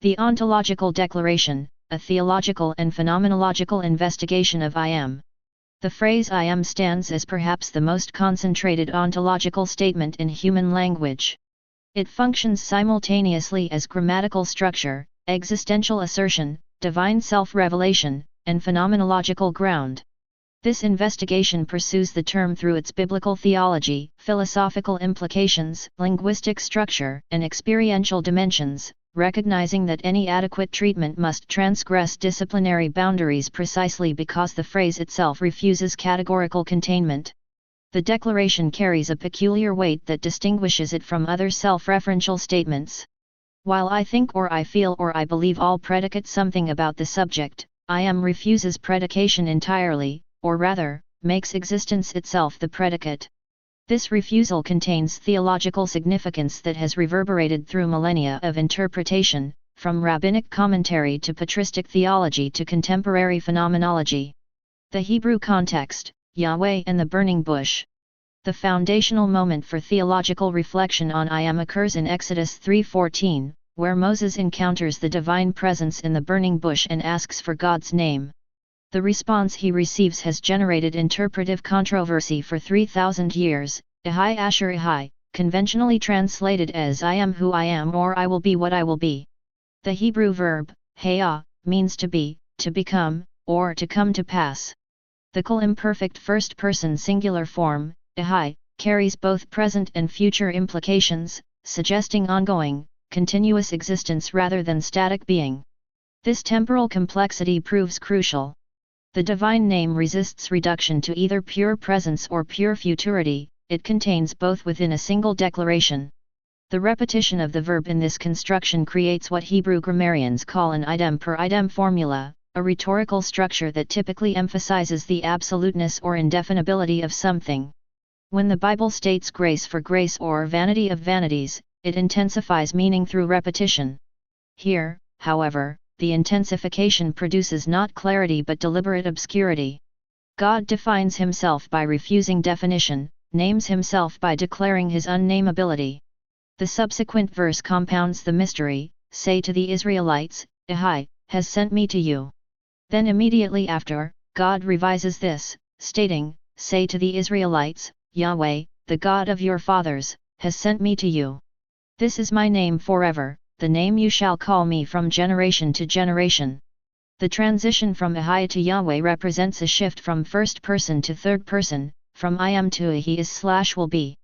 The ontological declaration, a theological and phenomenological investigation of I am. The phrase I am stands as perhaps the most concentrated ontological statement in human language. It functions simultaneously as grammatical structure, existential assertion, divine self-revelation, and phenomenological ground. This investigation pursues the term through its biblical theology, philosophical implications, linguistic structure, and experiential dimensions, recognizing that any adequate treatment must transgress disciplinary boundaries precisely because the phrase itself refuses categorical containment. The declaration carries a peculiar weight that distinguishes it from other self-referential statements. While I think or I feel or I believe all predicate something about the subject, I am refuses predication entirely, or rather, makes existence itself the predicate. This refusal contains theological significance that has reverberated through millennia of interpretation, from rabbinic commentary to patristic theology to contemporary phenomenology. The Hebrew context, Yahweh and the burning bush. The foundational moment for theological reflection on I am occurs in Exodus 3:14, where Moses encounters the divine presence in the burning bush and asks for God's name. The response he receives has generated interpretive controversy for 3,000 years. Ehai Asher Ehai, conventionally translated as I am who I am or I will be what I will be. The Hebrew verb, haya, means to be, to become, or to come to pass. The imperfect first-person singular form, ehai, carries both present and future implications, suggesting ongoing, continuous existence rather than static being. This temporal complexity proves crucial. The divine name resists reduction to either pure presence or pure futurity. It contains both within a single declaration. The repetition of the verb in this construction creates what Hebrew grammarians call an idem per idem formula, a rhetorical structure that typically emphasizes the absoluteness or indefinability of something. When the Bible states grace for grace or vanity of vanities, it intensifies meaning through repetition. Here, however, the intensification produces not clarity but deliberate obscurity. God defines himself by refusing definition, names himself by declaring his unnamability. The subsequent verse compounds the mystery, say to the Israelites, Ehai, has sent me to you. Then immediately after, God revises this, stating, say to the Israelites, Yahweh, the God of your fathers, has sent me to you. This is my name forever, the name you shall call me from generation to generation. The transition from Ehai to Yahweh represents a shift from first person to third person, from I am to he is/will be.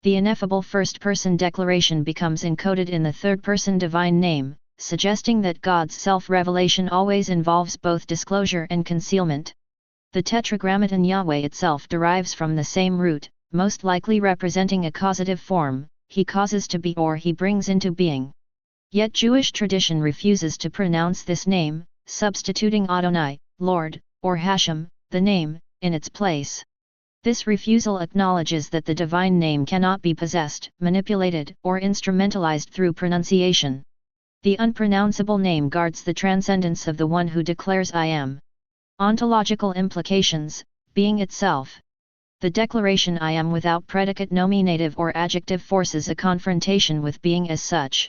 The ineffable first-person declaration becomes encoded in the third-person divine name, suggesting that God's self-revelation always involves both disclosure and concealment. The tetragrammaton Yahweh itself derives from the same root, most likely representing a causative form, he causes to be or he brings into being. Yet Jewish tradition refuses to pronounce this name, substituting Adonai, Lord, or Hashem, the name, in its place. This refusal acknowledges that the divine name cannot be possessed, manipulated, or instrumentalized through pronunciation. The unpronounceable name guards the transcendence of the one who declares I am. Ontological implications, being itself. The declaration I am without predicate nominative or adjective forces a confrontation with being as such.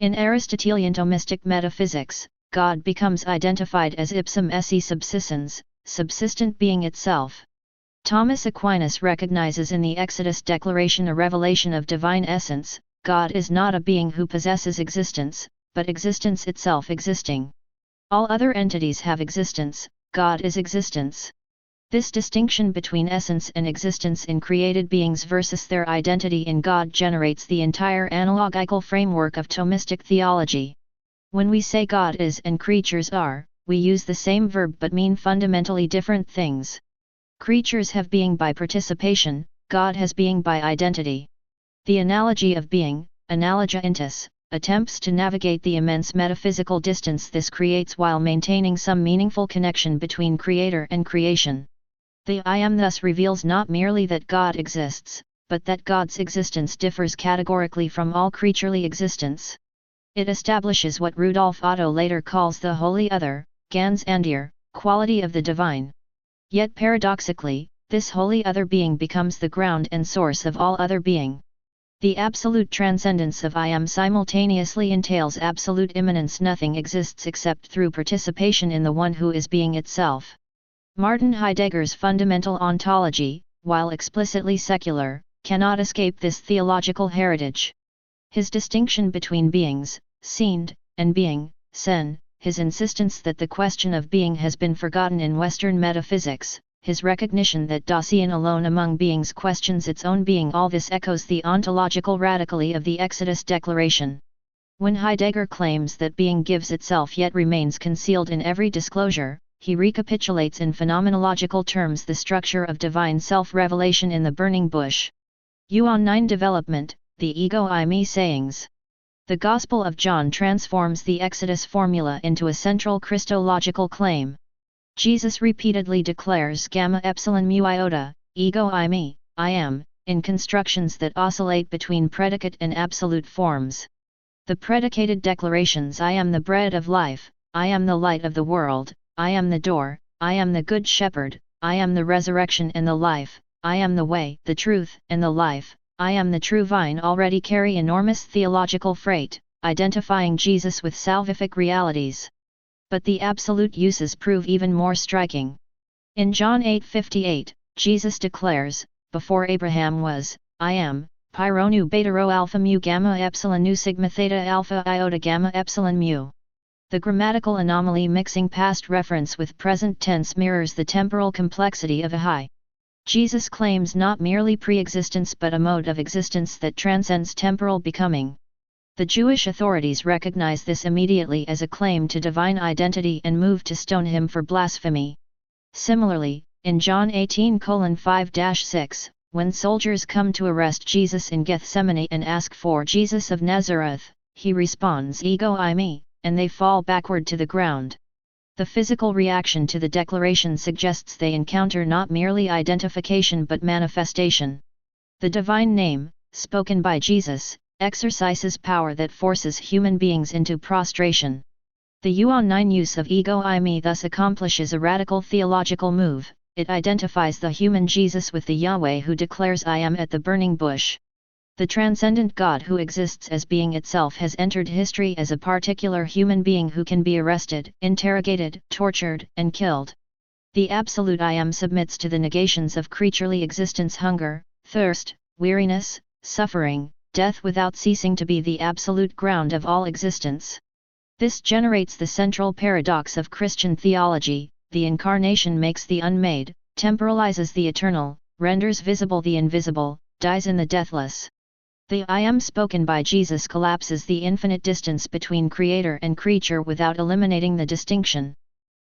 In Aristotelian Thomistic metaphysics, God becomes identified as ipsum esse subsistens, subsistent being itself. Thomas Aquinas recognizes in the Exodus declaration a revelation of divine essence. God is not a being who possesses existence, but existence itself existing. All other entities have existence, God is existence. This distinction between essence and existence in created beings versus their identity in God generates the entire analogical framework of Thomistic theology. When we say God is and creatures are, we use the same verb but mean fundamentally different things. Creatures have being by participation, God has being by identity. The analogy of being, analogia intus, attempts to navigate the immense metaphysical distance this creates while maintaining some meaningful connection between creator and creation. The I am thus reveals not merely that God exists, but that God's existence differs categorically from all creaturely existence. It establishes what Rudolf Otto later calls the holy other, ganz andere, quality of the divine. Yet paradoxically, this holy other being becomes the ground and source of all other being. The absolute transcendence of I am simultaneously entails absolute immanence. Nothing exists except through participation in the one who is being itself. Martin Heidegger's fundamental ontology, while explicitly secular, cannot escape this theological heritage. His distinction between beings, sind, and being, sen, his insistence that the question of being has been forgotten in Western metaphysics, his recognition that Dasein alone among beings questions its own being, all this echoes the ontological radically of the Exodus Declaration. When Heidegger claims that being gives itself yet remains concealed in every disclosure, he recapitulates in phenomenological terms the structure of divine self-revelation in the burning bush. Yuan 9 Development, the Ego I Me sayings. The Gospel of John transforms the Exodus formula into a central Christological claim. Jesus repeatedly declares gamma epsilon mu iota, ego I me, I am, in constructions that oscillate between predicate and absolute forms. The predicated declarations I am the bread of life, I am the light of the world, I am the door, I am the good shepherd, I am the resurrection and the life, I am the way, the truth, and the life, I am the true vine already carry enormous theological freight, identifying Jesus with salvific realities. But the absolute uses prove even more striking. In John 8:58, Jesus declares, before Abraham was, I am, pyro nu beta rho alpha mu gamma epsilon nu sigma theta alpha iota gamma epsilon mu. The grammatical anomaly mixing past reference with present tense mirrors the temporal complexity of a high. Jesus claims not merely pre-existence but a mode of existence that transcends temporal becoming. The Jewish authorities recognize this immediately as a claim to divine identity and move to stone him for blasphemy. Similarly, in John 18:5-6, when soldiers come to arrest Jesus in Gethsemane and ask for Jesus of Nazareth, he responds ego I me, and they fall backward to the ground. The physical reaction to the declaration suggests they encounter not merely identification but manifestation. The divine name, spoken by Jesus, exercises power that forces human beings into prostration. The Yuan 9 use of ego I me thus accomplishes a radical theological move. It identifies the human Jesus with the Yahweh who declares I am at the burning bush. The transcendent God who exists as being itself has entered history as a particular human being who can be arrested, interrogated, tortured, and killed. The absolute I am submits to the negations of creaturely existence: hunger, thirst, weariness, suffering, death, without ceasing to be the absolute ground of all existence. This generates the central paradox of Christian theology: the incarnation makes the unmade, temporalizes the eternal, renders visible the invisible, dies in the deathless. The I am spoken by Jesus collapses the infinite distance between creator and creature without eliminating the distinction.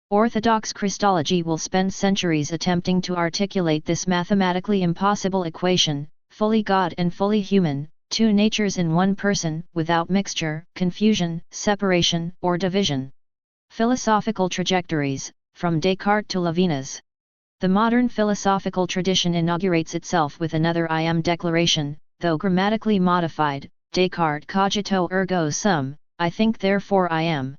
Orthodox Christology will spend centuries attempting to articulate this mathematically impossible equation: fully God and fully human, two natures in one person, without mixture, confusion, separation, or division. Philosophical trajectories, from Descartes to Levinas. The modern philosophical tradition inaugurates itself with another I am declaration, though grammatically modified: Descartes cogito ergo sum, I think therefore I am.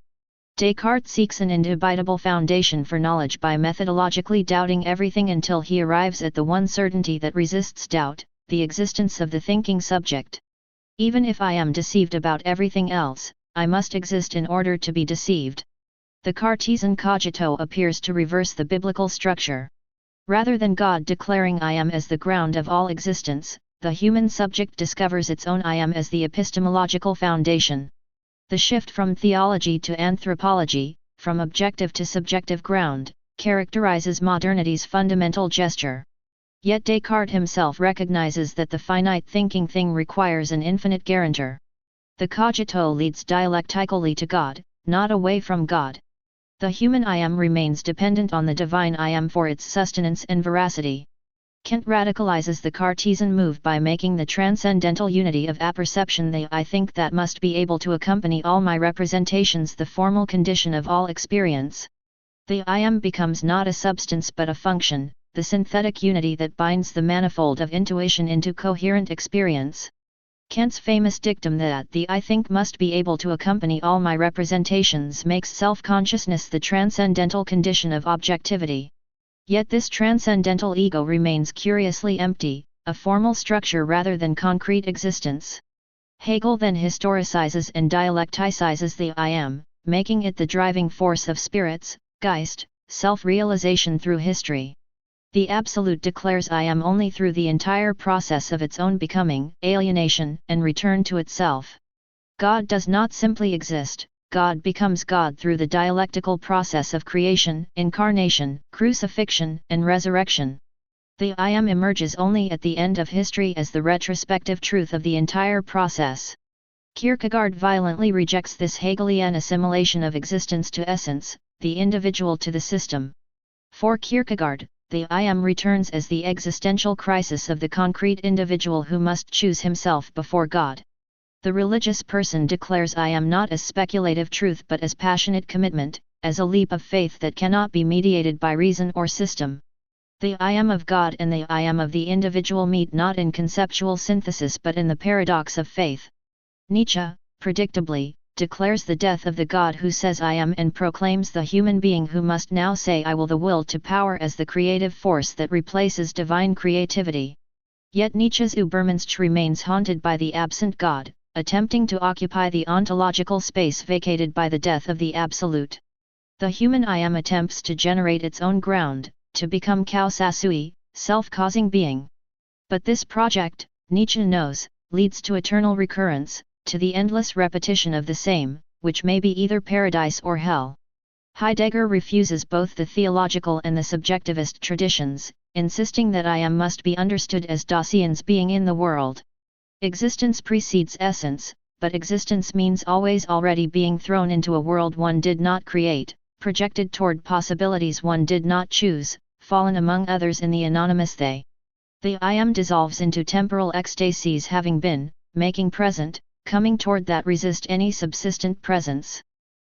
Descartes seeks an indubitable foundation for knowledge by methodologically doubting everything until he arrives at the one certainty that resists doubt: the existence of the thinking subject. Even if I am deceived about everything else, I must exist in order to be deceived. The Cartesian cogito appears to reverse the biblical structure. Rather than God declaring I am as the ground of all existence, the human subject discovers its own I am as the epistemological foundation. The shift from theology to anthropology, from objective to subjective ground, characterizes modernity's fundamental gesture. Yet Descartes himself recognizes that the finite thinking thing requires an infinite guarantor. The cogito leads dialectically to God, not away from God. The human I am remains dependent on the divine I am for its sustenance and veracity. Kant radicalizes the Cartesian move by making the transcendental unity of apperception the I think that must be able to accompany all my representations the formal condition of all experience. The I am becomes not a substance but a function, the synthetic unity that binds the manifold of intuition into coherent experience. Kant's famous dictum that the I think must be able to accompany all my representations makes self-consciousness the transcendental condition of objectivity. Yet this transcendental ego remains curiously empty, a formal structure rather than concrete existence. Hegel then historicizes and dialecticizes the I am, making it the driving force of spirits, Geist, self-realization through history. The Absolute declares I am only through the entire process of its own becoming, alienation, and return to itself. God does not simply exist, God becomes God through the dialectical process of creation, incarnation, crucifixion, and resurrection. The I am emerges only at the end of history as the retrospective truth of the entire process. Kierkegaard violently rejects this Hegelian assimilation of existence to essence, the individual to the system. For Kierkegaard, the I am returns as the existential crisis of the concrete individual who must choose himself before God. The religious person declares I am not as speculative truth but as passionate commitment, as a leap of faith that cannot be mediated by reason or system. The I am of God and the I am of the individual meet not in conceptual synthesis but in the paradox of faith. Nietzsche, predictably, declares the death of the God who says I am and proclaims the human being who must now say I will, the will to power as the creative force that replaces divine creativity. Yet Nietzsche's Übermensch remains haunted by the absent God, attempting to occupy the ontological space vacated by the death of the Absolute. The human I am attempts to generate its own ground, to become causa sui, self-causing being. But this project, Nietzsche knows, leads to eternal recurrence, to the endless repetition of the same, which may be either paradise or hell. Heidegger refuses both the theological and the subjectivist traditions, insisting that I am must be understood as Daseins being in the world. Existence precedes essence, but existence means always already being thrown into a world one did not create, projected toward possibilities one did not choose, fallen among others in the anonymous they. The I am dissolves into temporal ecstasies having been, making present, coming toward that resist any subsistent presence.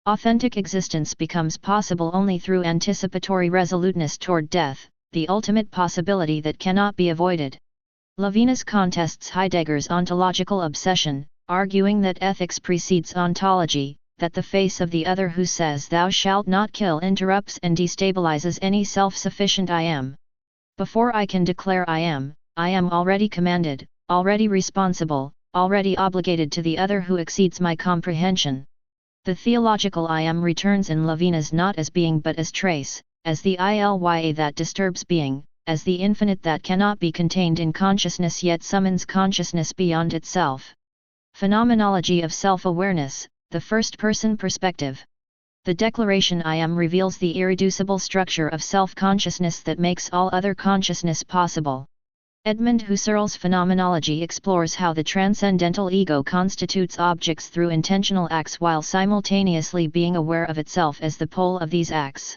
Authentic existence becomes possible only through anticipatory resoluteness toward death, the ultimate possibility that cannot be avoided. Levinas contests Heidegger's ontological obsession, arguing that ethics precedes ontology, that the face of the other who says thou shalt not kill interrupts and destabilizes any self-sufficient I am. Before I can declare I am already commanded, already responsible, already obligated to the other who exceeds my comprehension. The theological I am returns in Levinas not as being but as trace, as the ilya that disturbs being, as the infinite that cannot be contained in consciousness yet summons consciousness beyond itself. Phenomenology of self-awareness, the first-person perspective. The declaration I am reveals the irreducible structure of self-consciousness that makes all other consciousness possible. Edmund Husserl's phenomenology explores how the transcendental ego constitutes objects through intentional acts while simultaneously being aware of itself as the pole of these acts.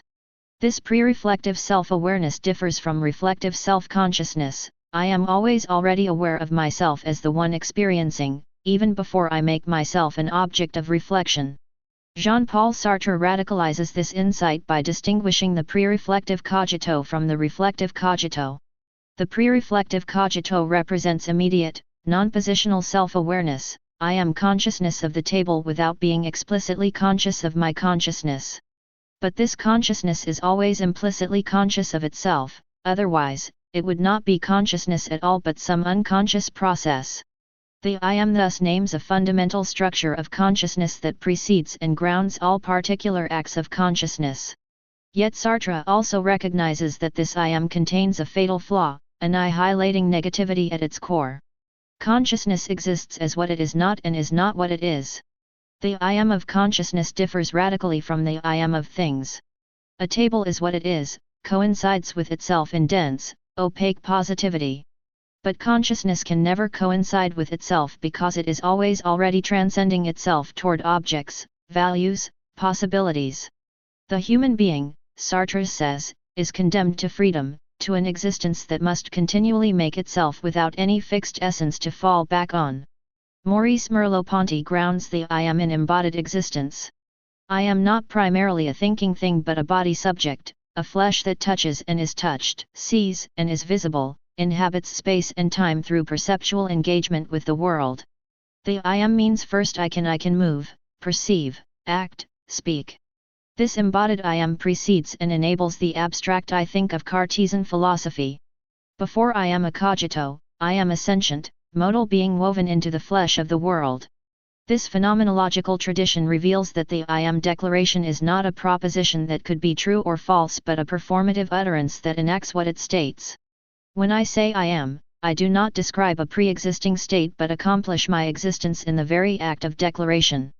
This pre-reflective self-awareness differs from reflective self-consciousness. I am always already aware of myself as the one experiencing, even before I make myself an object of reflection. Jean-Paul Sartre radicalizes this insight by distinguishing the pre-reflective cogito from the reflective cogito. The pre-reflective cogito represents immediate, non-positional self-awareness. I am consciousness of the table without being explicitly conscious of my consciousness. But this consciousness is always implicitly conscious of itself, otherwise, it would not be consciousness at all but some unconscious process. The I am thus names a fundamental structure of consciousness that precedes and grounds all particular acts of consciousness. Yet Sartre also recognizes that this I am contains a fatal flaw, annihilating negativity at its core. Consciousness exists as what it is not and is not what it is. The I am of consciousness differs radically from the I am of things. A table is what it is, coincides with itself in dense, opaque positivity. But consciousness can never coincide with itself because it is always already transcending itself toward objects, values, possibilities. The human being, Sartre says, is condemned to freedom, to an existence that must continually make itself without any fixed essence to fall back on. Maurice Merleau-Ponty grounds the I am in embodied existence. I am not primarily a thinking thing but a body subject, a flesh that touches and is touched, sees and is visible, inhabits space and time through perceptual engagement with the world. The I am means first I can move, perceive, act, speak. This embodied I am precedes and enables the abstract I think of Cartesian philosophy. Before I am a cogito, I am a sentient, modal being woven into the flesh of the world. This phenomenological tradition reveals that the I am declaration is not a proposition that could be true or false but a performative utterance that enacts what it states. When I say I am, I do not describe a pre-existing state but accomplish my existence in the very act of declaration.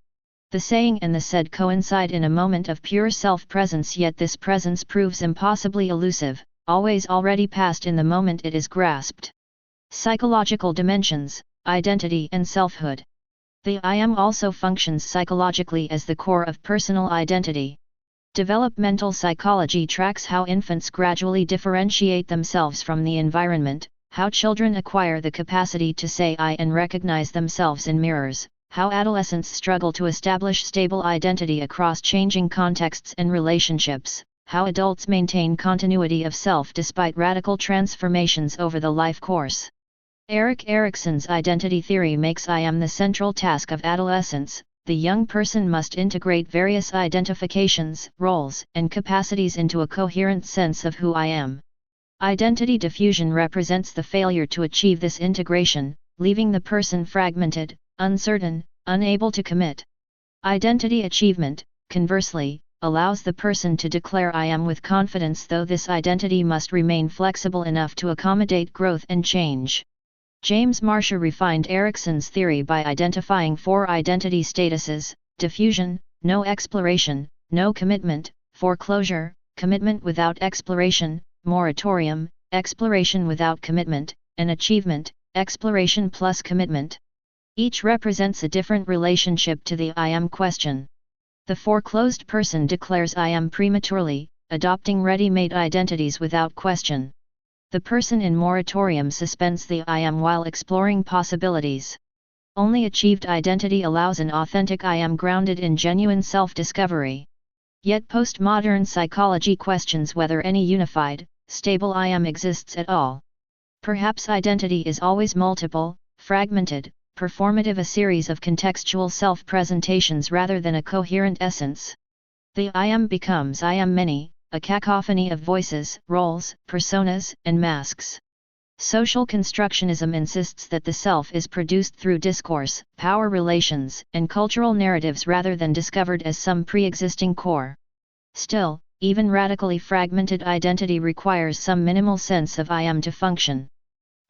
The saying and the said coincide in a moment of pure self-presence, yet this presence proves impossibly elusive, always already past in the moment it is grasped. Psychological dimensions, identity and selfhood. The I am also functions psychologically as the core of personal identity. Developmental psychology tracks how infants gradually differentiate themselves from the environment, how children acquire the capacity to say I and recognize themselves in mirrors, how adolescents struggle to establish stable identity across changing contexts and relationships, how adults maintain continuity of self despite radical transformations over the life course. Erik Erikson's identity theory makes I am the central task of adolescence. The young person must integrate various identifications, roles, and capacities into a coherent sense of who I am. Identity diffusion represents the failure to achieve this integration, leaving the person fragmented, uncertain, unable to commit. Identity achievement, conversely, allows the person to declare I am with confidence, though this identity must remain flexible enough to accommodate growth and change. James Marshall refined Erikson's theory by identifying 4 identity statuses: diffusion, no exploration, no commitment, foreclosure, commitment without exploration, moratorium, exploration without commitment, and achievement, exploration plus commitment. Each represents a different relationship to the I am question. The foreclosed person declares I am prematurely, adopting ready-made identities without question. The person in moratorium suspends the I am while exploring possibilities. Only achieved identity allows an authentic I am grounded in genuine self-discovery. Yet postmodern psychology questions whether any unified, stable I am exists at all. Perhaps identity is always multiple, fragmented, performative, a series of contextual self-presentations rather than a coherent essence. The I am becomes I am many, a cacophony of voices, roles, personas, and masks. Social constructionism insists that the self is produced through discourse, power relations, and cultural narratives rather than discovered as some pre-existing core. Still, even radically fragmented identity requires some minimal sense of I am to function.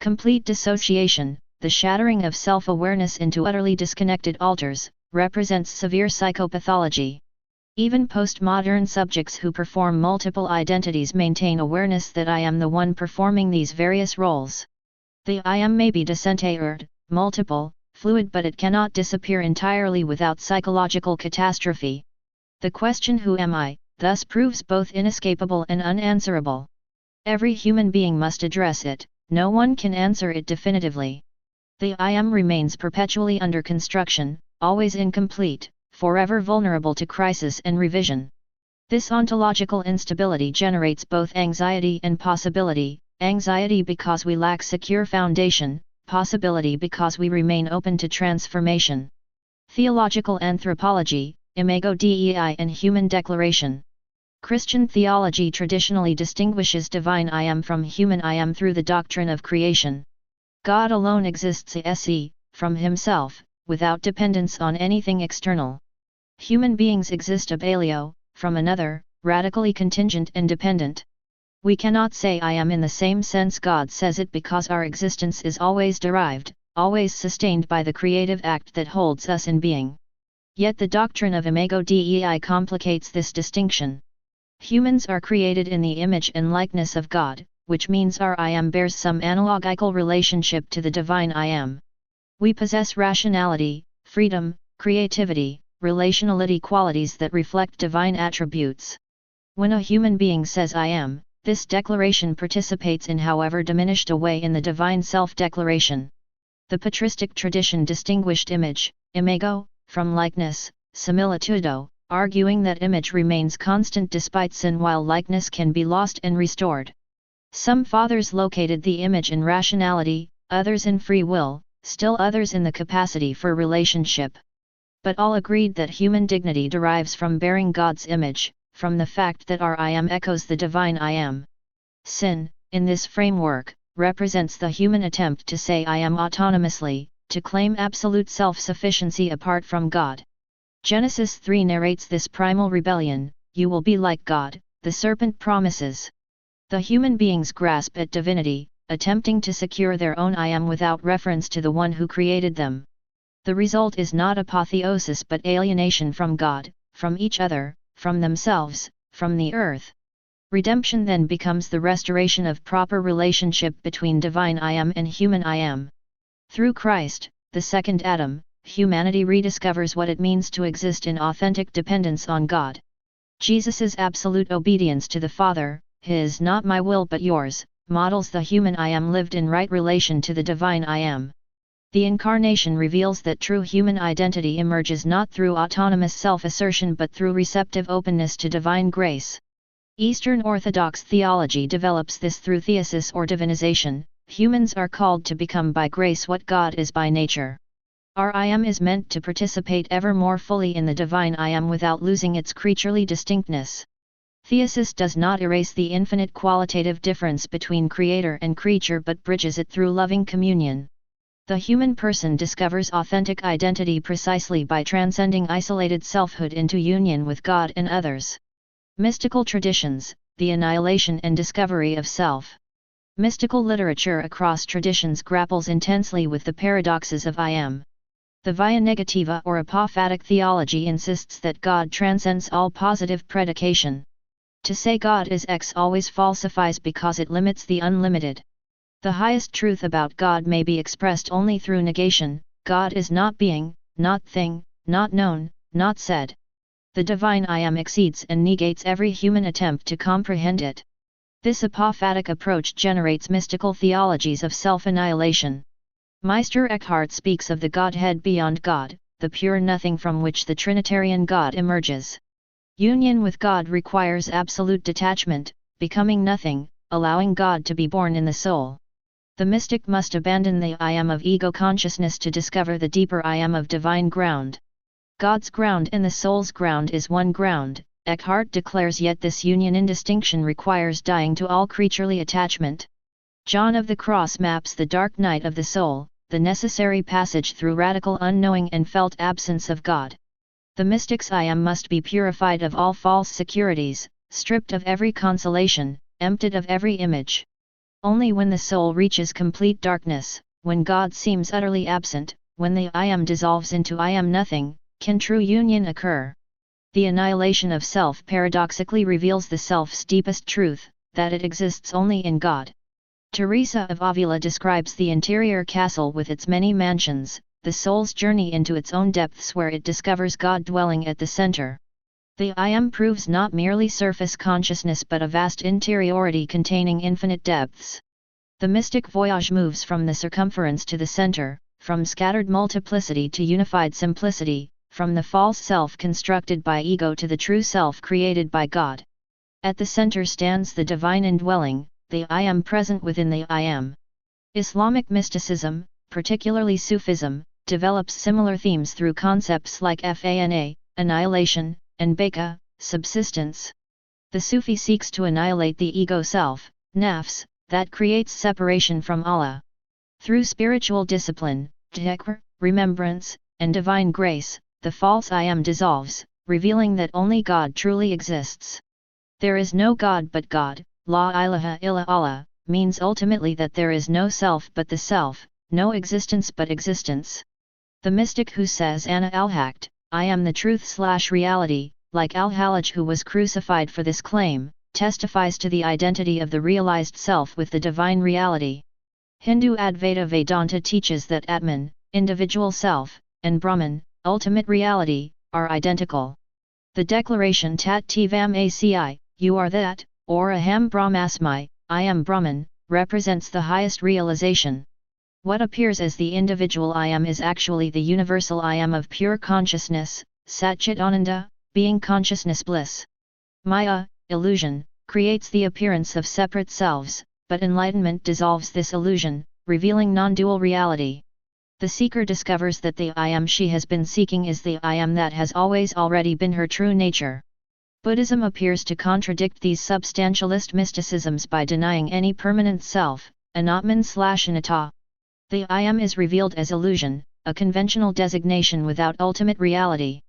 Complete dissociation, the shattering of self-awareness into utterly disconnected alters, represents severe psychopathology. Even postmodern subjects who perform multiple identities maintain awareness that I am the one performing these various roles. The I am may be disinterred, multiple, fluid, but it cannot disappear entirely without psychological catastrophe. The question who am I, thus proves both inescapable and unanswerable. Every human being must address it, no one can answer it definitively. The I am remains perpetually under construction, always incomplete, forever vulnerable to crisis and revision. This ontological instability generates both anxiety and possibility, anxiety because we lack secure foundation, possibility because we remain open to transformation. Theological anthropology, Imago Dei and human declaration. Christian theology traditionally distinguishes divine I am from human I am through the doctrine of creation. God alone exists se, from himself, without dependence on anything external. Human beings exist ab alio, from another, radically contingent and dependent. We cannot say I am in the same sense God says it because our existence is always derived, always sustained by the creative act that holds us in being. Yet the doctrine of Imago Dei complicates this distinction. Humans are created in the image and likeness of God, which means our I am bears some analogical relationship to the divine I am. We possess rationality, freedom, creativity, relationality, qualities that reflect divine attributes. When a human being says I am, this declaration participates in however diminished a way in the divine self-declaration. The patristic tradition distinguished image, imago, from likeness, similitudo, arguing that image remains constant despite sin while likeness can be lost and restored. Some fathers located the image in rationality, others in free will, still others in the capacity for relationship. But all agreed that human dignity derives from bearing God's image, from the fact that our I am echoes the divine I am. Sin, in this framework, represents the human attempt to say I am autonomously, to claim absolute self-sufficiency apart from God. Genesis 3 narrates this primal rebellion, "You will be like God," the serpent promises. The human beings grasp at divinity, attempting to secure their own I am without reference to the one who created them. The result is not apotheosis but alienation from God, from each other, from themselves, from the earth. Redemption then becomes the restoration of proper relationship between divine I am and human I am. Through Christ, the second Adam, humanity rediscovers what it means to exist in authentic dependence on God. Jesus's absolute obedience to the Father, his "not my will but yours," models the human I am lived in right relation to the divine I am. The Incarnation reveals that true human identity emerges not through autonomous self-assertion but through receptive openness to divine grace. Eastern Orthodox theology develops this through theosis or divinization. Humans are called to become by grace what God is by nature. Our I am is meant to participate ever more fully in the divine I am without losing its creaturely distinctness. Theosis does not erase the infinite qualitative difference between creator and creature but bridges it through loving communion. The human person discovers authentic identity precisely by transcending isolated selfhood into union with God and others. Mystical traditions, the annihilation and discovery of self. Mystical literature across traditions grapples intensely with the paradoxes of I am. The via negativa or apophatic theology insists that God transcends all positive predication. To say God is X always falsifies because it limits the unlimited. The highest truth about God may be expressed only through negation. God is not being, not thing, not known, not said. The divine I am exceeds and negates every human attempt to comprehend it. This apophatic approach generates mystical theologies of self-annihilation. Meister Eckhart speaks of the Godhead beyond God, the pure nothing from which the Trinitarian God emerges. Union with God requires absolute detachment, becoming nothing, allowing God to be born in the soul. The mystic must abandon the I am of ego consciousness to discover the deeper I am of divine ground. God's ground and the soul's ground is one ground, Eckhart declares, yet this union in distinction requires dying to all creaturely attachment. John of the Cross maps the dark night of the soul, the necessary passage through radical unknowing and felt absence of God. The mystic's I am must be purified of all false securities, stripped of every consolation, emptied of every image. Only when the soul reaches complete darkness, when God seems utterly absent, when the I am dissolves into I am nothing, can true union occur. The annihilation of self paradoxically reveals the self's deepest truth, that it exists only in God. Teresa of Avila describes the interior castle with its many mansions, the soul's journey into its own depths where it discovers God dwelling at the center. The I am proves not merely surface consciousness but a vast interiority containing infinite depths. The mystic voyage moves from the circumference to the center, from scattered multiplicity to unified simplicity, from the false self constructed by ego to the true self created by God. At the center stands the divine indwelling, the I am present within the I am. Islamic mysticism, particularly Sufism, develops similar themes through concepts like fana, annihilation, and beka, subsistence. The Sufi seeks to annihilate the ego self, nafs, that creates separation from Allah. Through spiritual discipline, dhikr, remembrance, and divine grace, the false I am dissolves, revealing that only God truly exists. There is no God but God, la ilaha illa Allah, means ultimately that there is no self but the self, no existence but existence. The mystic who says Ana al-Haqq, I am the truth/reality, like Al-Hallaj who was crucified for this claim, testifies to the identity of the realized self with the divine reality. Hindu Advaita Vedanta teaches that Atman, individual self, and Brahman, ultimate reality, are identical. The declaration Tat Tvam Aci, you are that, or Aham Brahmasmi, I am Brahman, represents the highest realization. What appears as the individual I am is actually the universal I am of pure consciousness, Satchit Ananda, being consciousness bliss. Maya, illusion, creates the appearance of separate selves, but enlightenment dissolves this illusion, revealing non-dual reality. The seeker discovers that the I am she has been seeking is the I am that has always already been her true nature. Buddhism appears to contradict these substantialist mysticisms by denying any permanent self, anatman/anatta. The I am is revealed as illusion, a conventional designation without ultimate reality.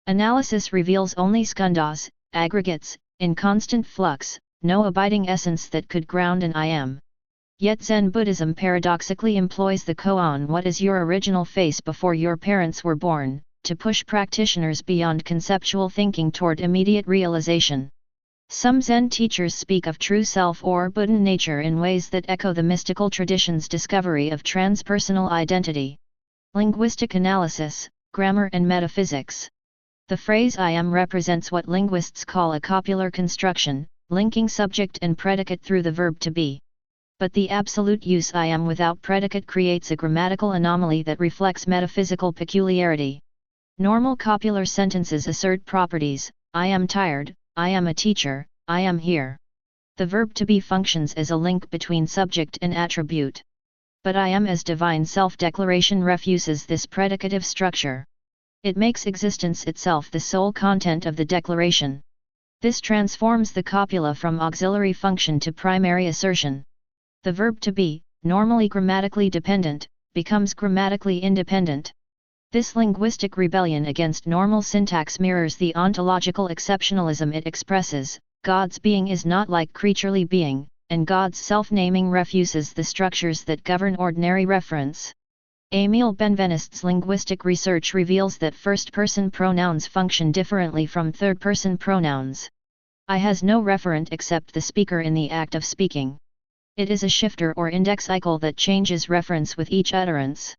Analysis reveals only skandhas, aggregates, in constant flux, no abiding essence that could ground an I am. Yet Zen Buddhism paradoxically employs the koan, what is your original face before your parents were born, to push practitioners beyond conceptual thinking toward immediate realization. Some Zen teachers speak of true self or Buddhan nature in ways that echo the mystical tradition's discovery of transpersonal identity. Linguistic analysis, grammar and metaphysics. The phrase I am represents what linguists call a copular construction, linking subject and predicate through the verb to be. But the absolute use I am without predicate creates a grammatical anomaly that reflects metaphysical peculiarity. Normal copular sentences assert properties: I am tired, I am a teacher, I am here. The verb to be functions as a link between subject and attribute. But I am as divine self-declaration refuses this predicative structure. It makes existence itself the sole content of the declaration. This transforms the copula from auxiliary function to primary assertion. The verb to be, normally grammatically dependent, becomes grammatically independent. This linguistic rebellion against normal syntax mirrors the ontological exceptionalism it expresses. God's being is not like creaturely being, and God's self-naming refuses the structures that govern ordinary reference. Émile Benvenist's linguistic research reveals that first-person pronouns function differently from third-person pronouns. I has no referent except the speaker in the act of speaking. It is a shifter or indexical that changes reference with each utterance.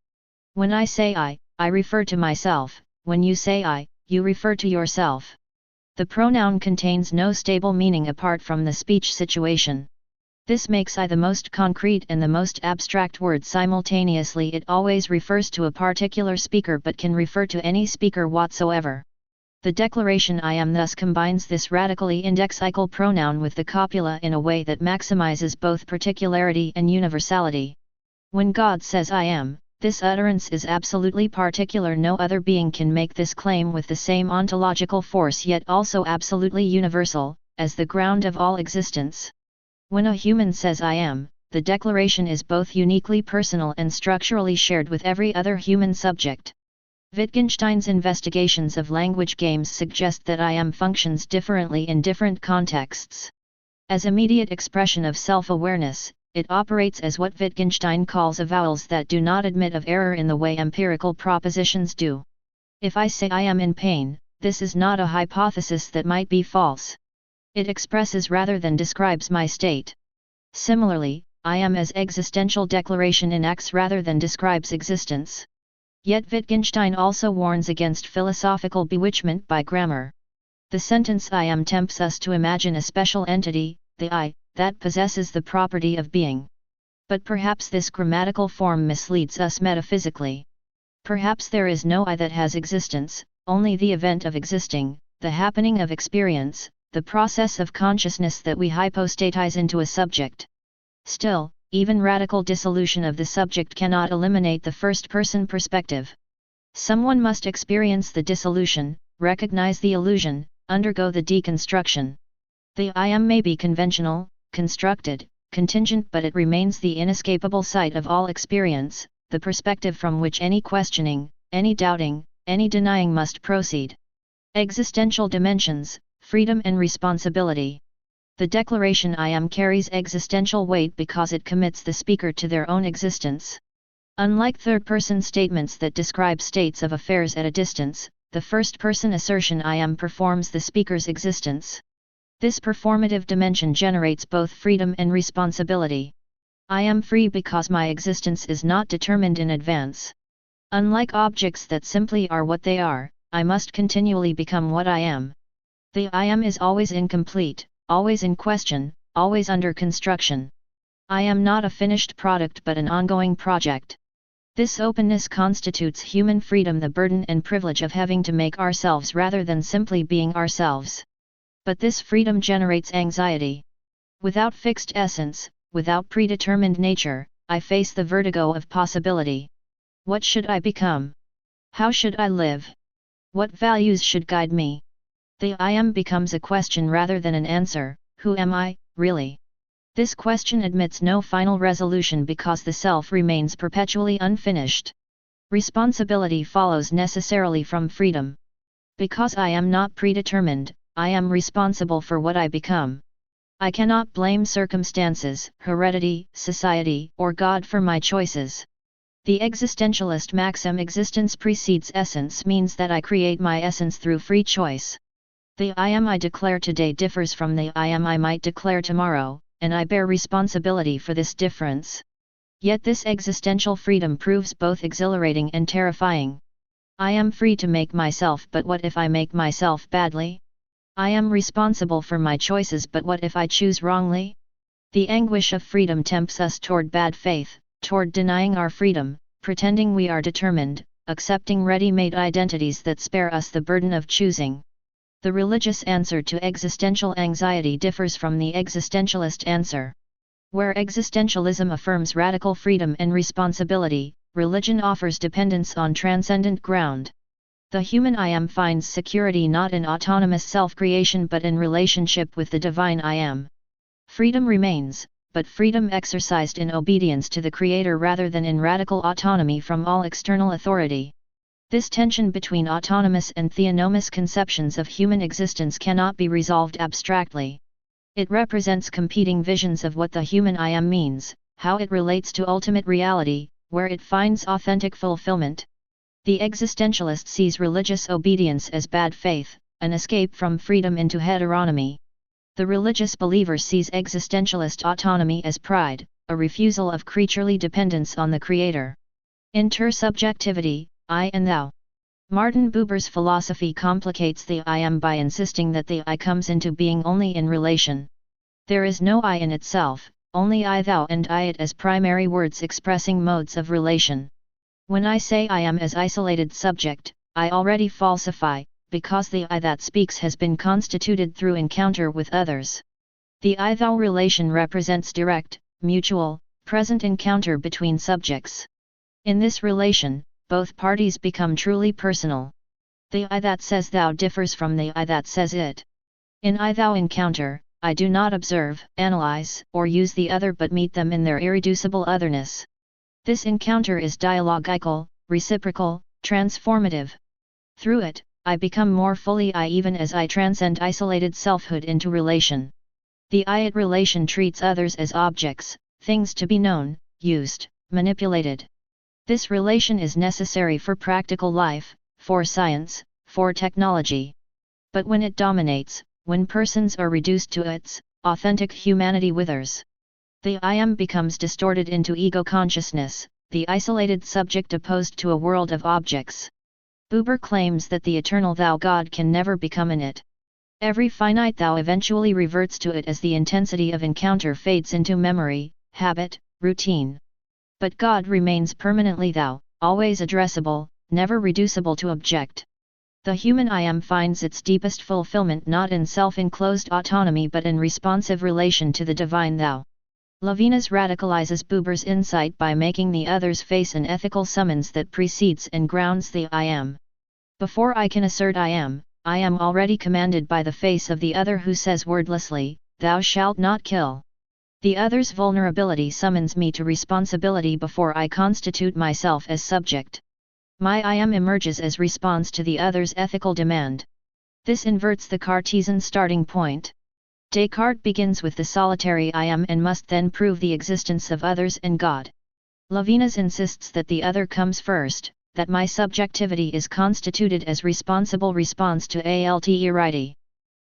When I say I refer to myself. When you say I, you refer to yourself. The pronoun contains no stable meaning apart from the speech situation. This makes I the most concrete and the most abstract word simultaneously. It always refers to a particular speaker but can refer to any speaker whatsoever. The declaration I am thus combines this radically indexical pronoun with the copula in a way that maximizes both particularity and universality. When God says I am, this utterance is absolutely particular. No other being can make this claim with the same ontological force, yet also absolutely universal, as the ground of all existence. When a human says I am, the declaration is both uniquely personal and structurally shared with every other human subject. Wittgenstein's investigations of language games suggest that I am functions differently in different contexts. As immediate expression of self-awareness, it operates as what Wittgenstein calls avowals that do not admit of error in the way empirical propositions do. If I say I am in pain, this is not a hypothesis that might be false. It expresses rather than describes my state. Similarly, I am as existential declaration enacts rather than describes existence. Yet Wittgenstein also warns against philosophical bewitchment by grammar. The sentence I am tempts us to imagine a special entity, the I, that possesses the property of being. But perhaps this grammatical form misleads us metaphysically. Perhaps there is no I that has existence, only the event of existing, the happening of experience, the process of consciousness that we hypostatize into a subject. Still, even radical dissolution of the subject cannot eliminate the first-person perspective. Someone must experience the dissolution, recognize the illusion, undergo the deconstruction. The I am may be conventional, constructed, contingent, but it remains the inescapable site of all experience, the perspective from which any questioning, any doubting, any denying must proceed. Existential dimensions, freedom and responsibility. The declaration I am carries existential weight because it commits the speaker to their own existence. Unlike third-person statements that describe states of affairs at a distance, the first-person assertion I am performs the speaker's existence. This performative dimension generates both freedom and responsibility. I am free because my existence is not determined in advance. Unlike objects that simply are what they are, I must continually become what I am. The I am is always incomplete, always in question, always under construction. I am not a finished product but an ongoing project. This openness constitutes human freedom, the burden and privilege of having to make ourselves rather than simply being ourselves. But this freedom generates anxiety. Without fixed essence, without predetermined nature, I face the vertigo of possibility. What should I become? How should I live? What values should guide me? The I am becomes a question rather than an answer. Who am I, really? This question admits no final resolution because the self remains perpetually unfinished. Responsibility follows necessarily from freedom. Because I am not predetermined, I am responsible for what I become. I cannot blame circumstances, heredity, society, or God for my choices. The existentialist maxim existence precedes essence means that I create my essence through free choice. The I am I declare today differs from the I am I might declare tomorrow, and I bear responsibility for this difference. Yet this existential freedom proves both exhilarating and terrifying. I am free to make myself, but what if I make myself badly? I am responsible for my choices, but what if I choose wrongly? The anguish of freedom tempts us toward bad faith, toward denying our freedom, pretending we are determined, accepting ready-made identities that spare us the burden of choosing. The religious answer to existential anxiety differs from the existentialist answer. Where existentialism affirms radical freedom and responsibility, religion offers dependence on transcendent ground. The human I am finds security not in autonomous self-creation but in relationship with the divine I am. Freedom remains, but freedom exercised in obedience to the Creator rather than in radical autonomy from all external authority. This tension between autonomous and theonomous conceptions of human existence cannot be resolved abstractly. It represents competing visions of what the human I am means, how it relates to ultimate reality, where it finds authentic fulfillment. The existentialist sees religious obedience as bad faith, an escape from freedom into heteronomy. The religious believer sees existentialist autonomy as pride, a refusal of creaturely dependence on the Creator. Intersubjectivity, I and thou. Martin Buber's philosophy complicates the I am by insisting that the I comes into being only in relation. There is no I in itself, only I thou and I it as primary words expressing modes of relation. When I say I am as isolated subject, I already falsify, because the I that speaks has been constituted through encounter with others. The I-thou relation represents direct, mutual, present encounter between subjects. In this relation, both parties become truly personal. The I that says thou differs from the I that says it. In I-thou encounter, I do not observe, analyze, or use the other but meet them in their irreducible otherness. This encounter is dialogical, reciprocal, transformative. Through it, I become more fully I even as I transcend isolated selfhood into relation. The I-it relation treats others as objects, things to be known, used, manipulated. This relation is necessary for practical life, for science, for technology. But when it dominates, when persons are reduced to its authentic humanity withers. The I am becomes distorted into ego consciousness, the isolated subject opposed to a world of objects. Buber claims that the eternal thou God can never become an it. Every finite thou eventually reverts to it as the intensity of encounter fades into memory, habit, routine. But God remains permanently thou, always addressable, never reducible to object. The human I am finds its deepest fulfillment not in self-enclosed autonomy but in responsive relation to the divine thou. Levinas radicalizes Buber's insight by making the others face an ethical summons that precedes and grounds the I am. Before I can assert I am already commanded by the face of the other who says wordlessly, thou shalt not kill. The other's vulnerability summons me to responsibility before I constitute myself as subject. My I am emerges as response to the other's ethical demand. This inverts the Cartesian starting point. Descartes begins with the solitary I am and must then prove the existence of others and God. Levinas insists that the other comes first, that my subjectivity is constituted as responsible response to alterity.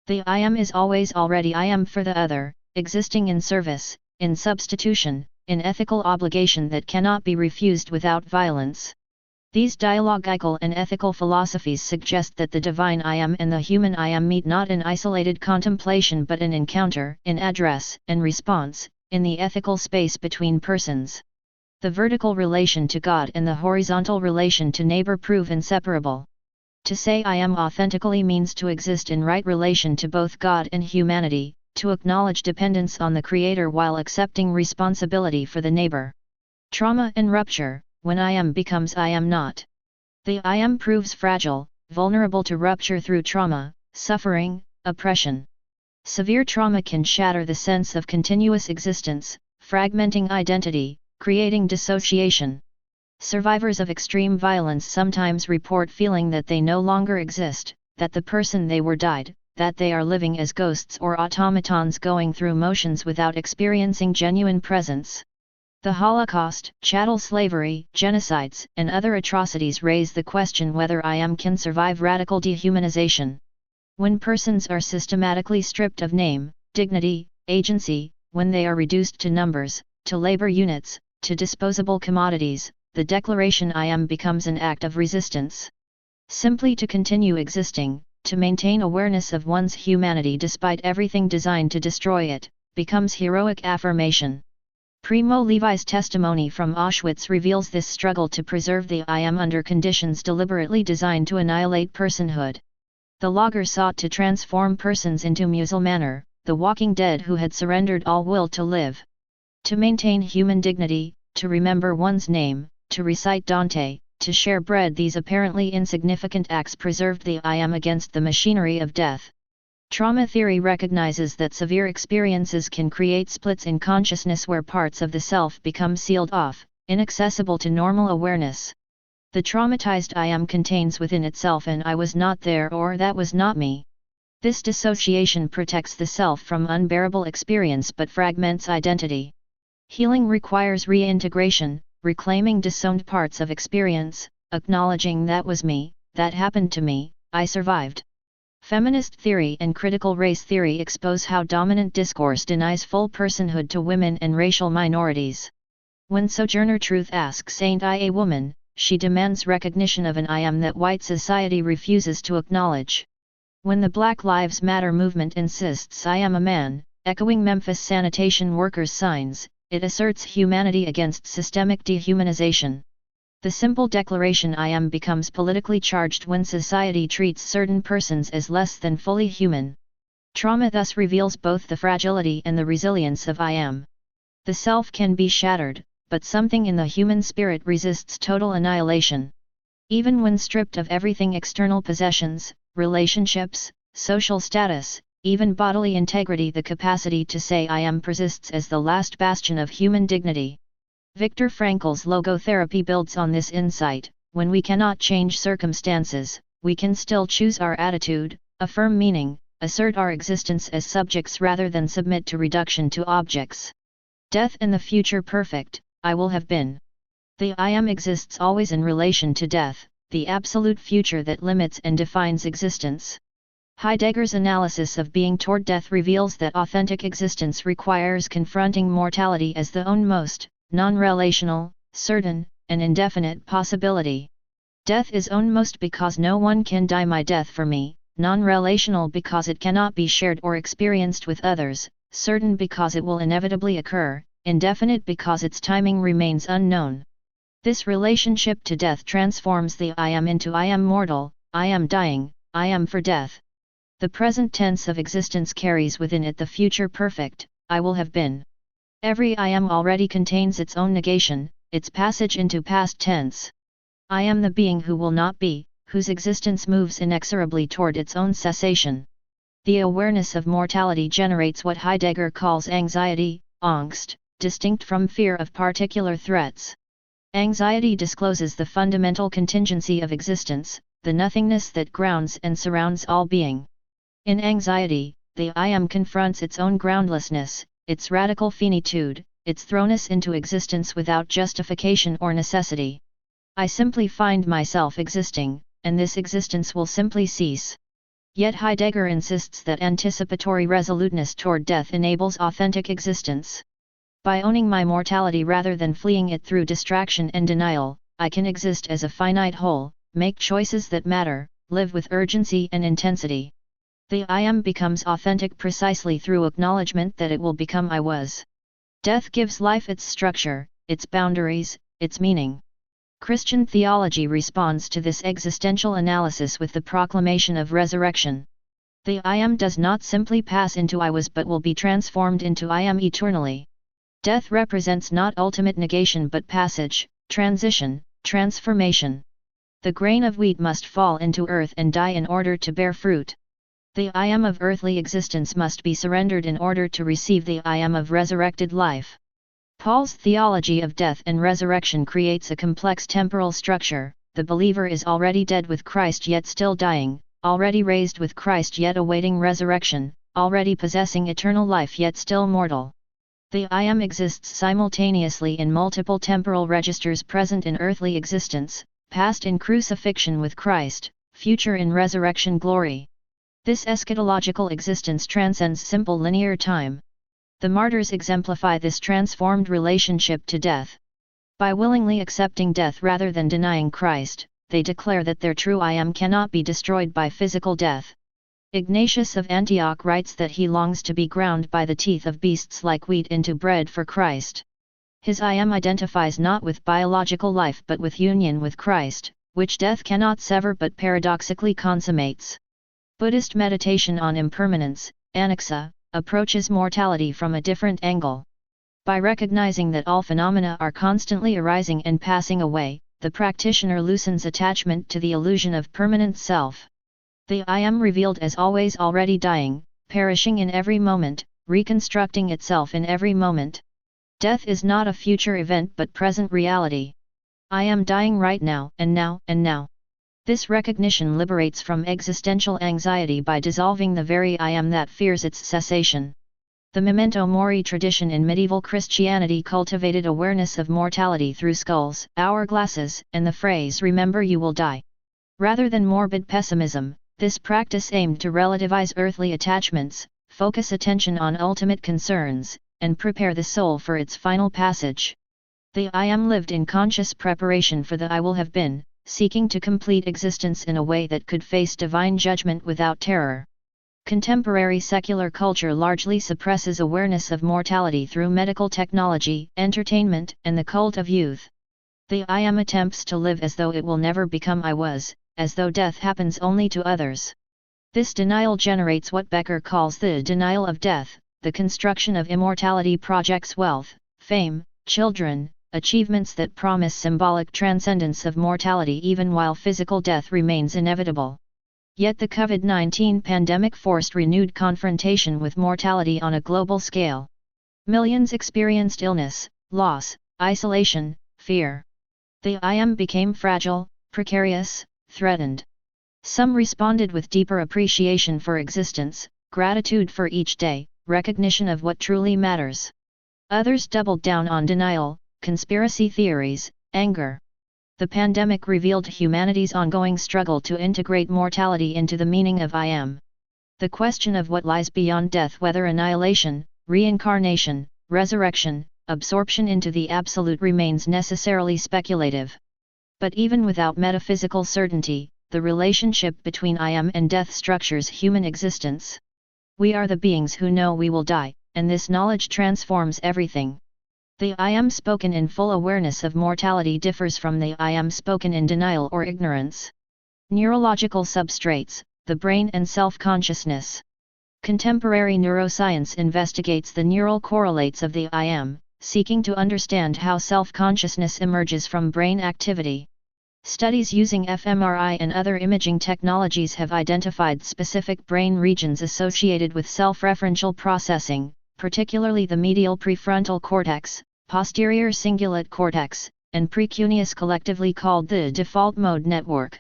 The I am is always already I am for the other, existing in service, in substitution, in ethical obligation that cannot be refused without violence. These dialogical and ethical philosophies suggest that the divine I am and the human I am meet not in isolated contemplation but in encounter, in address and response, in the ethical space between persons. The vertical relation to God and the horizontal relation to neighbor prove inseparable. To say I am authentically means to exist in right relation to both God and humanity, to acknowledge dependence on the Creator while accepting responsibility for the neighbor. Trauma and rupture. When I am becomes I am not. The I am proves fragile, vulnerable to rupture through trauma, suffering, oppression. Severe trauma can shatter the sense of continuous existence, fragmenting identity, creating dissociation. Survivors of extreme violence sometimes report feeling that they no longer exist, that the person they were died, that they are living as ghosts or automatons going through motions without experiencing genuine presence. The Holocaust, chattel slavery, genocides, and other atrocities raise the question whether I am can survive radical dehumanization. When persons are systematically stripped of name, dignity, agency, when they are reduced to numbers, to labor units, to disposable commodities, the declaration I am becomes an act of resistance. Simply to continue existing, to maintain awareness of one's humanity despite everything designed to destroy it, becomes heroic affirmation. Primo Levi's testimony from Auschwitz reveals this struggle to preserve the I am under conditions deliberately designed to annihilate personhood. The logger sought to transform persons into Musulmaner, the walking dead who had surrendered all will to live. To maintain human dignity, to remember one's name, to recite Dante, to share bread, these apparently insignificant acts preserved the I am against the machinery of death. Trauma theory recognizes that severe experiences can create splits in consciousness where parts of the self become sealed off, inaccessible to normal awareness. The traumatized I am contains within itself an I was not there or that was not me. This dissociation protects the self from unbearable experience but fragments identity. Healing requires reintegration, reclaiming disowned parts of experience, acknowledging that was me, that happened to me, I survived. Feminist theory and critical race theory expose how dominant discourse denies full personhood to women and racial minorities. When Sojourner Truth asks, "Ain't I a woman?" she demands recognition of an I am that white society refuses to acknowledge. When the Black Lives Matter movement insists I am a man, echoing Memphis sanitation workers' signs, it asserts humanity against systemic dehumanization. The simple declaration I am becomes politically charged when society treats certain persons as less than fully human. Trauma thus reveals both the fragility and the resilience of I am. The self can be shattered, but something in the human spirit resists total annihilation. Even when stripped of everything, external possessions, relationships, social status, even bodily integrity, the capacity to say I am persists as the last bastion of human dignity. Viktor Frankl's logotherapy builds on this insight. When we cannot change circumstances, we can still choose our attitude, affirm meaning, assert our existence as subjects rather than submit to reduction to objects. Death and the future perfect, I will have been. The I am exists always in relation to death, the absolute future that limits and defines existence. Heidegger's analysis of being toward death reveals that authentic existence requires confronting mortality as the own most non-relational, certain, and indefinite possibility. Death is own most because no one can die my death for me, non-relational because it cannot be shared or experienced with others, certain because it will inevitably occur, indefinite because its timing remains unknown. This relationship to death transforms the I am into I am mortal, I am dying, I am for death. The present tense of existence carries within it the future perfect, I will have been. Every I am already contains its own negation, its passage into past tense. I am the being who will not be, whose existence moves inexorably toward its own cessation. The awareness of mortality generates what Heidegger calls anxiety, angst, distinct from fear of particular threats. Anxiety discloses the fundamental contingency of existence, the nothingness that grounds and surrounds all being. In anxiety, the I am confronts its own groundlessness, its radical finitude, its thrownness into existence without justification or necessity. I simply find myself existing, and this existence will simply cease. Yet Heidegger insists that anticipatory resoluteness toward death enables authentic existence. By owning my mortality rather than fleeing it through distraction and denial, I can exist as a finite whole, make choices that matter, live with urgency and intensity. The I am becomes authentic precisely through acknowledgement that it will become I was. Death gives life its structure, its boundaries, its meaning. Christian theology responds to this existential analysis with the proclamation of resurrection. The I am does not simply pass into I was but will be transformed into I am eternally. Death represents not ultimate negation but passage, transition, transformation. The grain of wheat must fall into earth and die in order to bear fruit. The I am of earthly existence must be surrendered in order to receive the I am of resurrected life. Paul's theology of death and resurrection creates a complex temporal structure. The believer is already dead with Christ yet still dying, already raised with Christ yet awaiting resurrection, already possessing eternal life yet still mortal. The I am exists simultaneously in multiple temporal registers, present in earthly existence, past in crucifixion with Christ, future in resurrection glory. This eschatological existence transcends simple linear time. The martyrs exemplify this transformed relationship to death. By willingly accepting death rather than denying Christ, they declare that their true I am cannot be destroyed by physical death. Ignatius of Antioch writes that he longs to be ground by the teeth of beasts like wheat into bread for Christ. His I am identifies not with biological life but with union with Christ, which death cannot sever but paradoxically consummates. Buddhist meditation on impermanence, anicca, approaches mortality from a different angle. By recognizing that all phenomena are constantly arising and passing away, the practitioner loosens attachment to the illusion of permanent self. The I am revealed as always already dying, perishing in every moment, reconstructing itself in every moment. Death is not a future event but present reality. I am dying right now, and now, and now. This recognition liberates from existential anxiety by dissolving the very I am that fears its cessation. The memento mori tradition in medieval Christianity cultivated awareness of mortality through skulls, hourglasses, and the phrase "remember you will die." Rather than morbid pessimism, this practice aimed to relativize earthly attachments, focus attention on ultimate concerns, and prepare the soul for its final passage. The I am lived in conscious preparation for the I will have been, seeking to complete existence in a way that could face divine judgment without terror. Contemporary secular culture largely suppresses awareness of mortality through medical technology, entertainment, and the cult of youth. The I am attempts to live as though it will never become I was, as though death happens only to others. This denial generates what Becker calls the denial of death. The construction of immortality projects wealth, fame, children, achievements that promise symbolic transcendence of mortality even while physical death remains inevitable. Yet the COVID-19 pandemic forced renewed confrontation with mortality on a global scale. Millions experienced illness, loss, isolation, fear. The I am became fragile, precarious, threatened. Some responded with deeper appreciation for existence, gratitude for each day, recognition of what truly matters. Others doubled down on denial, conspiracy theories, anger. The pandemic revealed humanity's ongoing struggle to integrate mortality into the meaning of I am. The question of what lies beyond death, whether annihilation, reincarnation, resurrection, absorption into the absolute, remains necessarily speculative. But even without metaphysical certainty, the relationship between I am and death structures human existence. We are the beings who know we will die, and this knowledge transforms everything. The I am spoken in full awareness of mortality differs from the I am spoken in denial or ignorance. Neurological substrates, the brain and self-consciousness. Contemporary neuroscience investigates the neural correlates of the I am, seeking to understand how self-consciousness emerges from brain activity. Studies using fMRI and other imaging technologies have identified specific brain regions associated with self-referential processing, particularly the medial prefrontal cortex, posterior cingulate cortex, and precuneus, collectively called the default mode network.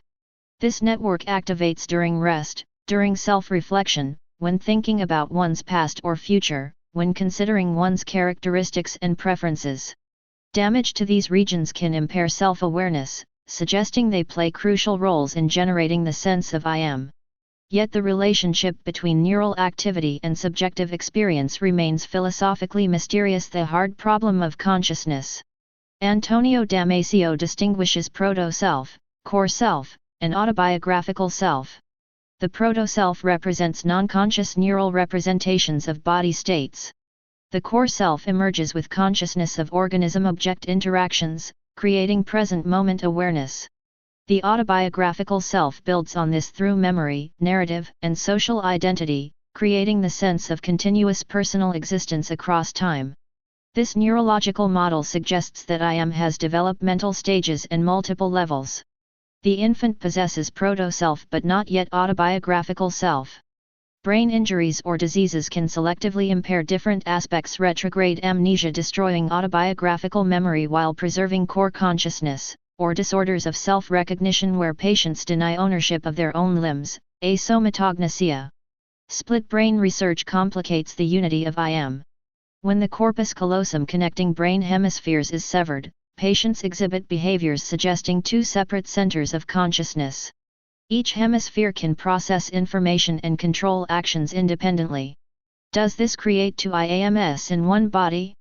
This network activates during rest, during self-reflection, when thinking about one's past or future, when considering one's characteristics and preferences. Damage to these regions can impair self-awareness, suggesting they play crucial roles in generating the sense of I am. Yet the relationship between neural activity and subjective experience remains philosophically mysterious, the hard problem of consciousness. Antonio Damasio distinguishes proto-self, core self, and autobiographical self. The proto-self represents non-conscious neural representations of body states. The core self emerges with consciousness of organism-object interactions, creating present moment awareness. The autobiographical self builds on this through memory, narrative, and social identity, creating the sense of continuous personal existence across time. This neurological model suggests that I am has developmental stages and multiple levels. The infant possesses proto-self but not yet autobiographical self. Brain injuries or diseases can selectively impair different aspects: retrograde amnesia destroying autobiographical memory while preserving core consciousness, or disorders of self-recognition where patients deny ownership of their own limbs, asomatognosia. Split brain research complicates the unity of I am. When the corpus callosum connecting brain hemispheres is severed, patients exhibit behaviors suggesting two separate centers of consciousness. Each hemisphere can process information and control actions independently. Does this create two IAMs in one body?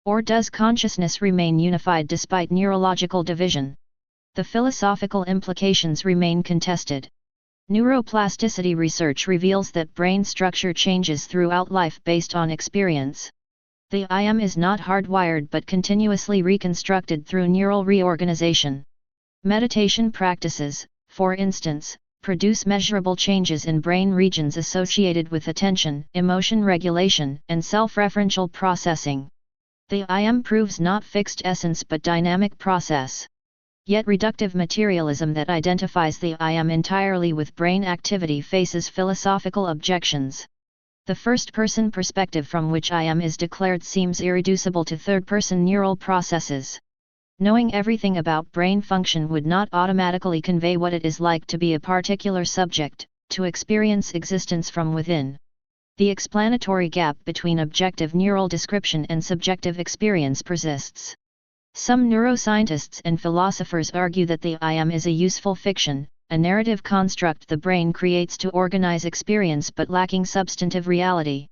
Or does consciousness remain unified despite neurological division? The philosophical implications remain contested. Neuroplasticity research reveals that brain structure changes throughout life based on experience. The I am is not hardwired but continuously reconstructed through neural reorganization. Meditation practices, for instance, produce measurable changes in brain regions associated with attention, emotion regulation, and self-referential processing. The I am proves not fixed essence but dynamic process. Yet reductive materialism that identifies the I am entirely with brain activity faces philosophical objections. The first-person perspective from which I am is declared seems irreducible to third-person neural processes. Knowing everything about brain function would not automatically convey what it is like to be a particular subject, to experience existence from within. The explanatory gap between objective neural description and subjective experience persists. Some neuroscientists and philosophers argue that the I am is a useful fiction, a narrative construct the brain creates to organize experience but lacking substantive reality.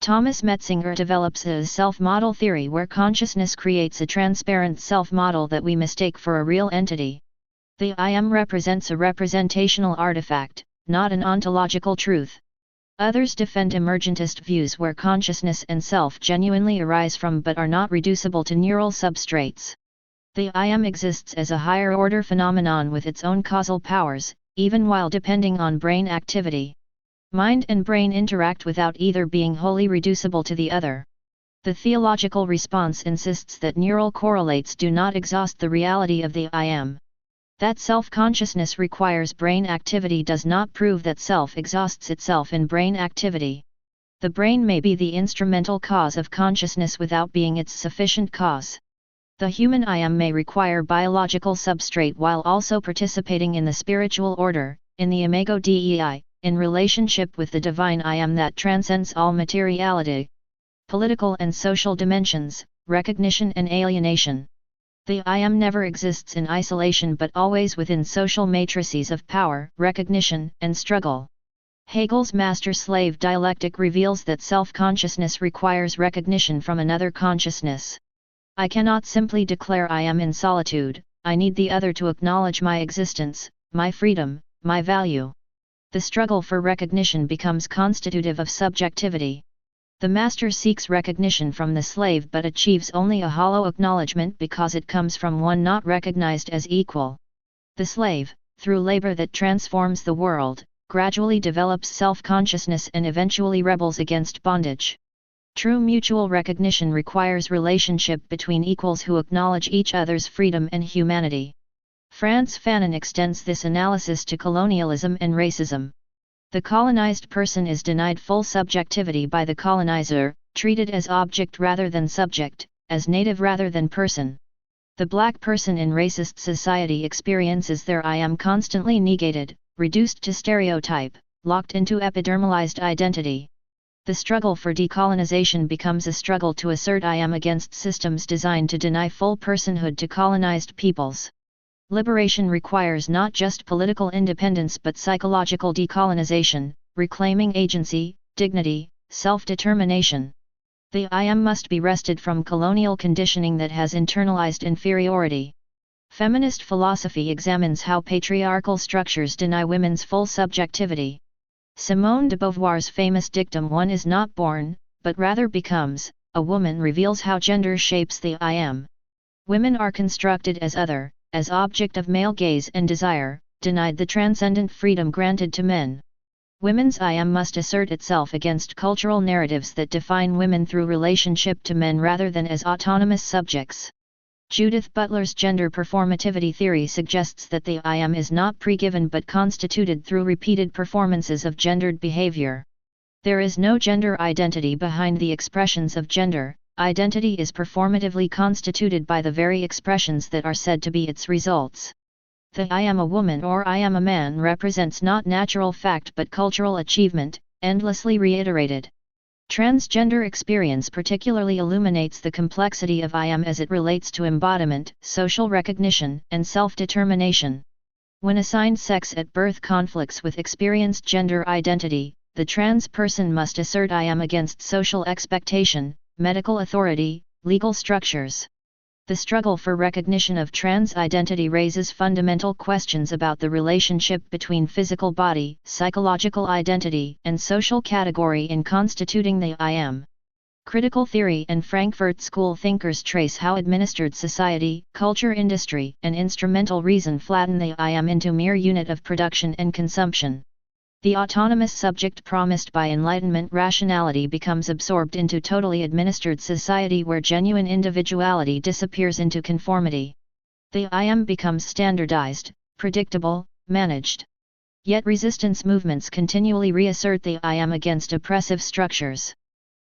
Thomas Metzinger develops a self-model theory where consciousness creates a transparent self-model that we mistake for a real entity. The I am represents a representational artifact, not an ontological truth. Others defend emergentist views where consciousness and self genuinely arise from but are not reducible to neural substrates. The I am exists as a higher-order phenomenon with its own causal powers, even while depending on brain activity. Mind and brain interact without either being wholly reducible to the other. The theological response insists that neural correlates do not exhaust the reality of the I am. That self-consciousness requires brain activity does not prove that self exhausts itself in brain activity. The brain may be the instrumental cause of consciousness without being its sufficient cause. The human I am may require biological substrate while also participating in the spiritual order, in the imago Dei, in relationship with the divine I am that transcends all materiality. Political and social dimensions, recognition and alienation. The I am never exists in isolation but always within social matrices of power, recognition, and struggle. Hegel's master-slave dialectic reveals that self-consciousness requires recognition from another consciousness. I cannot simply declare I am in solitude, I need the other to acknowledge my existence, my freedom, my value. The struggle for recognition becomes constitutive of subjectivity. The master seeks recognition from the slave but achieves only a hollow acknowledgement because it comes from one not recognized as equal. The slave, through labor that transforms the world, gradually develops self-consciousness and eventually rebels against bondage. True mutual recognition requires relationship between equals who acknowledge each other's freedom and humanity. Frantz Fanon extends this analysis to colonialism and racism. The colonized person is denied full subjectivity by the colonizer, treated as object rather than subject, as native rather than person. The black person in racist society experiences their I am constantly negated, reduced to stereotype, locked into epidermalized identity. The struggle for decolonization becomes a struggle to assert I am against systems designed to deny full personhood to colonized peoples. Liberation requires not just political independence but psychological decolonization, reclaiming agency, dignity, self-determination. The I am must be wrested from colonial conditioning that has internalized inferiority. Feminist philosophy examines how patriarchal structures deny women's full subjectivity. Simone de Beauvoir's famous dictum "one is not born, but rather becomes, a woman" reveals how gender shapes the I am. Women are constructed as other, as object of male gaze and desire, denied the transcendent freedom granted to men. Women's I am must assert itself against cultural narratives that define women through relationship to men rather than as autonomous subjects. Judith Butler's gender performativity theory suggests that the I am is not pre-given but constituted through repeated performances of gendered behavior. There is no gender identity behind the expressions of gender. Identity is performatively constituted by the very expressions that are said to be its results. The I am a woman or I am a man represents not natural fact but cultural achievement, endlessly reiterated. Transgender experience particularly illuminates the complexity of I am as it relates to embodiment, social recognition, and self-determination. When assigned sex at birth conflicts with experienced gender identity, the trans person must assert I am against social expectation, medical authority, legal structures. The struggle for recognition of trans identity raises fundamental questions about the relationship between physical body, psychological identity, and social category in constituting the I am. Critical theory and Frankfurt School thinkers trace how administered society, culture, industry, and instrumental reason flatten the I am into mere unit of production and consumption. The autonomous subject promised by Enlightenment rationality becomes absorbed into totally administered society where genuine individuality disappears into conformity. The I am becomes standardized, predictable, managed. Yet resistance movements continually reassert the I am against oppressive structures.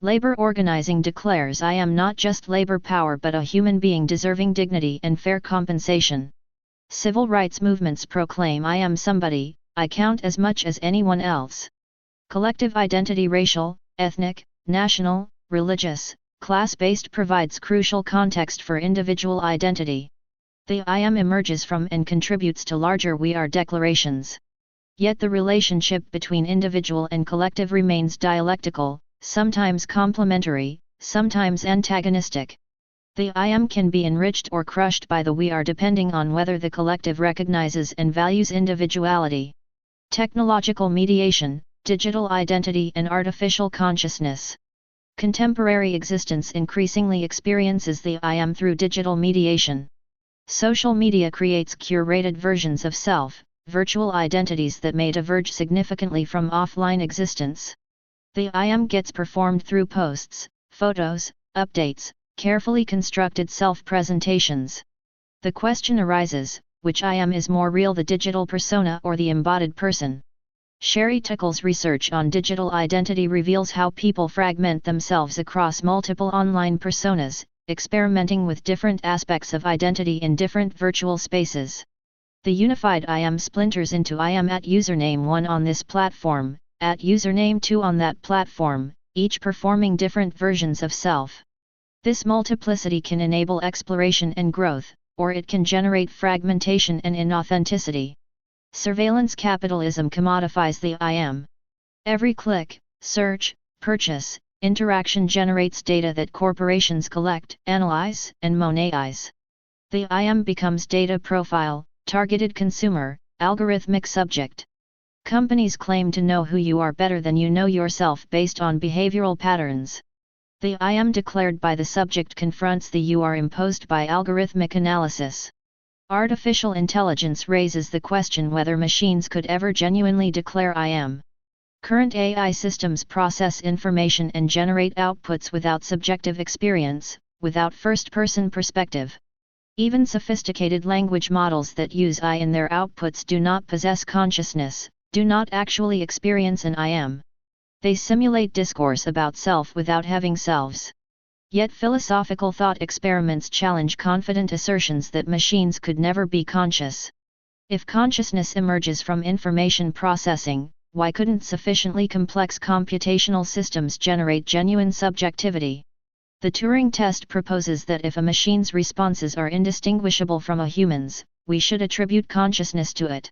Labor organizing declares I am not just labor power but a human being deserving dignity and fair compensation. Civil rights movements proclaim I am somebody, I count as much as anyone else. Collective identity racial, ethnic, national, religious, class-based provides crucial context for individual identity. The I am emerges from and contributes to larger we are declarations. Yet the relationship between individual and collective remains dialectical, sometimes complementary, sometimes antagonistic. The I am can be enriched or crushed by the we are depending on whether the collective recognizes and values individuality. Technological mediation, digital identity and artificial consciousness. Contemporary existence increasingly experiences the I am through digital mediation. Social media creates curated versions of self, virtual identities that may diverge significantly from offline existence. The I am gets performed through posts, photos, updates, carefully constructed self-presentations. The question arises, which I am is more real, the digital persona or the embodied person? Sherry Tickle's research on digital identity reveals how people fragment themselves across multiple online personas, experimenting with different aspects of identity in different virtual spaces. The unified I am splinters into I am at username 1 on this platform, at username 2 on that platform, each performing different versions of self. This multiplicity can enable exploration and growth, or it can generate fragmentation and inauthenticity. Surveillance capitalism commodifies the I am. Every click, search, purchase, interaction generates data that corporations collect, analyze, and monetize. The I am becomes data profile, targeted consumer, algorithmic subject. Companies claim to know who you are better than you know yourself based on behavioral patterns. The I am declared by the subject confronts the you are imposed by algorithmic analysis. Artificial intelligence raises the question whether machines could ever genuinely declare I am. Current AI systems process information and generate outputs without subjective experience, without first-person perspective. Even sophisticated language models that use I in their outputs do not possess consciousness, do not actually experience an I am. They simulate discourse about self without having selves. Yet philosophical thought experiments challenge confident assertions that machines could never be conscious. If consciousness emerges from information processing, why couldn't sufficiently complex computational systems generate genuine subjectivity? The Turing test proposes that if a machine's responses are indistinguishable from a human's, we should attribute consciousness to it.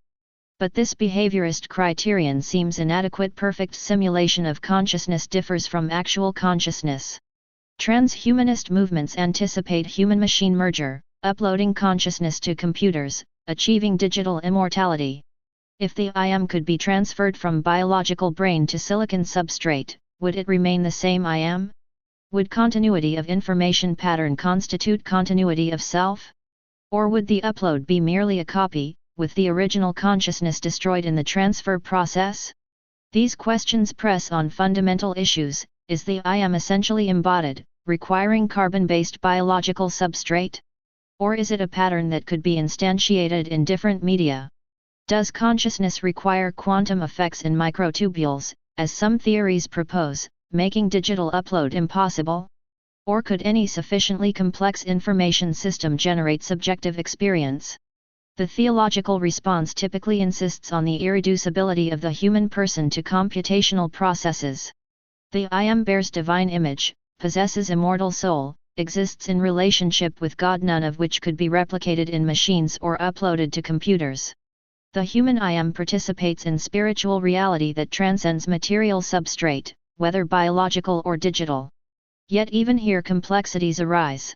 But this behaviorist criterion seems inadequate. Perfect simulation of consciousness differs from actual consciousness. Transhumanist movements anticipate human-machine merger, uploading consciousness to computers, achieving digital immortality. If the I am could be transferred from biological brain to silicon substrate, would it remain the same I am? Would continuity of information pattern constitute continuity of self? Or would the upload be merely a copy, with the original consciousness destroyed in the transfer process? These questions press on fundamental issues. Is the I am essentially embodied, requiring carbon-based biological substrate? Or is it a pattern that could be instantiated in different media? Does consciousness require quantum effects in microtubules, as some theories propose, making digital upload impossible? Or could any sufficiently complex information system generate subjective experience? The theological response typically insists on the irreducibility of the human person to computational processes. The I Am bears divine image, possesses immortal soul, exists in relationship with God, none of which could be replicated in machines or uploaded to computers. The human I Am participates in spiritual reality that transcends material substrate, whether biological or digital. Yet even here complexities arise.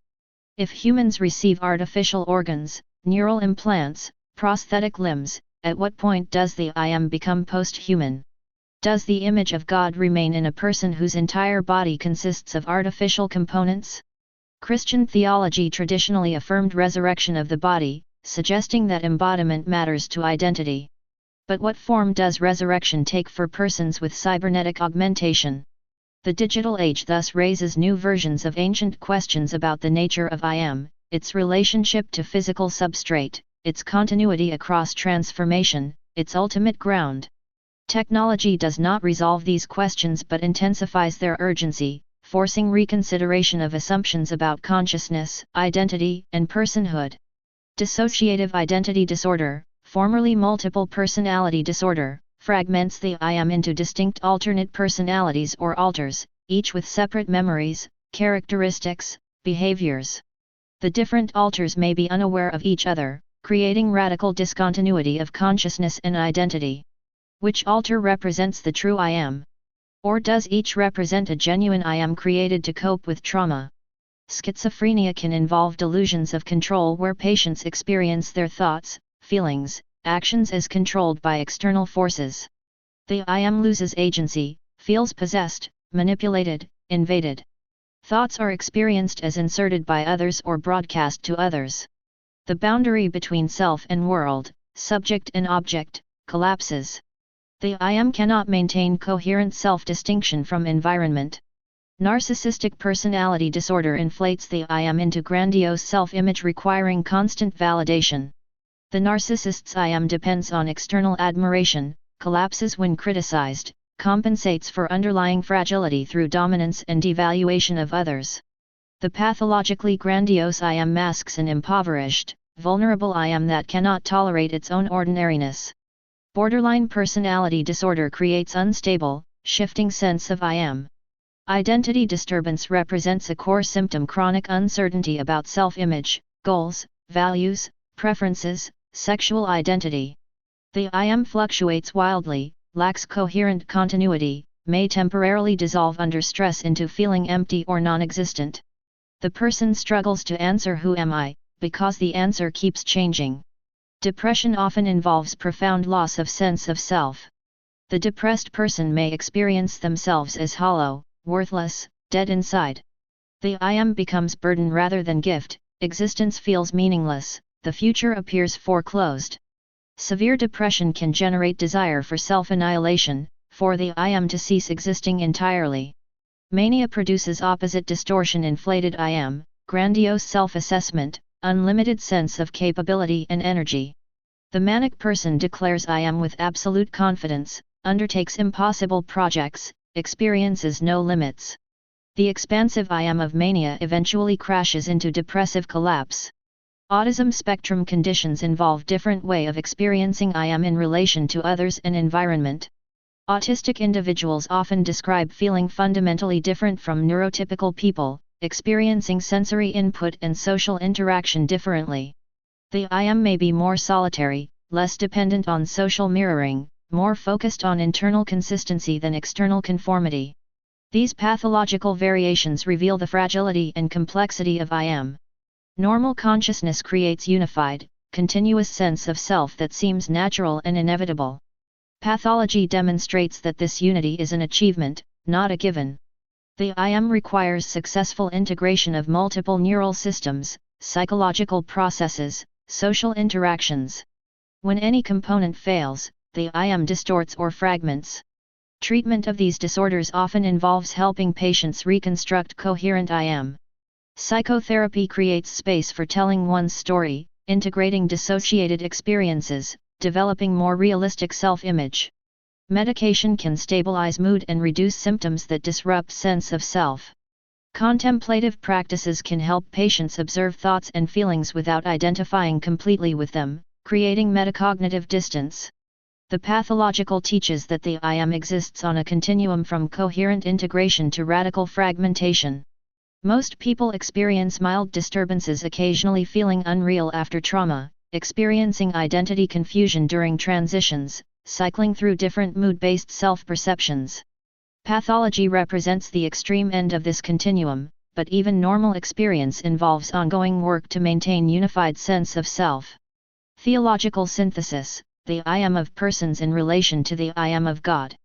If humans receive artificial organs, neural implants, prosthetic limbs, at what point does the I Am become post-human? Does the image of God remain in a person whose entire body consists of artificial components? Christian theology traditionally affirmed resurrection of the body, suggesting that embodiment matters to identity. But what form does resurrection take for persons with cybernetic augmentation? The digital age thus raises new versions of ancient questions about the nature of I Am, its relationship to physical substrate, its continuity across transformation, its ultimate ground. Technology does not resolve these questions but intensifies their urgency, forcing reconsideration of assumptions about consciousness, identity, and personhood. Dissociative identity disorder, formerly multiple personality disorder, fragments the I Am into distinct alternate personalities or alters, each with separate memories, characteristics, behaviors. The different alters may be unaware of each other, creating radical discontinuity of consciousness and identity. Which alter represents the true I Am? Or does each represent a genuine I Am created to cope with trauma? Schizophrenia can involve delusions of control where patients experience their thoughts, feelings, actions as controlled by external forces. The I Am loses agency, feels possessed, manipulated, invaded. Thoughts are experienced as inserted by others or broadcast to others. The boundary between self and world, subject and object, collapses. The I Am cannot maintain coherent self-distinction from environment. Narcissistic personality disorder inflates the I Am into grandiose self-image requiring constant validation. The narcissist's I Am depends on external admiration, collapses when criticized, compensates for underlying fragility through dominance and devaluation of others. The pathologically grandiose I Am masks an impoverished, vulnerable I Am that cannot tolerate its own ordinariness. Borderline personality disorder creates unstable, shifting sense of I Am. Identity disturbance represents a core symptom: chronic uncertainty about self-image, goals, values, preferences, sexual identity. The I Am fluctuates wildly, lacks coherent continuity, may temporarily dissolve under stress into feeling empty or non-existent. The person struggles to answer "Who am I?" because the answer keeps changing. Depression often involves profound loss of sense of self. The depressed person may experience themselves as hollow, worthless, dead inside. The I Am becomes burden rather than gift, existence feels meaningless, the future appears foreclosed. Severe depression can generate desire for self-annihilation, for the I Am to cease existing entirely. Mania produces opposite distortion: inflated I Am, grandiose self-assessment, unlimited sense of capability and energy. The manic person declares I Am with absolute confidence, undertakes impossible projects, experiences no limits. The expansive I Am of mania eventually crashes into depressive collapse. Autism spectrum conditions involve different way of experiencing I Am in relation to others and environment. Autistic individuals often describe feeling fundamentally different from neurotypical people, experiencing sensory input and social interaction differently. The I Am may be more solitary, less dependent on social mirroring, more focused on internal consistency than external conformity. These pathological variations reveal the fragility and complexity of I Am. Normal consciousness creates unified, continuous sense of self that seems natural and inevitable. Pathology demonstrates that this unity is an achievement, not a given. The I Am requires successful integration of multiple neural systems, psychological processes, social interactions. When any component fails, the I Am distorts or fragments. Treatment of these disorders often involves helping patients reconstruct coherent I Am. Psychotherapy creates space for telling one's story, integrating dissociated experiences, developing more realistic self-image. Medication can stabilize mood and reduce symptoms that disrupt sense of self. Contemplative practices can help patients observe thoughts and feelings without identifying completely with them, creating metacognitive distance. The pathological teaches that the I am exists on a continuum from coherent integration to radical fragmentation. Most people experience mild disturbances, occasionally feeling unreal after trauma, experiencing identity confusion during transitions, cycling through different mood-based self-perceptions. Pathology represents the extreme end of this continuum, but even normal experience involves ongoing work to maintain unified sense of self. Theological synthesis: the I am of persons in relation to the I am of God.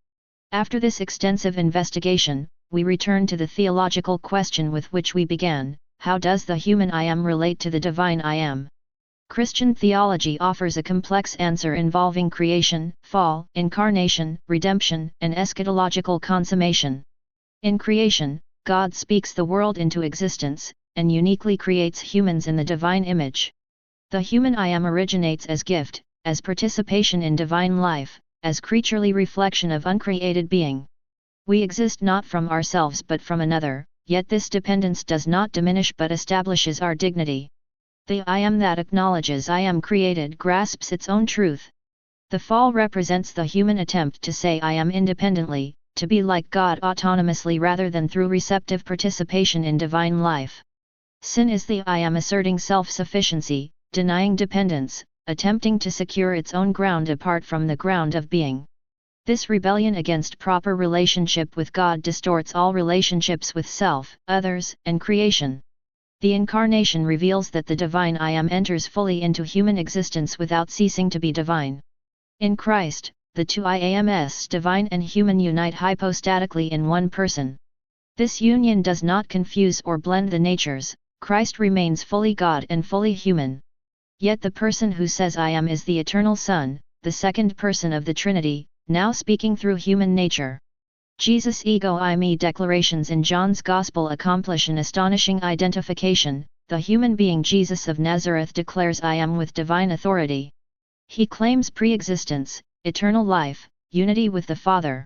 After this extensive investigation, we return to the theological question with which we began: how does the human I am relate to the divine I am? Christian theology offers a complex answer involving creation, fall, incarnation, redemption, and eschatological consummation. In creation, God speaks the world into existence, and uniquely creates humans in the divine image. The human I am originates as gift, as participation in divine life, as creaturely reflection of uncreated being. We exist not from ourselves but from another, yet this dependence does not diminish but establishes our dignity. The I am that acknowledges I am created grasps its own truth. The fall represents the human attempt to say I am independently, to be like God autonomously rather than through receptive participation in divine life. Sin is the I am asserting self-sufficiency, denying dependence, attempting to secure its own ground apart from the ground of being. This rebellion against proper relationship with God distorts all relationships with self, others, and creation. The Incarnation reveals that the divine I am enters fully into human existence without ceasing to be divine. In Christ, the two I ams, divine and human, unite hypostatically in one person. This union does not confuse or blend the natures. Christ remains fully God and fully human. Yet the person who says I am is the eternal Son, the second person of the Trinity, now speaking through human nature. Jesus' ego I me declarations in John's Gospel accomplish an astonishing identification. The human being Jesus of Nazareth declares I am with divine authority. He claims pre-existence, eternal life, unity with the Father.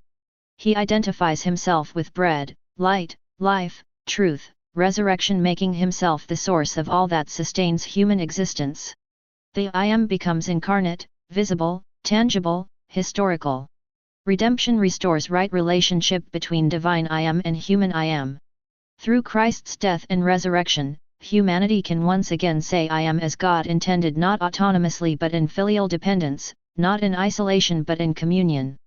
He identifies himself with bread, light, life, truth, resurrection, making himself the source of all that sustains human existence. The I am becomes incarnate, visible, tangible, historical. Redemption restores right relationship between divine I am and human I am. Through Christ's death and resurrection, humanity can once again say I am as God intended, not autonomously but in filial dependence, not in isolation but in communion.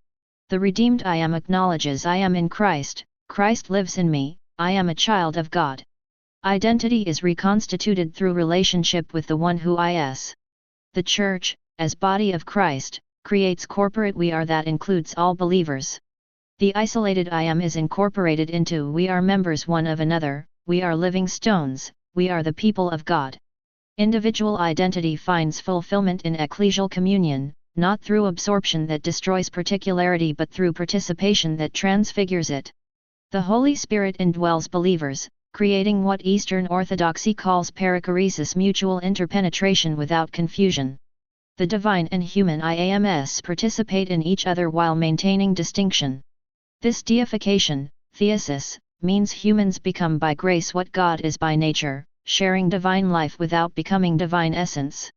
The redeemed I am acknowledges I am in Christ, Christ lives in me, I am a child of God. Identity is reconstituted through relationship with the one who is. The Church, as body of Christ, creates corporate we are that includes all believers. The isolated I am is incorporated into we are members one of another, we are living stones, we are the people of God. Individual identity finds fulfillment in ecclesial communion, not through absorption that destroys particularity but through participation that transfigures it. The Holy Spirit indwells believers, creating what Eastern Orthodoxy calls perichoresis, mutual interpenetration without confusion. The divine and human IAMS participate in each other while maintaining distinction. This deification, theosis, means humans become by grace what God is by nature, sharing divine life without becoming divine essence.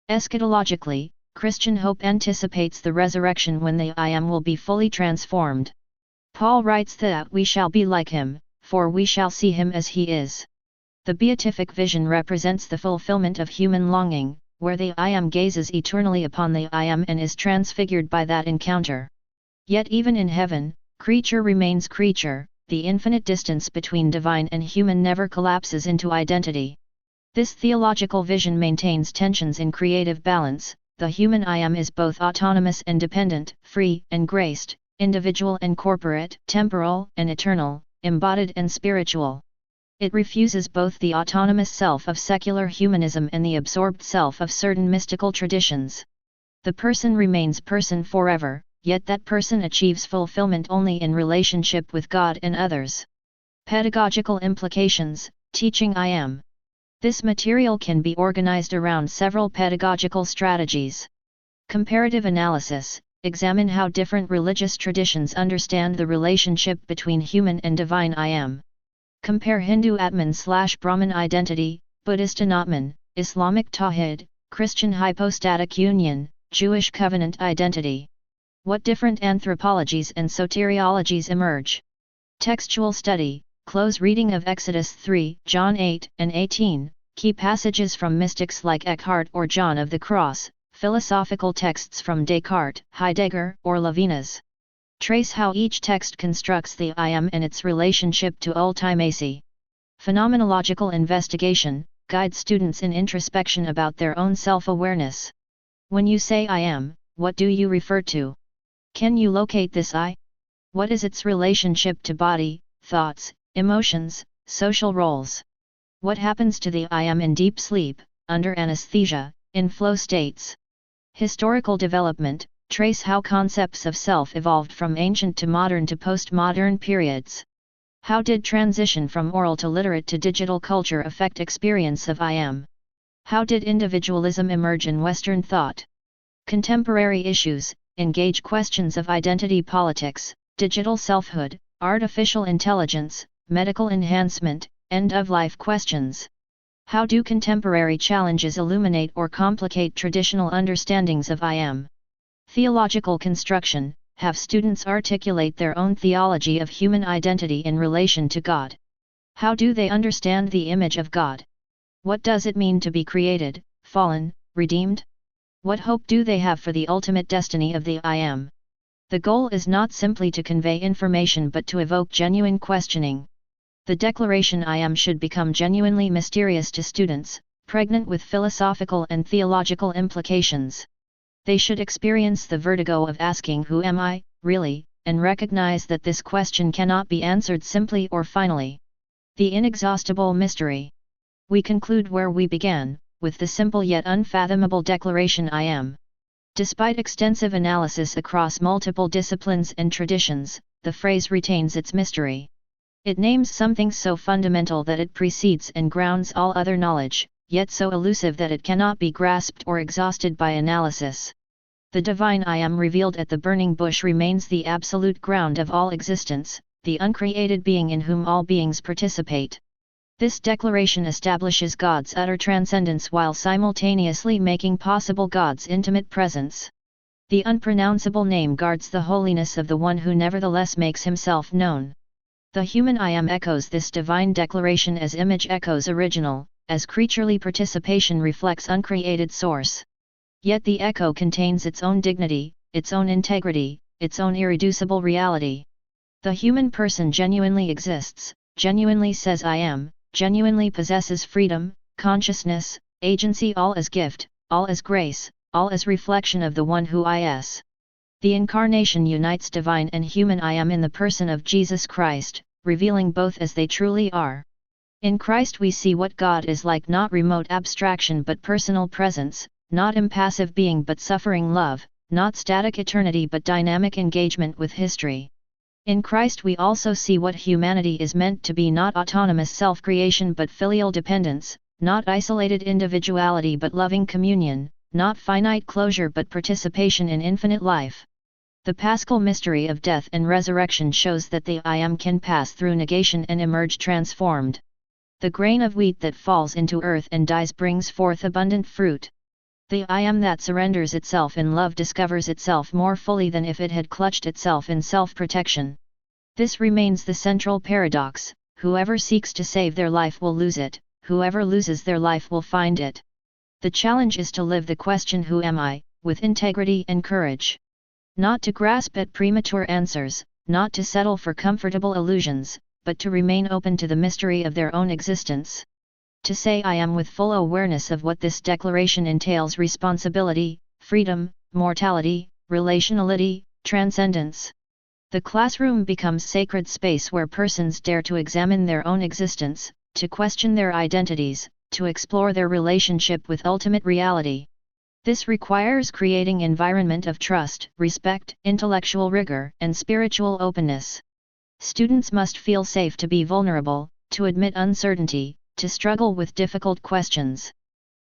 Eschatologically, Christian hope anticipates the resurrection when the I am will be fully transformed. Paul writes that we shall be like him, for we shall see him as he is. The beatific vision represents the fulfillment of human longing, where the I am gazes eternally upon the I am and is transfigured by that encounter. Yet even in heaven, creature remains creature, the infinite distance between divine and human never collapses into identity. This theological vision maintains tensions in creative balance. The human I am is both autonomous and dependent, free and graced, individual and corporate, temporal and eternal, embodied and spiritual. It refuses both the autonomous self of secular humanism and the absorbed self of certain mystical traditions. The person remains person forever, yet that person achieves fulfillment only in relationship with God and others. Pedagogical implications: teaching I am. This material can be organized around several pedagogical strategies. Comparative analysis: examine how different religious traditions understand the relationship between human and divine I Am. Compare Hindu Atman/Brahman identity, Buddhist Anatman, Islamic Tawhid, Christian hypostatic union, Jewish covenant identity. What different anthropologies and soteriologies emerge? Textual study, close reading of Exodus 3, John 8 and 18, key passages from mystics like Eckhart or John of the Cross, philosophical texts from Descartes, Heidegger, or Levinas. Trace how each text constructs the I Am and its relationship to ultimacy. Phenomenological investigation, guides students in introspection about their own self-awareness. When you say I am, what do you refer to? Can you locate this I? What is its relationship to body, thoughts, emotions, social roles? What happens to the I am in deep sleep, under anesthesia, in flow states? Historical development, trace how concepts of self evolved from ancient to modern to postmodern periods. How did transition from oral to literate to digital culture affect experience of I am? How did individualism emerge in Western thought? Contemporary issues, engage questions of identity politics, digital selfhood, artificial intelligence, medical enhancement, end-of-life questions. How do contemporary challenges illuminate or complicate traditional understandings of I Am? Theological construction, have students articulate their own theology of human identity in relation to God. How do they understand the image of God? What does it mean to be created, fallen, redeemed? What hope do they have for the ultimate destiny of the I Am? The goal is not simply to convey information but to evoke genuine questioning. The declaration I Am should become genuinely mysterious to students, pregnant with philosophical and theological implications. They should experience the vertigo of asking who am I, really, and recognize that this question cannot be answered simply or finally. The inexhaustible mystery. We conclude where we began, with the simple yet unfathomable declaration I Am. Despite extensive analysis across multiple disciplines and traditions, the phrase retains its mystery. It names something so fundamental that it precedes and grounds all other knowledge, yet so elusive that it cannot be grasped or exhausted by analysis. The divine I Am revealed at the burning bush remains the absolute ground of all existence, the uncreated being in whom all beings participate. This declaration establishes God's utter transcendence while simultaneously making possible God's intimate presence. The unpronounceable name guards the holiness of the one who nevertheless makes himself known. The human I Am echoes this divine declaration as image echoes original, as creaturely participation reflects uncreated source. Yet the echo contains its own dignity, its own integrity, its own irreducible reality. The human person genuinely exists, genuinely says I am, genuinely possesses freedom, consciousness, agency, all as gift, all as grace, all as reflection of the one who is. The Incarnation unites divine and human I Am in the person of Jesus Christ, revealing both as they truly are. In Christ we see what God is like, not remote abstraction but personal presence, not impassive being but suffering love, not static eternity but dynamic engagement with history. In Christ we also see what humanity is meant to be, not autonomous self-creation but filial dependence, not isolated individuality but loving communion, not finite closure but participation in infinite life. The paschal mystery of death and resurrection shows that the I Am can pass through negation and emerge transformed. The grain of wheat that falls into earth and dies brings forth abundant fruit. The I Am that surrenders itself in love discovers itself more fully than if it had clutched itself in self-protection. This remains the central paradox: whoever seeks to save their life will lose it, whoever loses their life will find it. The challenge is to live the question who am I, with integrity and courage. Not to grasp at premature answers, not to settle for comfortable illusions, but to remain open to the mystery of their own existence. To say I am with full awareness of what this declaration entails: responsibility, freedom, mortality, relationality, transcendence. The classroom becomes sacred space where persons dare to examine their own existence, to question their identities, to explore their relationship with ultimate reality. This requires creating environment of trust, respect, intellectual rigor, and spiritual openness. Students must feel safe to be vulnerable, to admit uncertainty, to struggle with difficult questions.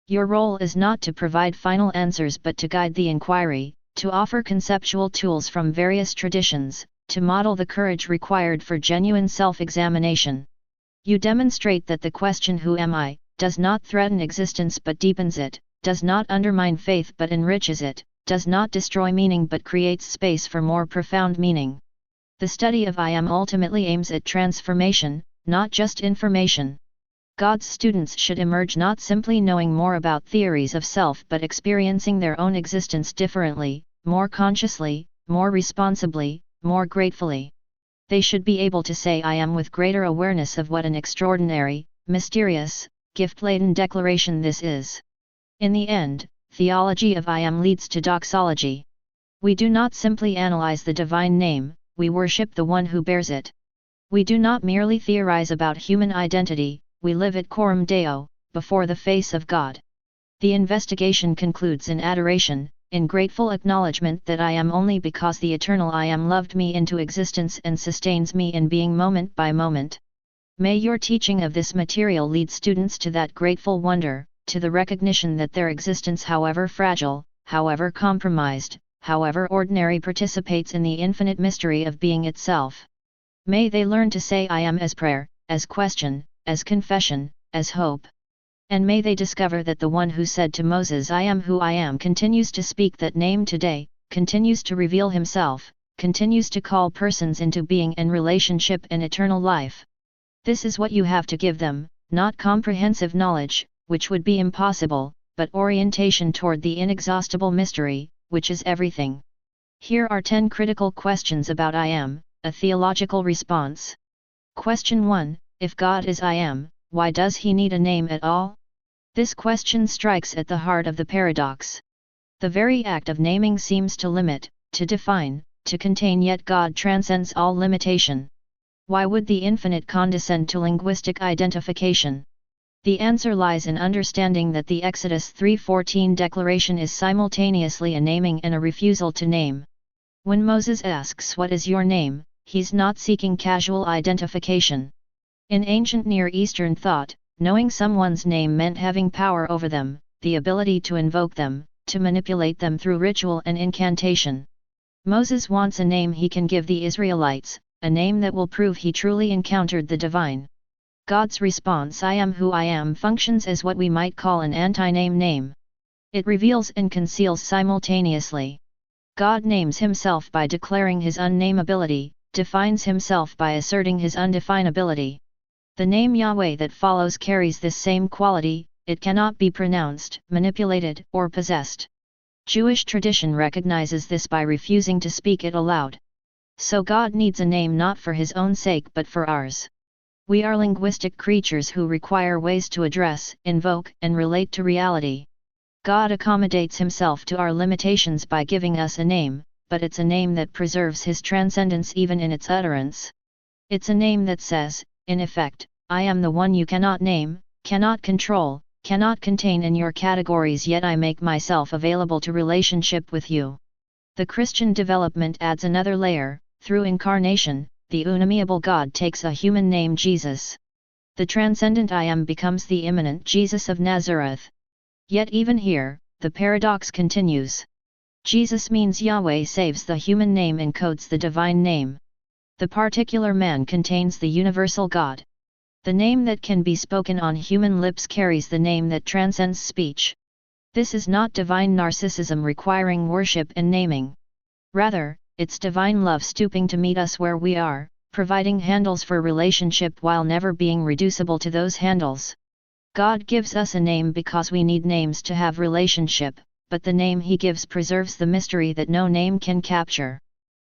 Your role is not to provide final answers but to guide the inquiry, to offer conceptual tools from various traditions, to model the courage required for genuine self-examination. You demonstrate that the question "Who am I?" does not threaten existence but deepens it, does not undermine faith but enriches it, does not destroy meaning but creates space for more profound meaning. The study of I Am ultimately aims at transformation, not just information. God's students should emerge not simply knowing more about theories of self but experiencing their own existence differently, more consciously, more responsibly, more gratefully. They should be able to say I am with greater awareness of what an extraordinary, mysterious, gift-laden declaration this is. In the end, theology of I Am leads to doxology. We do not simply analyze the divine name, we worship the one who bears it. We do not merely theorize about human identity, we live it coram Deo, before the face of God. The investigation concludes in adoration, in grateful acknowledgement that I am only because the eternal I Am loved me into existence and sustains me in being moment by moment. May your teaching of this material lead students to that grateful wonder, to the recognition that their existence, however fragile, however compromised, however ordinary, participates in the infinite mystery of being itself. May they learn to say I am as prayer, as question, as confession, as hope. And may they discover that the one who said to Moses I am who I am continues to speak that name today, continues to reveal himself, continues to call persons into being and relationship and eternal life. This is what you have to give them, not comprehensive knowledge, which would be impossible, but orientation toward the inexhaustible mystery, which is everything. Here are 10 critical questions about I Am, a theological response. Question 1. If God is I Am, why does He need a name at all? This question strikes at the heart of the paradox. The very act of naming seems to limit, to define, to contain, yet God transcends all limitation. Why would the infinite condescend to linguistic identification? The answer lies in understanding that the Exodus 3:14 declaration is simultaneously a naming and a refusal to name. When Moses asks what is your name, he's not seeking casual identification. In ancient Near Eastern thought, knowing someone's name meant having power over them, the ability to invoke them, to manipulate them through ritual and incantation. Moses wants a name he can give the Israelites, a name that will prove he truly encountered the divine. God's response I am who I am functions as what we might call an anti-name name. It reveals and conceals simultaneously. God names himself by declaring his unnamability, defines himself by asserting his undefinability. The name Yahweh that follows carries this same quality, it cannot be pronounced, manipulated, or possessed. Jewish tradition recognizes this by refusing to speak it aloud. So God needs a name not for his own sake but for ours. We are linguistic creatures who require ways to address, invoke, and relate to reality. God accommodates himself to our limitations by giving us a name, but it's a name that preserves his transcendence even in its utterance. It's a name that says, in effect, I am the one you cannot name, cannot control, cannot contain in your categories, yet I make myself available to relationship with you. The Christian development adds another layer. Through incarnation, the unamiable God takes a human name Jesus. The transcendent I Am becomes the immanent Jesus of Nazareth. Yet even here, the paradox continues. Jesus means Yahweh saves, the human name encodes the divine name. The particular man contains the universal God. The name that can be spoken on human lips carries the name that transcends speech. This is not divine narcissism requiring worship and naming. Rather, it's divine love stooping to meet us where we are, providing handles for relationship while never being reducible to those handles. God gives us a name because we need names to have relationship, but the name he gives preserves the mystery that no name can capture.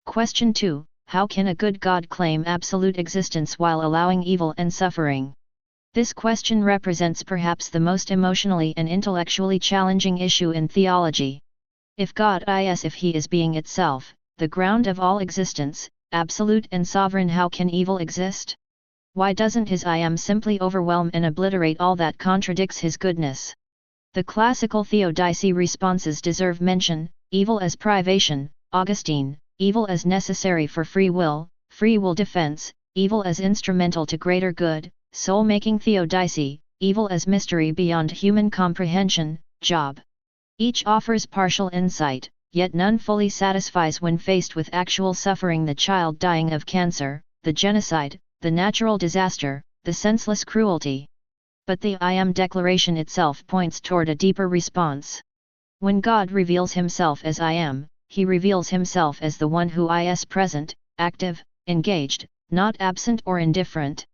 Question 2. How can a good God claim absolute existence while allowing evil and suffering? This question represents perhaps the most emotionally and intellectually challenging issue in theology. If God is, if he is being itself, the ground of all existence, absolute and sovereign, how can evil exist? Why doesn't his I Am simply overwhelm and obliterate all that contradicts his goodness? The classical theodicy responses deserve mention: evil as privation, Augustine; evil as necessary for free will defense; evil as instrumental to greater good, soul-making theodicy; evil as mystery beyond human comprehension, Job. Each offers partial insight, yet none fully satisfies when faced with actual suffering: the child dying of cancer, the genocide, the natural disaster, the senseless cruelty. But the I Am declaration itself points toward a deeper response. When God reveals himself as I Am, he reveals himself as the one who is present, active, engaged, not absent or indifferent.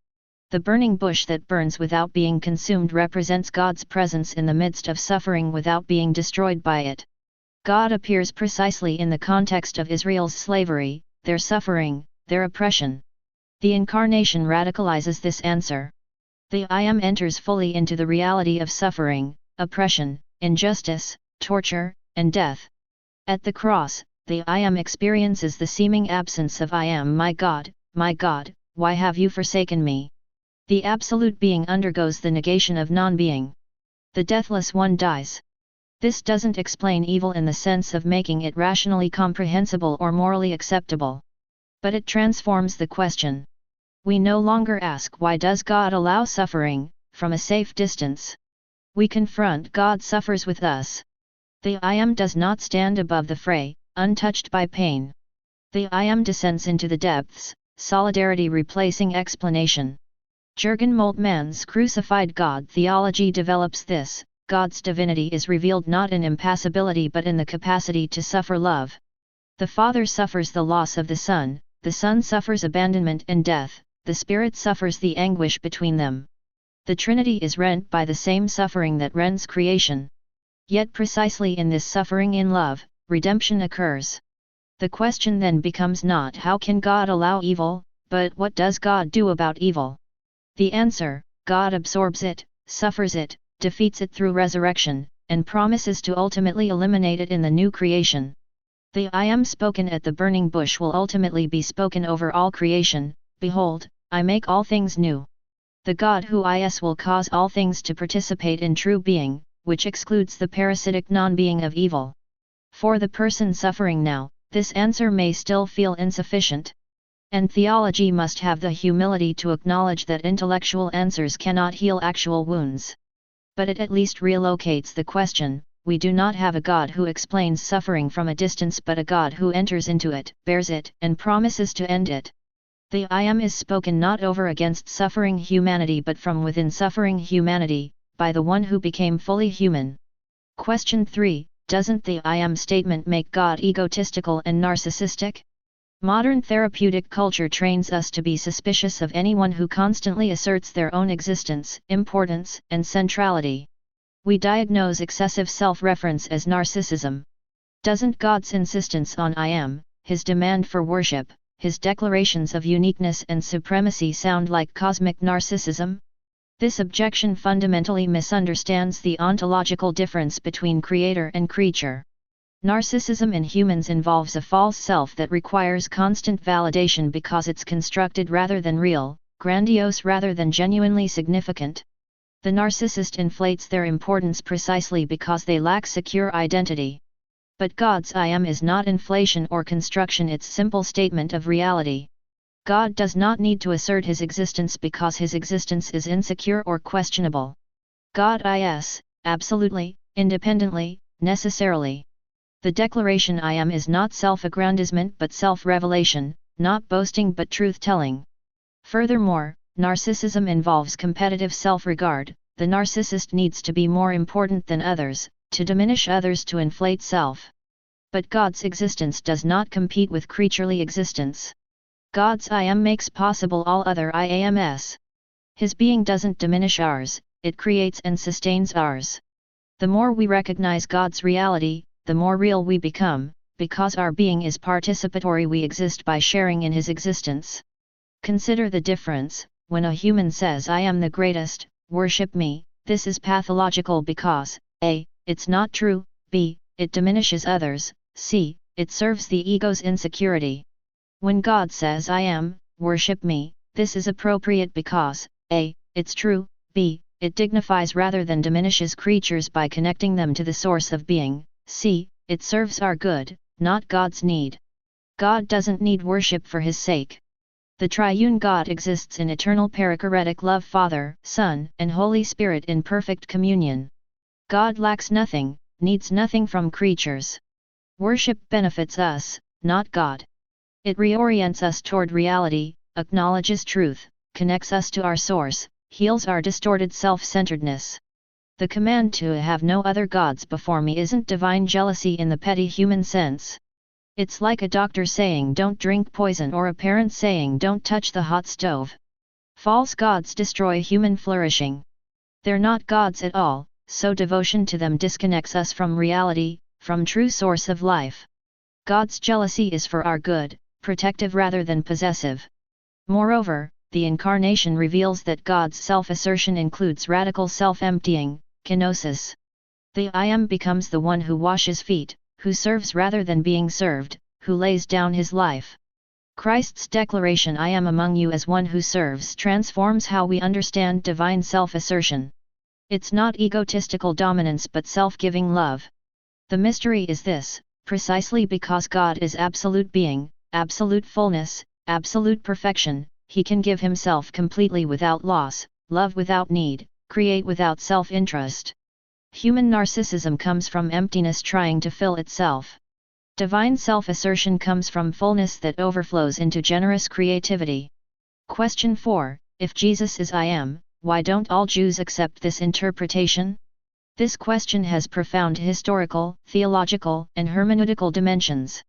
The burning bush that burns without being consumed represents God's presence in the midst of suffering without being destroyed by it. God appears precisely in the context of Israel's slavery, their suffering, their oppression. The Incarnation radicalizes this answer. The I Am enters fully into the reality of suffering, oppression, injustice, torture, and death. At the cross, the I Am experiences the seeming absence of I Am. My God, why have you forsaken me? The Absolute Being undergoes the negation of non-being. The Deathless One dies. This doesn't explain evil in the sense of making it rationally comprehensible or morally acceptable. But it transforms the question. We no longer ask why does God allow suffering, from a safe distance. We confront God suffers with us. The I Am does not stand above the fray, untouched by pain. The I Am descends into the depths, solidarity replacing explanation. Jürgen Moltmann's crucified God theology develops this: God's divinity is revealed not in impassibility but in the capacity to suffer love. The Father suffers the loss of the Son suffers abandonment and death, the Spirit suffers the anguish between them. The Trinity is rent by the same suffering that rends creation. Yet precisely in this suffering in love, redemption occurs. The question then becomes not how can God allow evil, but what does God do about evil? The answer: God absorbs it, suffers it, defeats it through resurrection, and promises to ultimately eliminate it in the new creation. The I Am spoken at the burning bush will ultimately be spoken over all creation: Behold, I make all things new. The God who is will cause all things to participate in true being, which excludes the parasitic non-being of evil. For the person suffering now, this answer may still feel insufficient. And theology must have the humility to acknowledge that intellectual answers cannot heal actual wounds. But it at least relocates the question: we do not have a God who explains suffering from a distance but a God who enters into it, bears it, and promises to end it. The I Am is spoken not over against suffering humanity but from within suffering humanity, by the one who became fully human. Question 3: Doesn't the I Am statement make God egotistical and narcissistic? Modern therapeutic culture trains us to be suspicious of anyone who constantly asserts their own existence, importance, and centrality. We diagnose excessive self-reference as narcissism. Doesn't God's insistence on I Am, his demand for worship, his declarations of uniqueness and supremacy sound like cosmic narcissism? This objection fundamentally misunderstands the ontological difference between creator and creature. Narcissism in humans involves a false self that requires constant validation because it's constructed rather than real, grandiose rather than genuinely significant. The narcissist inflates their importance precisely because they lack secure identity. But God's I Am is not inflation or construction, it's simple statement of reality. God does not need to assert his existence because his existence is insecure or questionable. God is, absolutely, independently, necessarily. The declaration I Am is not self-aggrandizement but self-revelation, not boasting but truth-telling. Furthermore, narcissism involves competitive self-regard. The narcissist needs to be more important than others, to diminish others to inflate self. But God's existence does not compete with creaturely existence. God's I Am makes possible all other I Ams. His being doesn't diminish ours, it creates and sustains ours. The more we recognize God's reality, the more real we become. Because our being is participatory, we exist by sharing in his existence. Consider the difference: when a human says I am the greatest, worship me, this is pathological because a. It's not true, b. It diminishes others, c. It serves the ego's insecurity. When God says I am, worship me, this is appropriate because a. It's true, b. It dignifies rather than diminishes creatures by connecting them to the source of being, c. It serves our good, not God's need. God doesn't need worship for his sake. The triune God exists in eternal perichoretic love, Father, Son, and Holy Spirit in perfect communion. God lacks nothing, needs nothing from creatures. Worship benefits us, not God. It reorients us toward reality, acknowledges truth, connects us to our source, heals our distorted self-centeredness. The command to have no other gods before me isn't divine jealousy in the petty human sense. It's like a doctor saying don't drink poison or a parent saying don't touch the hot stove. False gods destroy human flourishing. They're not gods at all, so devotion to them disconnects us from reality, from true source of life. God's jealousy is for our good, protective rather than possessive. Moreover, the Incarnation reveals that God's self-assertion includes radical self-emptying, kenosis. The I Am becomes the one who washes feet, who serves rather than being served, who lays down his life. Christ's declaration I am among you as one who serves transforms how we understand divine self-assertion. It's not egotistical dominance but self-giving love. The mystery is this: precisely because God is absolute being, absolute fullness, absolute perfection, he can give himself completely without loss, love without need, create without self-interest. Human narcissism comes from emptiness trying to fill itself. Divine self-assertion comes from fullness that overflows into generous creativity. Question 4. If Jesus is I Am, why don't all Jews accept this interpretation? This question has profound historical, theological, and hermeneutical dimensions.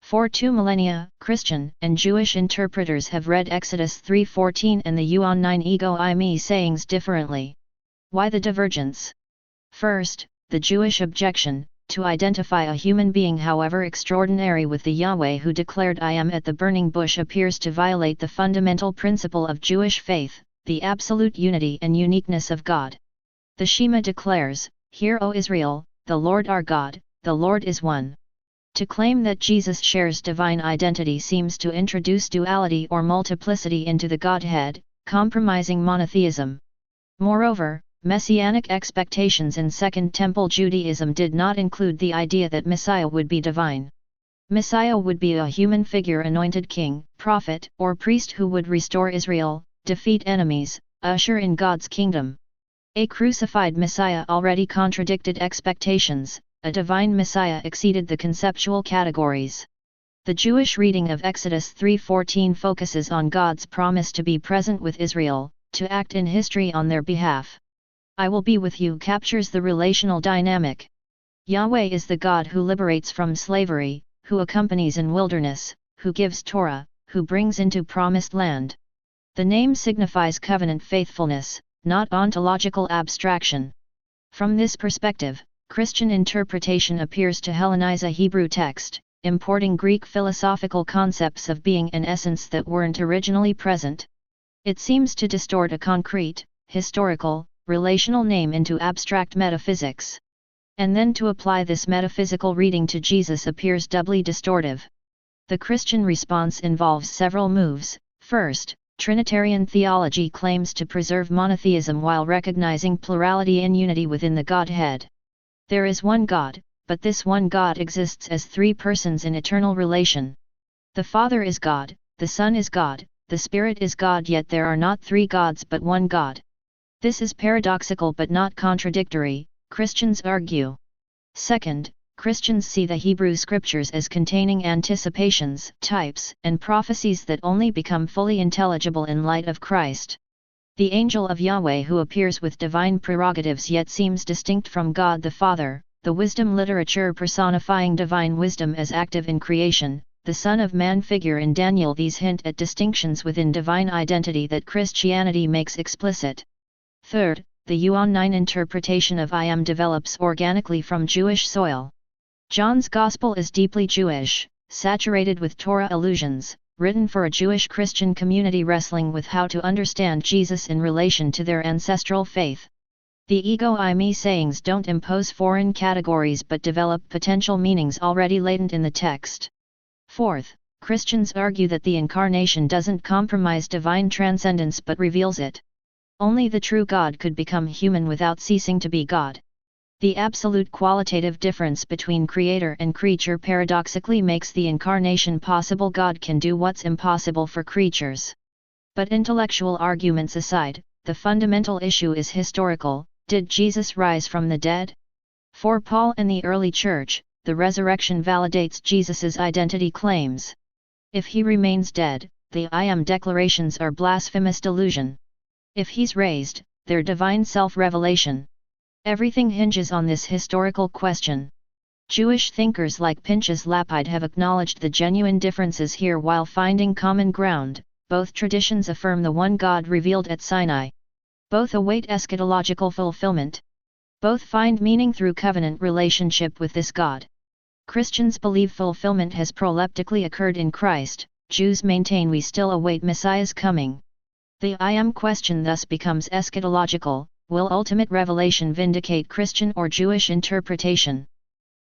For 2 millennia, Christian and Jewish interpreters have read Exodus 3:14 and the Yuan 9 Ego I Me sayings differently. Why the divergence? First, the Jewish objection, to identify a human being however extraordinary with the Yahweh who declared I am at the burning bush appears to violate the fundamental principle of Jewish faith, the absolute unity and uniqueness of God. The Shema declares, Hear O Israel, the Lord our God, the Lord is one. To claim that Jesus shares divine identity seems to introduce duality or multiplicity into the Godhead, compromising monotheism. Moreover, Messianic expectations in Second Temple Judaism did not include the idea that Messiah would be divine. Messiah would be a human figure, anointed king, prophet, or priest who would restore Israel, defeat enemies, usher in God's kingdom. A crucified Messiah already contradicted expectations, a divine Messiah exceeded the conceptual categories. The Jewish reading of Exodus 3:14 focuses on God's promise to be present with Israel, to act in history on their behalf. I will be with you captures the relational dynamic. Yahweh is the God who liberates from slavery, who accompanies in wilderness, who gives Torah, who brings into promised land. The name signifies covenant faithfulness, not ontological abstraction. From this perspective, Christian interpretation appears to Hellenize a Hebrew text, importing Greek philosophical concepts of being and essence that weren't originally present. It seems to distort a concrete, historical, relational name into abstract metaphysics. And then to apply this metaphysical reading to Jesus appears doubly distortive. The Christian response involves several moves. First, Trinitarian theology claims to preserve monotheism while recognizing plurality and unity within the Godhead. There is one God, but this one God exists as three persons in eternal relation. The Father is God, the Son is God, the Spirit is God, yet there are not three gods but one God. This is paradoxical but not contradictory, Christians argue. Second, Christians see the Hebrew Scriptures as containing anticipations, types, and prophecies that only become fully intelligible in light of Christ. The angel of Yahweh who appears with divine prerogatives yet seems distinct from God the Father, the wisdom literature personifying divine wisdom as active in creation, the Son of Man figure in Daniel. These hint at distinctions within divine identity that Christianity makes explicit. Third, the Yuan 9 interpretation of I Am develops organically from Jewish soil. John's Gospel is deeply Jewish, saturated with Torah allusions, written for a Jewish Christian community wrestling with how to understand Jesus in relation to their ancestral faith. The Ego I Me sayings don't impose foreign categories but develop potential meanings already latent in the text. Fourth, Christians argue that the Incarnation doesn't compromise divine transcendence but reveals it. Only the true God could become human without ceasing to be God. The absolute qualitative difference between creator and creature paradoxically makes the Incarnation possible. God can do what's impossible for creatures. But intellectual arguments aside, the fundamental issue is historical. Did Jesus rise from the dead? For Paul and the early church, the resurrection validates Jesus's identity claims. If he remains dead, the I am declarations are blasphemous delusion. If he's raised, they're divine self-revelation. Everything hinges on this historical question. Jewish thinkers like Pinchas Lapide have acknowledged the genuine differences here while finding common ground. Both traditions affirm the one God revealed at Sinai. Both await eschatological fulfillment. Both find meaning through covenant relationship with this God. Christians believe fulfillment has proleptically occurred in Christ, Jews maintain we still await Messiah's coming. The I am question thus becomes eschatological. Will ultimate revelation vindicate Christian or Jewish interpretation?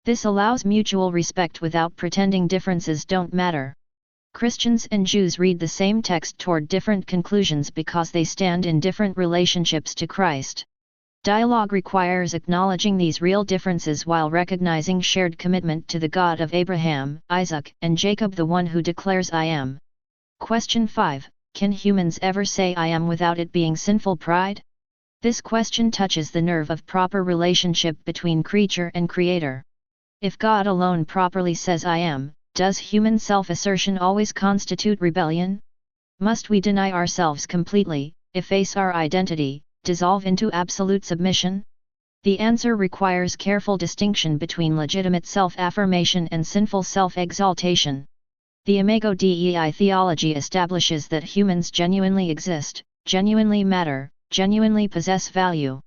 This allows mutual respect without pretending differences don't matter. Christians and Jews read the same text toward different conclusions because they stand in different relationships to Christ. Dialogue requires acknowledging these real differences while recognizing shared commitment to the God of Abraham, Isaac, and Jacob, the one who declares I am. Question 5. Can humans ever say I am without it being sinful pride? This question touches the nerve of proper relationship between creature and creator. If God alone properly says I am, does human self-assertion always constitute rebellion? Must we deny ourselves completely, efface our identity, dissolve into absolute submission? The answer requires careful distinction between legitimate self-affirmation and sinful self-exaltation. The Imago Dei theology establishes that humans genuinely exist, genuinely matter, genuinely possess value.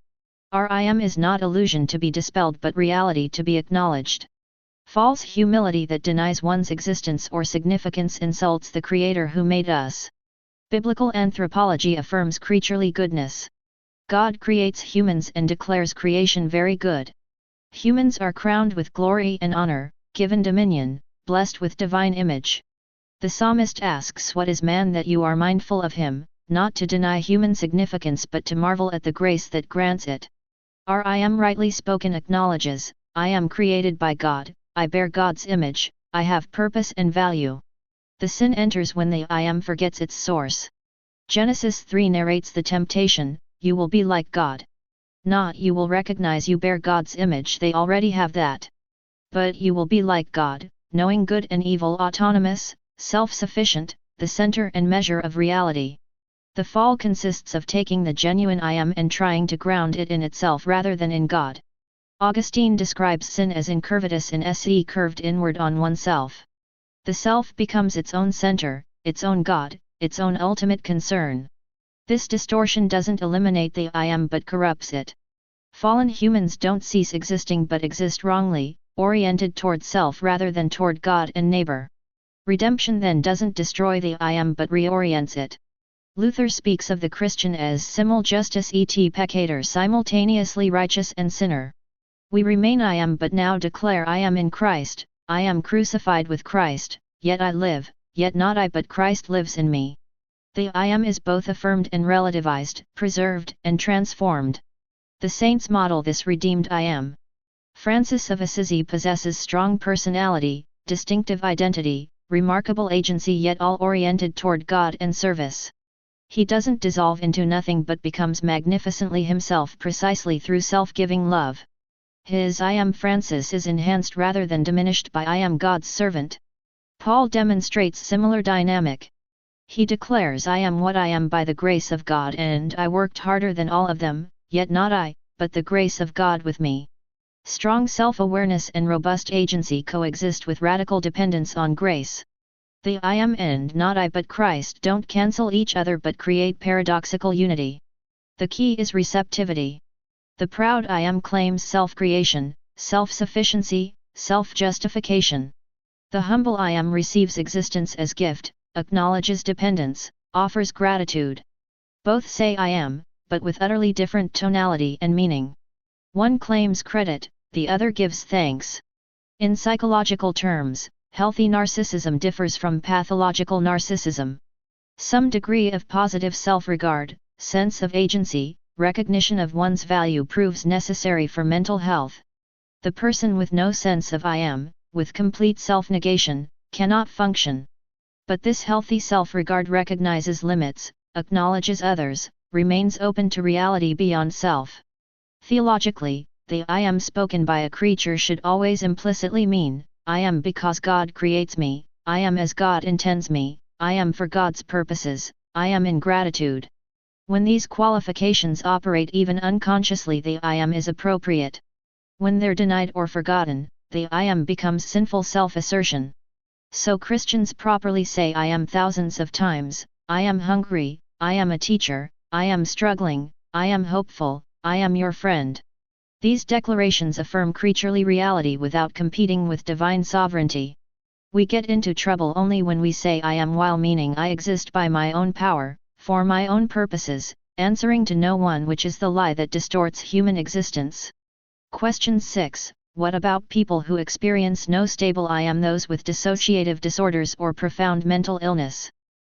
Our I am is not illusion to be dispelled but reality to be acknowledged. False humility that denies one's existence or significance insults the Creator who made us. Biblical anthropology affirms creaturely goodness. God creates humans and declares creation very good. Humans are crowned with glory and honor, given dominion, blessed with divine image. The psalmist asks, what is man that you are mindful of him, not to deny human significance but to marvel at the grace that grants it. Our I am rightly spoken acknowledges, I am created by God, I bear God's image, I have purpose and value. The sin enters when the I am forgets its source. Genesis 3 narrates the temptation, you will be like God. Not you will recognize you bear God's image, they already have that. But you will be like God, knowing good and evil, autonomous, self-sufficient, the center and measure of reality. The fall consists of taking the genuine I am and trying to ground it in itself rather than in God. Augustine describes sin as incurvatus in se curved inward on oneself. The self becomes its own center, its own God, its own ultimate concern. This distortion doesn't eliminate the I am but corrupts it. Fallen humans don't cease existing but exist wrongly, oriented toward self rather than toward God and neighbor. Redemption then doesn't destroy the I am but reorients it. Luther speaks of the Christian as simul justus et peccator, simultaneously righteous and sinner. We remain I am but now declare I am in Christ, I am crucified with Christ, yet I live, yet not I but Christ lives in me. The I am is both affirmed and relativized, preserved and transformed. The saints model this redeemed I am. Francis of Assisi possesses strong personality, distinctive identity, remarkable agency, yet all oriented toward God and service. He doesn't dissolve into nothing but becomes magnificently himself precisely through self-giving love. His I am Francis is enhanced rather than diminished by I am God's servant. Paul demonstrates similar dynamic. He declares I am what I am by the grace of God, and I worked harder than all of them, yet not I, but the grace of God with me. Strong self-awareness and robust agency coexist with radical dependence on grace. The I am and not I but Christ don't cancel each other but create paradoxical unity. The key is receptivity. The proud I am claims self-creation, self-sufficiency, self-justification. The humble I am receives existence as gift, acknowledges dependence, offers gratitude. Both say I am, but with utterly different tonality and meaning. One claims credit, the other gives thanks. In psychological terms, healthy narcissism differs from pathological narcissism. Some degree of positive self-regard, sense of agency, recognition of one's value proves necessary for mental health. The person with no sense of I am, with complete self-negation, cannot function. But this healthy self-regard recognizes limits, acknowledges others, remains open to reality beyond self. Theologically, the I am spoken by a creature should always implicitly mean, I am because God creates me, I am as God intends me, I am for God's purposes, I am in gratitude. When these qualifications operate even unconsciously, the I am is appropriate. When they're denied or forgotten, the I am becomes sinful self-assertion. So Christians properly say I am thousands of times: I am hungry, I am a teacher, I am struggling, I am hopeful, I am your friend. These declarations affirm creaturely reality without competing with divine sovereignty. We get into trouble only when we say I am while meaning I exist by my own power, for my own purposes, answering to no one, which is the lie that distorts human existence. Question 6. What about people who experience no stable I am, those with dissociative disorders or profound mental illness?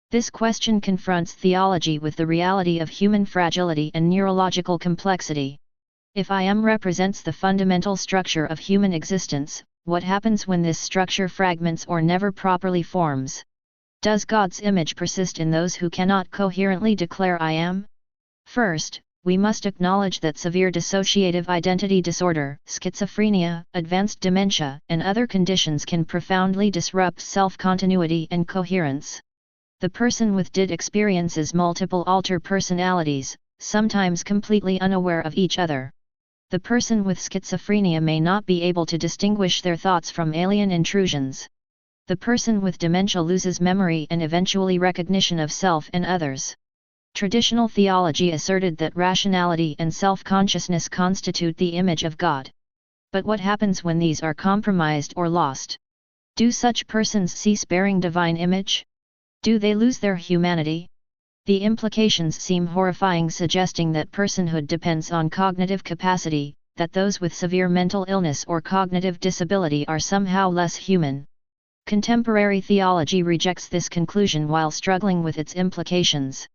This question confronts theology with the reality of human fragility and neurological complexity. If I am represents the fundamental structure of human existence, what happens when this structure fragments or never properly forms? Does God's image persist in those who cannot coherently declare I am? First, we must acknowledge that severe dissociative identity disorder, schizophrenia, advanced dementia, and other conditions can profoundly disrupt self-continuity and coherence. The person with DID experiences multiple alter personalities, sometimes completely unaware of each other. The person with schizophrenia may not be able to distinguish their thoughts from alien intrusions. The person with dementia loses memory and eventually recognition of self and others. Traditional theology asserted that rationality and self-consciousness constitute the image of God. But what happens when these are compromised or lost? Do such persons cease bearing divine image? Do they lose their humanity? The implications seem horrifying, suggesting that personhood depends on cognitive capacity, that those with severe mental illness or cognitive disability are somehow less human. Contemporary theology rejects this conclusion while struggling with its implications.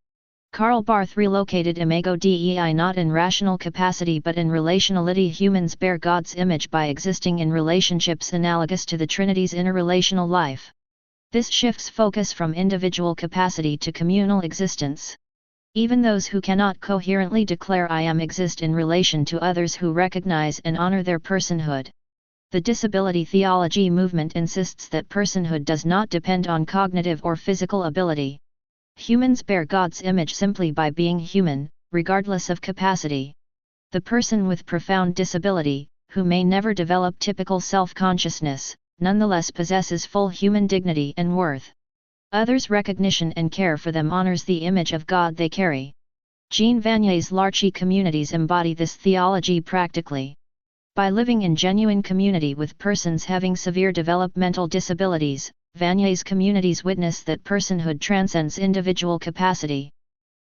Karl Barth relocated imago Dei not in rational capacity but in relationality. Humans bear God's image by existing in relationships analogous to the Trinity's interrelational life. This shifts focus from individual capacity to communal existence. Even those who cannot coherently declare I am exist in relation to others who recognize and honor their personhood. The disability theology movement insists that personhood does not depend on cognitive or physical ability. Humans bear God's image simply by being human, regardless of capacity. The person with profound disability, who may never develop typical self-consciousness, nonetheless possesses full human dignity and worth. Others' recognition and care for them honors the image of God they carry. Jean Vanier's L'Arche communities embody this theology practically. By living in genuine community with persons having severe developmental disabilities, Vanier's communities witness that personhood transcends individual capacity.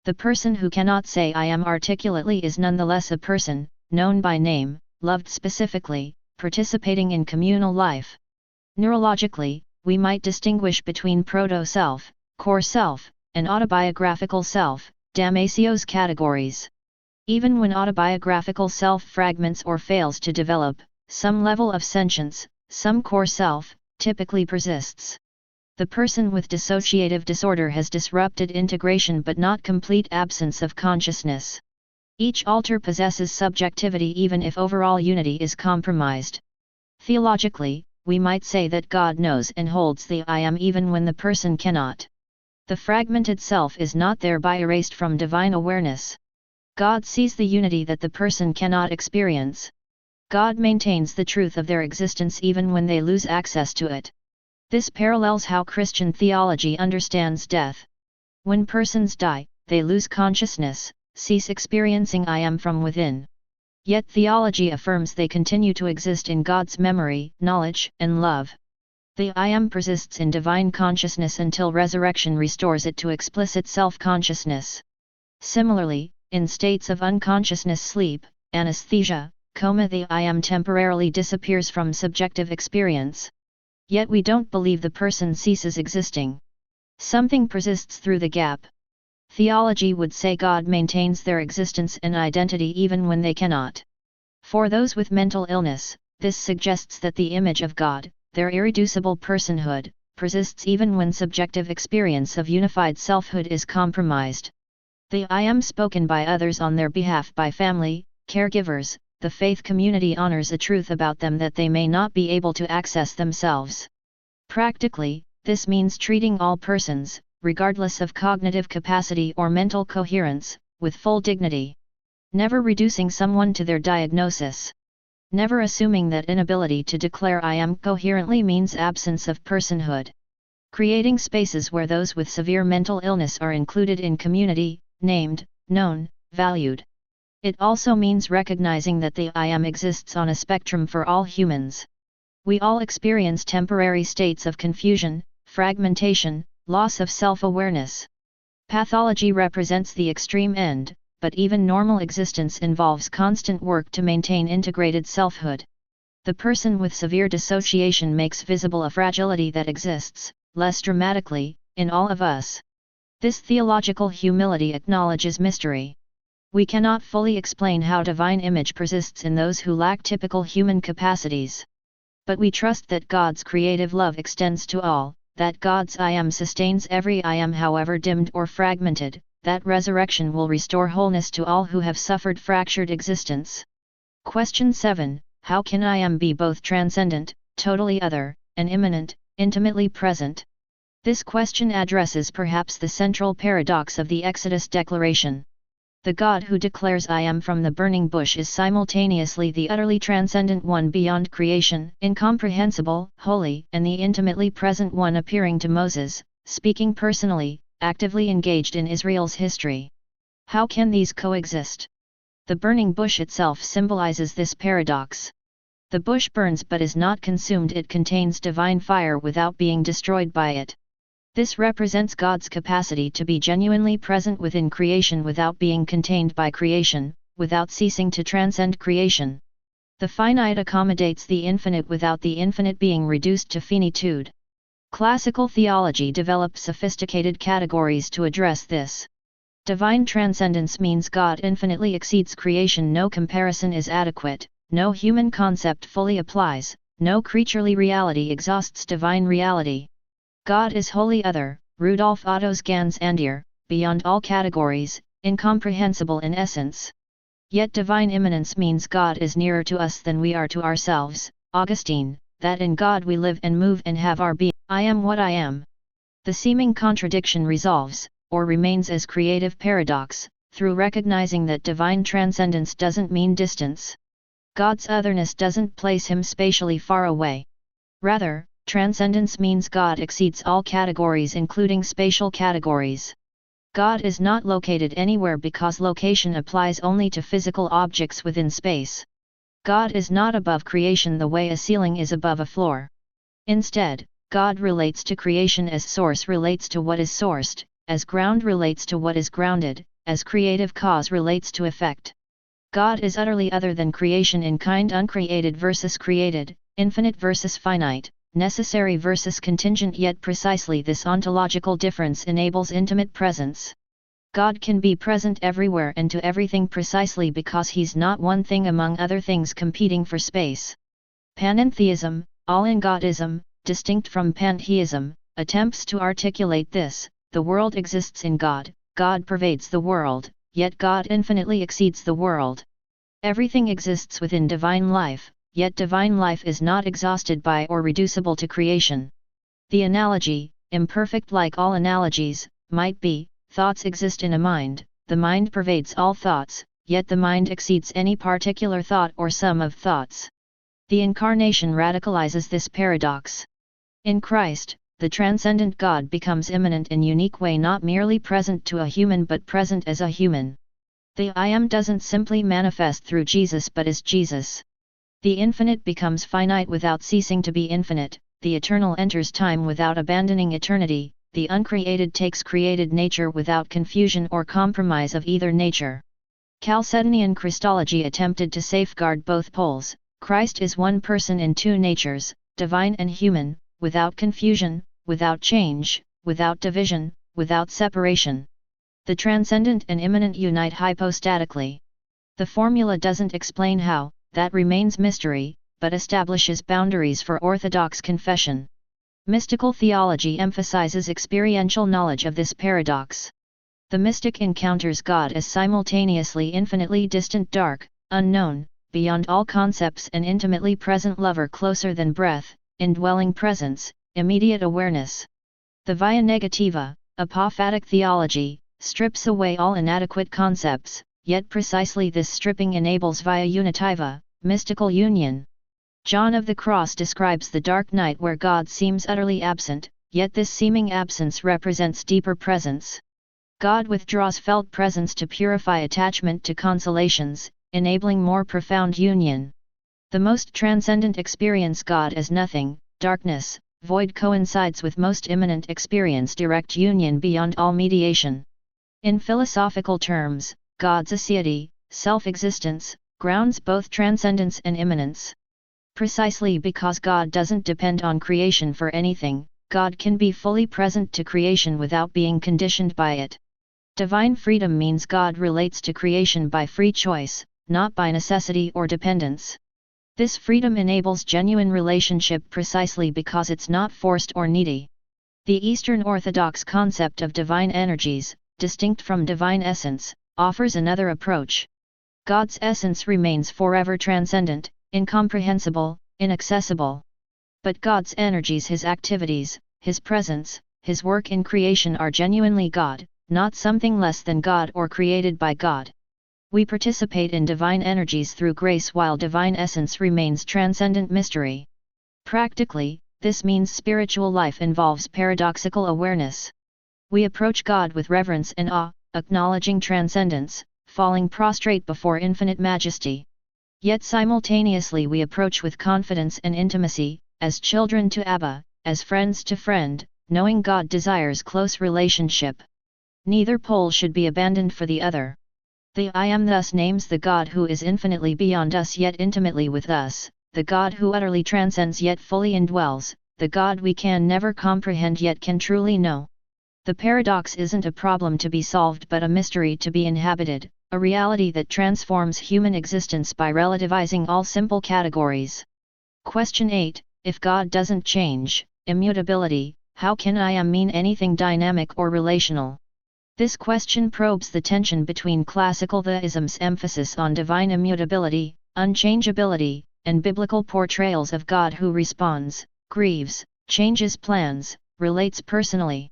The person who cannot say I am articulately is nonetheless a person, known by name, loved specifically, participating in communal life. Neurologically, we might distinguish between proto-self, core self, and autobiographical self, Damasio's categories. Even when autobiographical self fragments or fails to develop, some level of sentience, some core self, typically persists. The person with dissociative disorder has disrupted integration but not complete absence of consciousness. Each alter possesses subjectivity even if overall unity is compromised. Theologically, we might say that God knows and holds the I am even when the person cannot. The fragmented self is not thereby erased from divine awareness. God sees the unity that the person cannot experience. God maintains the truth of their existence even when they lose access to it. This parallels how Christian theology understands death. When persons die, they lose consciousness, cease experiencing I am from within. Yet theology affirms they continue to exist in God's memory, knowledge, and love. The I am persists in divine consciousness until resurrection restores it to explicit self-consciousness. Similarly, in states of unconsciousness, sleep, anesthesia, coma, the I am temporarily disappears from subjective experience. Yet we don't believe the person ceases existing. Something persists through the gap. Theology would say God maintains their existence and identity even when they cannot. For those with mental illness, this suggests that the image of God, their irreducible personhood, persists even when subjective experience of unified selfhood is compromised. The I am spoken by others on their behalf by family, caregivers, the faith community honors a truth about them that they may not be able to access themselves. Practically, this means treating all persons, regardless of cognitive capacity or mental coherence, with full dignity. Never reducing someone to their diagnosis. Never assuming that inability to declare I am coherently means absence of personhood. Creating spaces where those with severe mental illness are included in community, named, known, valued. It also means recognizing that the I am exists on a spectrum for all humans. We all experience temporary states of confusion, fragmentation, loss of self-awareness. Pathology represents the extreme end, but even normal existence involves constant work to maintain integrated selfhood. The person with severe dissociation makes visible a fragility that exists, less dramatically, in all of us. This theological humility acknowledges mystery. We cannot fully explain how divine image persists in those who lack typical human capacities. But we trust that God's creative love extends to all, that God's I am sustains every I am however dimmed or fragmented, that resurrection will restore wholeness to all who have suffered fractured existence. Question 7. How can I am be both transcendent, totally other, and immanent, intimately present? This question addresses perhaps the central paradox of the Exodus declaration. The God who declares I am from the burning bush is simultaneously the utterly transcendent one beyond creation, incomprehensible, holy, and the intimately present one appearing to Moses, speaking personally, actively engaged in Israel's history. How can these coexist? The burning bush itself symbolizes this paradox. The bush burns but is not consumed. It contains divine fire without being destroyed by it. This represents God's capacity to be genuinely present within creation without being contained by creation, without ceasing to transcend creation. The finite accommodates the infinite without the infinite being reduced to finitude. Classical theology developed sophisticated categories to address this. Divine transcendence means God infinitely exceeds creation. No comparison is adequate, no human concept fully applies, no creaturely reality exhausts divine reality. God is wholly other, Rudolf Otto's Ganz andere, beyond all categories, incomprehensible in essence. Yet divine immanence means God is nearer to us than we are to ourselves, Augustine, that in God we live and move and have our being. I am what I am. The seeming contradiction resolves, or remains as creative paradox, through recognizing that divine transcendence doesn't mean distance. God's otherness doesn't place him spatially far away. Rather, transcendence means God exceeds all categories including spatial categories. God is not located anywhere because location applies only to physical objects within space. God is not above creation the way a ceiling is above a floor. Instead, God relates to creation as source relates to what is sourced, as ground relates to what is grounded, as creative cause relates to effect. God is utterly other than creation in kind, uncreated versus created, infinite versus finite, necessary versus contingent. Yet precisely this ontological difference enables intimate presence. God can be present everywhere and to everything precisely because he's not one thing among other things competing for space. Panentheism, all-in-Godism, distinct from pantheism, attempts to articulate this: the world exists in God, God pervades the world, yet God infinitely exceeds the world. Everything exists within divine life, yet divine life is not exhausted by or reducible to creation. The analogy, imperfect like all analogies, might be: thoughts exist in a mind, the mind pervades all thoughts, yet the mind exceeds any particular thought or sum of thoughts. The Incarnation radicalizes this paradox. In Christ, the transcendent God becomes immanent in unique way, not merely present to a human but present as a human. The I am doesn't simply manifest through Jesus but is Jesus. The infinite becomes finite without ceasing to be infinite, the eternal enters time without abandoning eternity, the uncreated takes created nature without confusion or compromise of either nature. Chalcedonian Christology attempted to safeguard both poles: Christ is one person in two natures, divine and human, without confusion, without change, without division, without separation. The transcendent and immanent unite hypostatically. The formula doesn't explain how, that remains mystery, but establishes boundaries for orthodox confession. Mystical theology emphasizes experiential knowledge of this paradox. The mystic encounters God as simultaneously infinitely distant, dark, unknown, beyond all concepts, an intimately present lover, closer than breath, indwelling presence, immediate awareness. The via negativa, apophatic theology, strips away all inadequate concepts, yet precisely this stripping enables via unitiva, mystical union. John of the Cross describes the dark night where God seems utterly absent, yet this seeming absence represents deeper presence. God withdraws felt presence to purify attachment to consolations, enabling more profound union. The most transcendent experience, God as nothing, darkness, void, coincides with most immanent experience, direct union beyond all mediation. In philosophical terms, God's aseity, self-existence, grounds both transcendence and immanence. Precisely because God doesn't depend on creation for anything, God can be fully present to creation without being conditioned by it. Divine freedom means God relates to creation by free choice, not by necessity or dependence. This freedom enables genuine relationship precisely because it's not forced or needy. The Eastern Orthodox concept of divine energies, distinct from divine essence, offers another approach. God's essence remains forever transcendent, incomprehensible, inaccessible. But God's energies, His activities, His presence, His work in creation are genuinely God, not something less than God or created by God. We participate in divine energies through grace while divine essence remains transcendent mystery. Practically, this means spiritual life involves paradoxical awareness. We approach God with reverence and awe, acknowledging transcendence, falling prostrate before infinite majesty. Yet simultaneously we approach with confidence and intimacy, as children to Abba, as friends to friend, knowing God desires close relationship. Neither pole should be abandoned for the other. The I Am thus names the God who is infinitely beyond us yet intimately with us, the God who utterly transcends yet fully indwells, the God we can never comprehend yet can truly know. The paradox isn't a problem to be solved but a mystery to be inhabited, a reality that transforms human existence by relativizing all simple categories. Question 8. If God doesn't change, immutability, how can I Am mean anything dynamic or relational? This question probes the tension between classical theism's emphasis on divine immutability, unchangeability, and biblical portrayals of God who responds, grieves, changes plans, relates personally.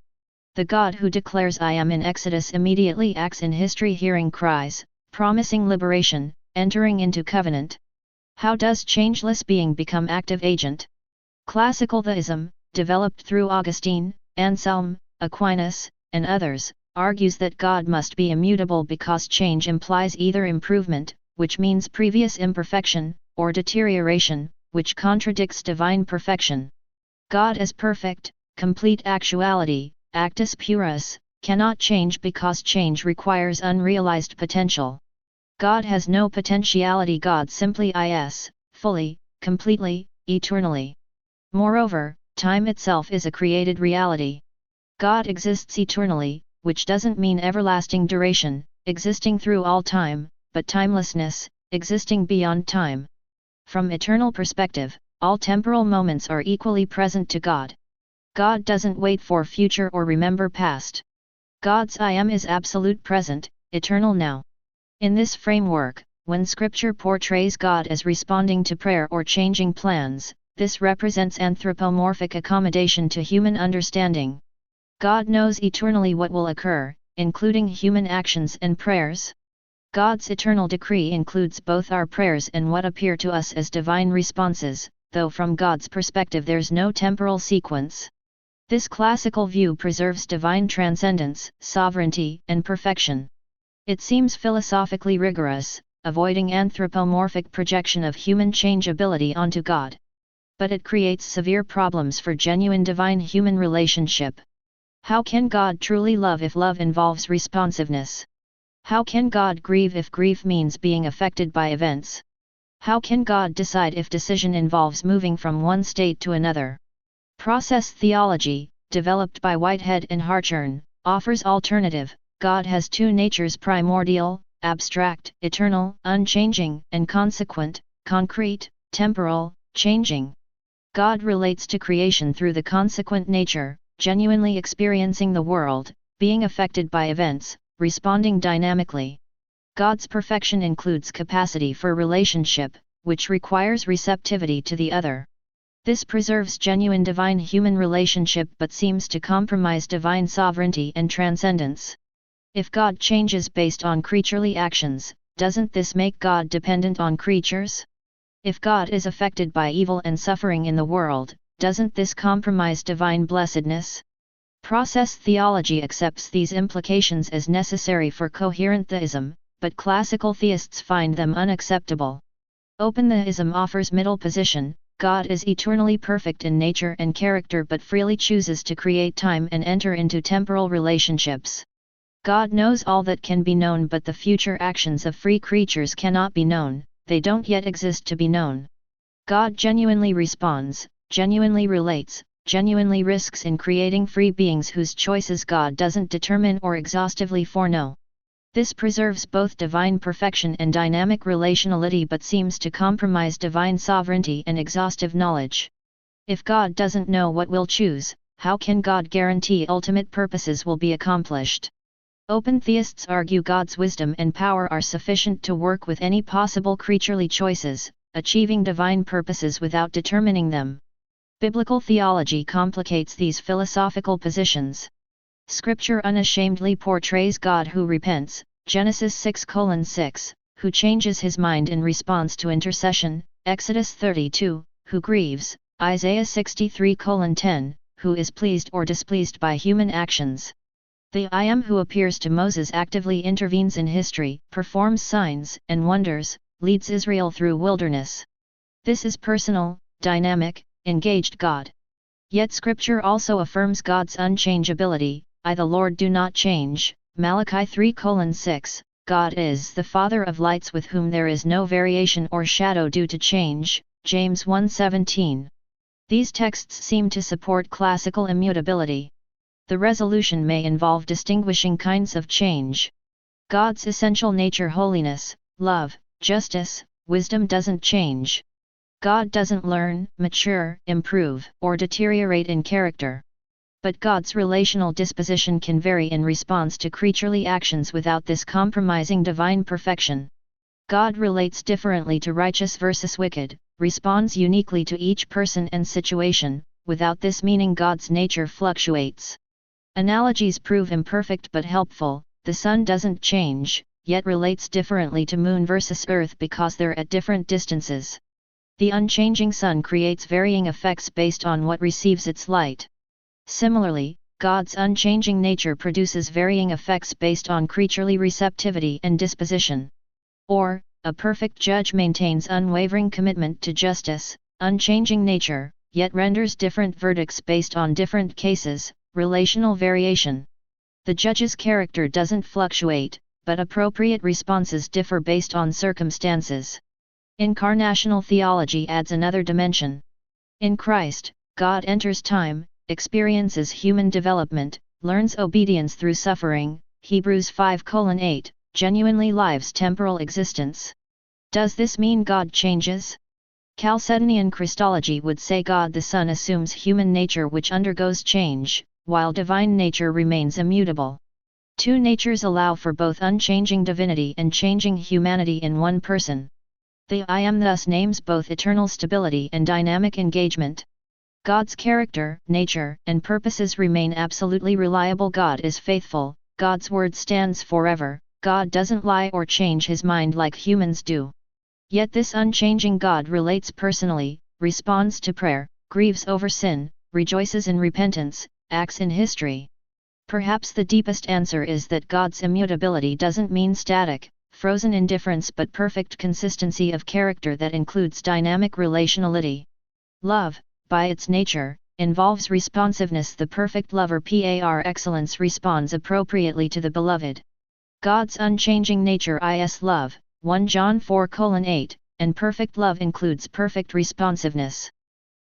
The God who declares I Am in Exodus immediately acts in history, hearing cries, promising liberation, entering into covenant. How does changeless being become active agent? Classical theism, developed through Augustine, Anselm, Aquinas, and others, argues that God must be immutable because change implies either improvement, which means previous imperfection, or deterioration, which contradicts divine perfection. God as perfect, complete actuality, actus purus, cannot change because change requires unrealized potential. God has no potentiality. God simply is, fully, completely, eternally. Moreover, time itself is a created reality. God exists eternally, which doesn't mean everlasting duration, existing through all time, but timelessness, existing beyond time. From eternal perspective, all temporal moments are equally present to God. God doesn't wait for future or remember past. God's I Am is absolute present, eternal now. In this framework, when Scripture portrays God as responding to prayer or changing plans, this represents anthropomorphic accommodation to human understanding. God knows eternally what will occur, including human actions and prayers. God's eternal decree includes both our prayers and what appear to us as divine responses, though from God's perspective there's no temporal sequence. This classical view preserves divine transcendence, sovereignty, and perfection. It seems philosophically rigorous, avoiding anthropomorphic projection of human changeability onto God. But it creates severe problems for genuine divine-human relationship. How can God truly love if love involves responsiveness? How can God grieve if grief means being affected by events? How can God decide if decision involves moving from one state to another? Process theology, developed by Whitehead and Hartshorne, offers alternative. God has two natures: primordial, abstract, eternal, unchanging, and consequent, concrete, temporal, changing. God relates to creation through the consequent nature, genuinely experiencing the world, being affected by events, responding dynamically. God's perfection includes capacity for relationship, which requires receptivity to the other. This preserves genuine divine-human relationship but seems to compromise divine sovereignty and transcendence. If God changes based on creaturely actions, doesn't this make God dependent on creatures? If God is affected by evil and suffering in the world, doesn't this compromise divine blessedness? Process theology accepts these implications as necessary for coherent theism, but classical theists find them unacceptable. Open theism offers middle position. God is eternally perfect in nature and character but freely chooses to create time and enter into temporal relationships. God knows all that can be known but the future actions of free creatures cannot be known, they don't yet exist to be known. God genuinely responds, genuinely relates, genuinely risks in creating free beings whose choices God doesn't determine or exhaustively foreknow. This preserves both divine perfection and dynamic relationality but seems to compromise divine sovereignty and exhaustive knowledge. If God doesn't know what we'll choose, how can God guarantee ultimate purposes will be accomplished? Open theists argue God's wisdom and power are sufficient to work with any possible creaturely choices, achieving divine purposes without determining them. Biblical theology complicates these philosophical positions. Scripture unashamedly portrays God who repents, Genesis 6:6, who changes his mind in response to intercession, Exodus 32, who grieves, Isaiah 63:10, who is pleased or displeased by human actions. The I Am who appears to Moses actively intervenes in history, performs signs and wonders, leads Israel through wilderness. This is personal, dynamic, engaged God. Yet Scripture also affirms God's unchangeability. I the Lord do not change, Malachi 3:6, God is the Father of lights with whom there is no variation or shadow due to change, James 1:17. These texts seem to support classical immutability. The resolution may involve distinguishing kinds of change. God's essential nature, holiness, love, justice, wisdom doesn't change. God doesn't learn, mature, improve, or deteriorate in character. But God's relational disposition can vary in response to creaturely actions without this compromising divine perfection. God relates differently to righteous versus wicked, responds uniquely to each person and situation, without this meaning God's nature fluctuates. Analogies prove imperfect but helpful. The sun doesn't change, yet relates differently to moon versus earth because they're at different distances. The unchanging sun creates varying effects based on what receives its light. Similarly, God's unchanging nature produces varying effects based on creaturely receptivity and disposition. Or, a perfect judge maintains unwavering commitment to justice, unchanging nature, yet renders different verdicts based on different cases, relational variation. The judge's character doesn't fluctuate, but appropriate responses differ based on circumstances. Incarnational theology adds another dimension. In Christ, God enters time, experiences human development, learns obedience through suffering, Hebrews 5:8, genuinely lives temporal existence. Does this mean God changes? Chalcedonian Christology would say God the Son assumes human nature which undergoes change, while divine nature remains immutable. Two natures allow for both unchanging divinity and changing humanity in one person. The I Am thus names both eternal stability and dynamic engagement. God's character, nature, and purposes remain absolutely reliable. God is faithful, God's word stands forever, God doesn't lie or change his mind like humans do. Yet this unchanging God relates personally, responds to prayer, grieves over sin, rejoices in repentance, acts in history. Perhaps the deepest answer is that God's immutability doesn't mean static, frozen indifference but perfect consistency of character that includes dynamic relationality. Love, by its nature, involves responsiveness. The perfect lover par excellence responds appropriately to the beloved. God's unchanging nature is love, 1 John 4:8, and perfect love includes perfect responsiveness.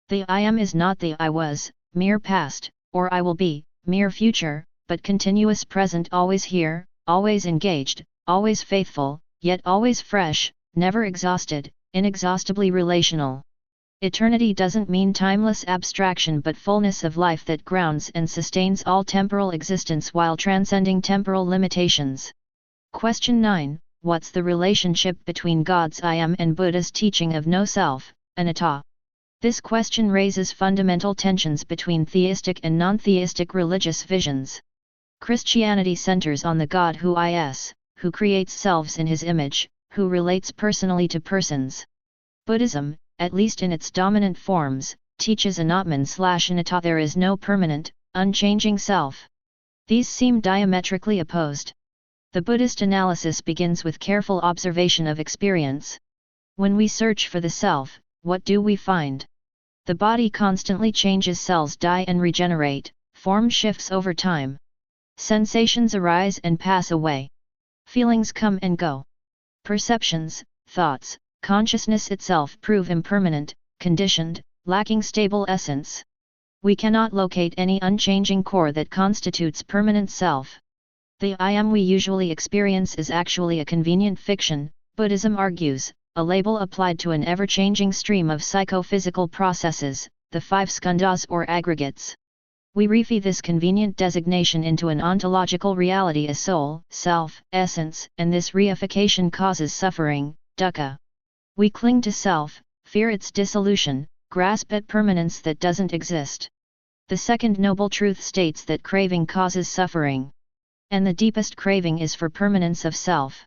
The I Am is not the I was, mere past, or I will be, mere future, but continuous present, always here, always engaged, always faithful, yet always fresh, never exhausted, inexhaustibly relational. Eternity doesn't mean timeless abstraction but fullness of life that grounds and sustains all temporal existence while transcending temporal limitations. Question 9. what's the relationship between God's I Am and Buddha's teaching of no self, anatta? This question raises fundamental tensions between theistic and non-theistic religious visions. Christianity centers on the God who is, who creates selves in his image, who relates personally to persons. Buddhism, at least in its dominant forms, teaches anatman/anatta, there is no permanent, unchanging self. These seem diametrically opposed. The Buddhist analysis begins with careful observation of experience. When we search for the self, what do we find? The body constantly changes, cells die and regenerate, form shifts over time. Sensations arise and pass away. Feelings come and go. Perceptions, thoughts, consciousness itself prove impermanent, conditioned, lacking stable essence. We cannot locate any unchanging core that constitutes permanent self. The I Am we usually experience is actually a convenient fiction, Buddhism argues, a label applied to an ever-changing stream of psychophysical processes, the five skandhas or aggregates. We refit this convenient designation into an ontological reality as soul, self, essence, and this reification causes suffering, dukkha. We cling to self, fear its dissolution, grasp at permanence that doesn't exist. The second noble truth states that craving causes suffering. And the deepest craving is for permanence of self.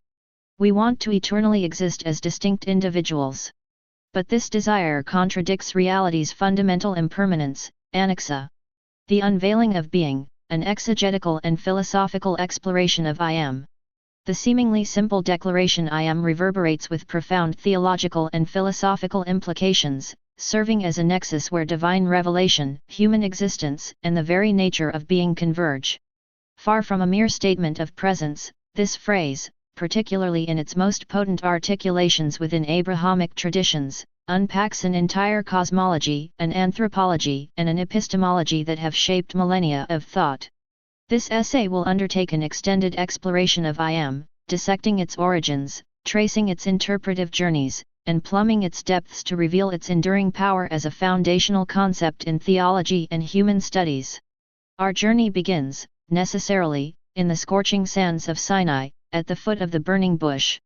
We want to eternally exist as distinct individuals. But this desire contradicts reality's fundamental impermanence, anicca. The unveiling of being, an exegetical and philosophical exploration of I Am. The seemingly simple declaration I Am reverberates with profound theological and philosophical implications, serving as a nexus where divine revelation, human existence, and the very nature of being converge. Far from a mere statement of presence, this phrase, particularly in its most potent articulations within Abrahamic traditions, unpacks an entire cosmology, an anthropology, and an epistemology that have shaped millennia of thought. This essay will undertake an extended exploration of I Am, dissecting its origins, tracing its interpretive journeys, and plumbing its depths to reveal its enduring power as a foundational concept in theology and human studies. Our journey begins, necessarily, in the scorching sands of Sinai, at the foot of the burning bush.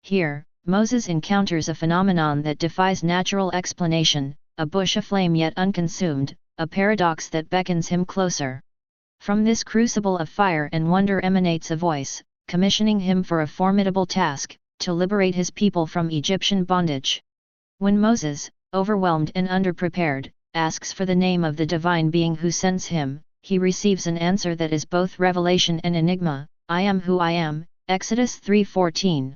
Here, Moses encounters a phenomenon that defies natural explanation, a bush aflame yet unconsumed, a paradox that beckons him closer. From this crucible of fire and wonder emanates a voice, commissioning him for a formidable task, to liberate his people from Egyptian bondage. When Moses, overwhelmed and underprepared, asks for the name of the divine being who sends him, he receives an answer that is both revelation and enigma, I am who I am, Exodus 3:14.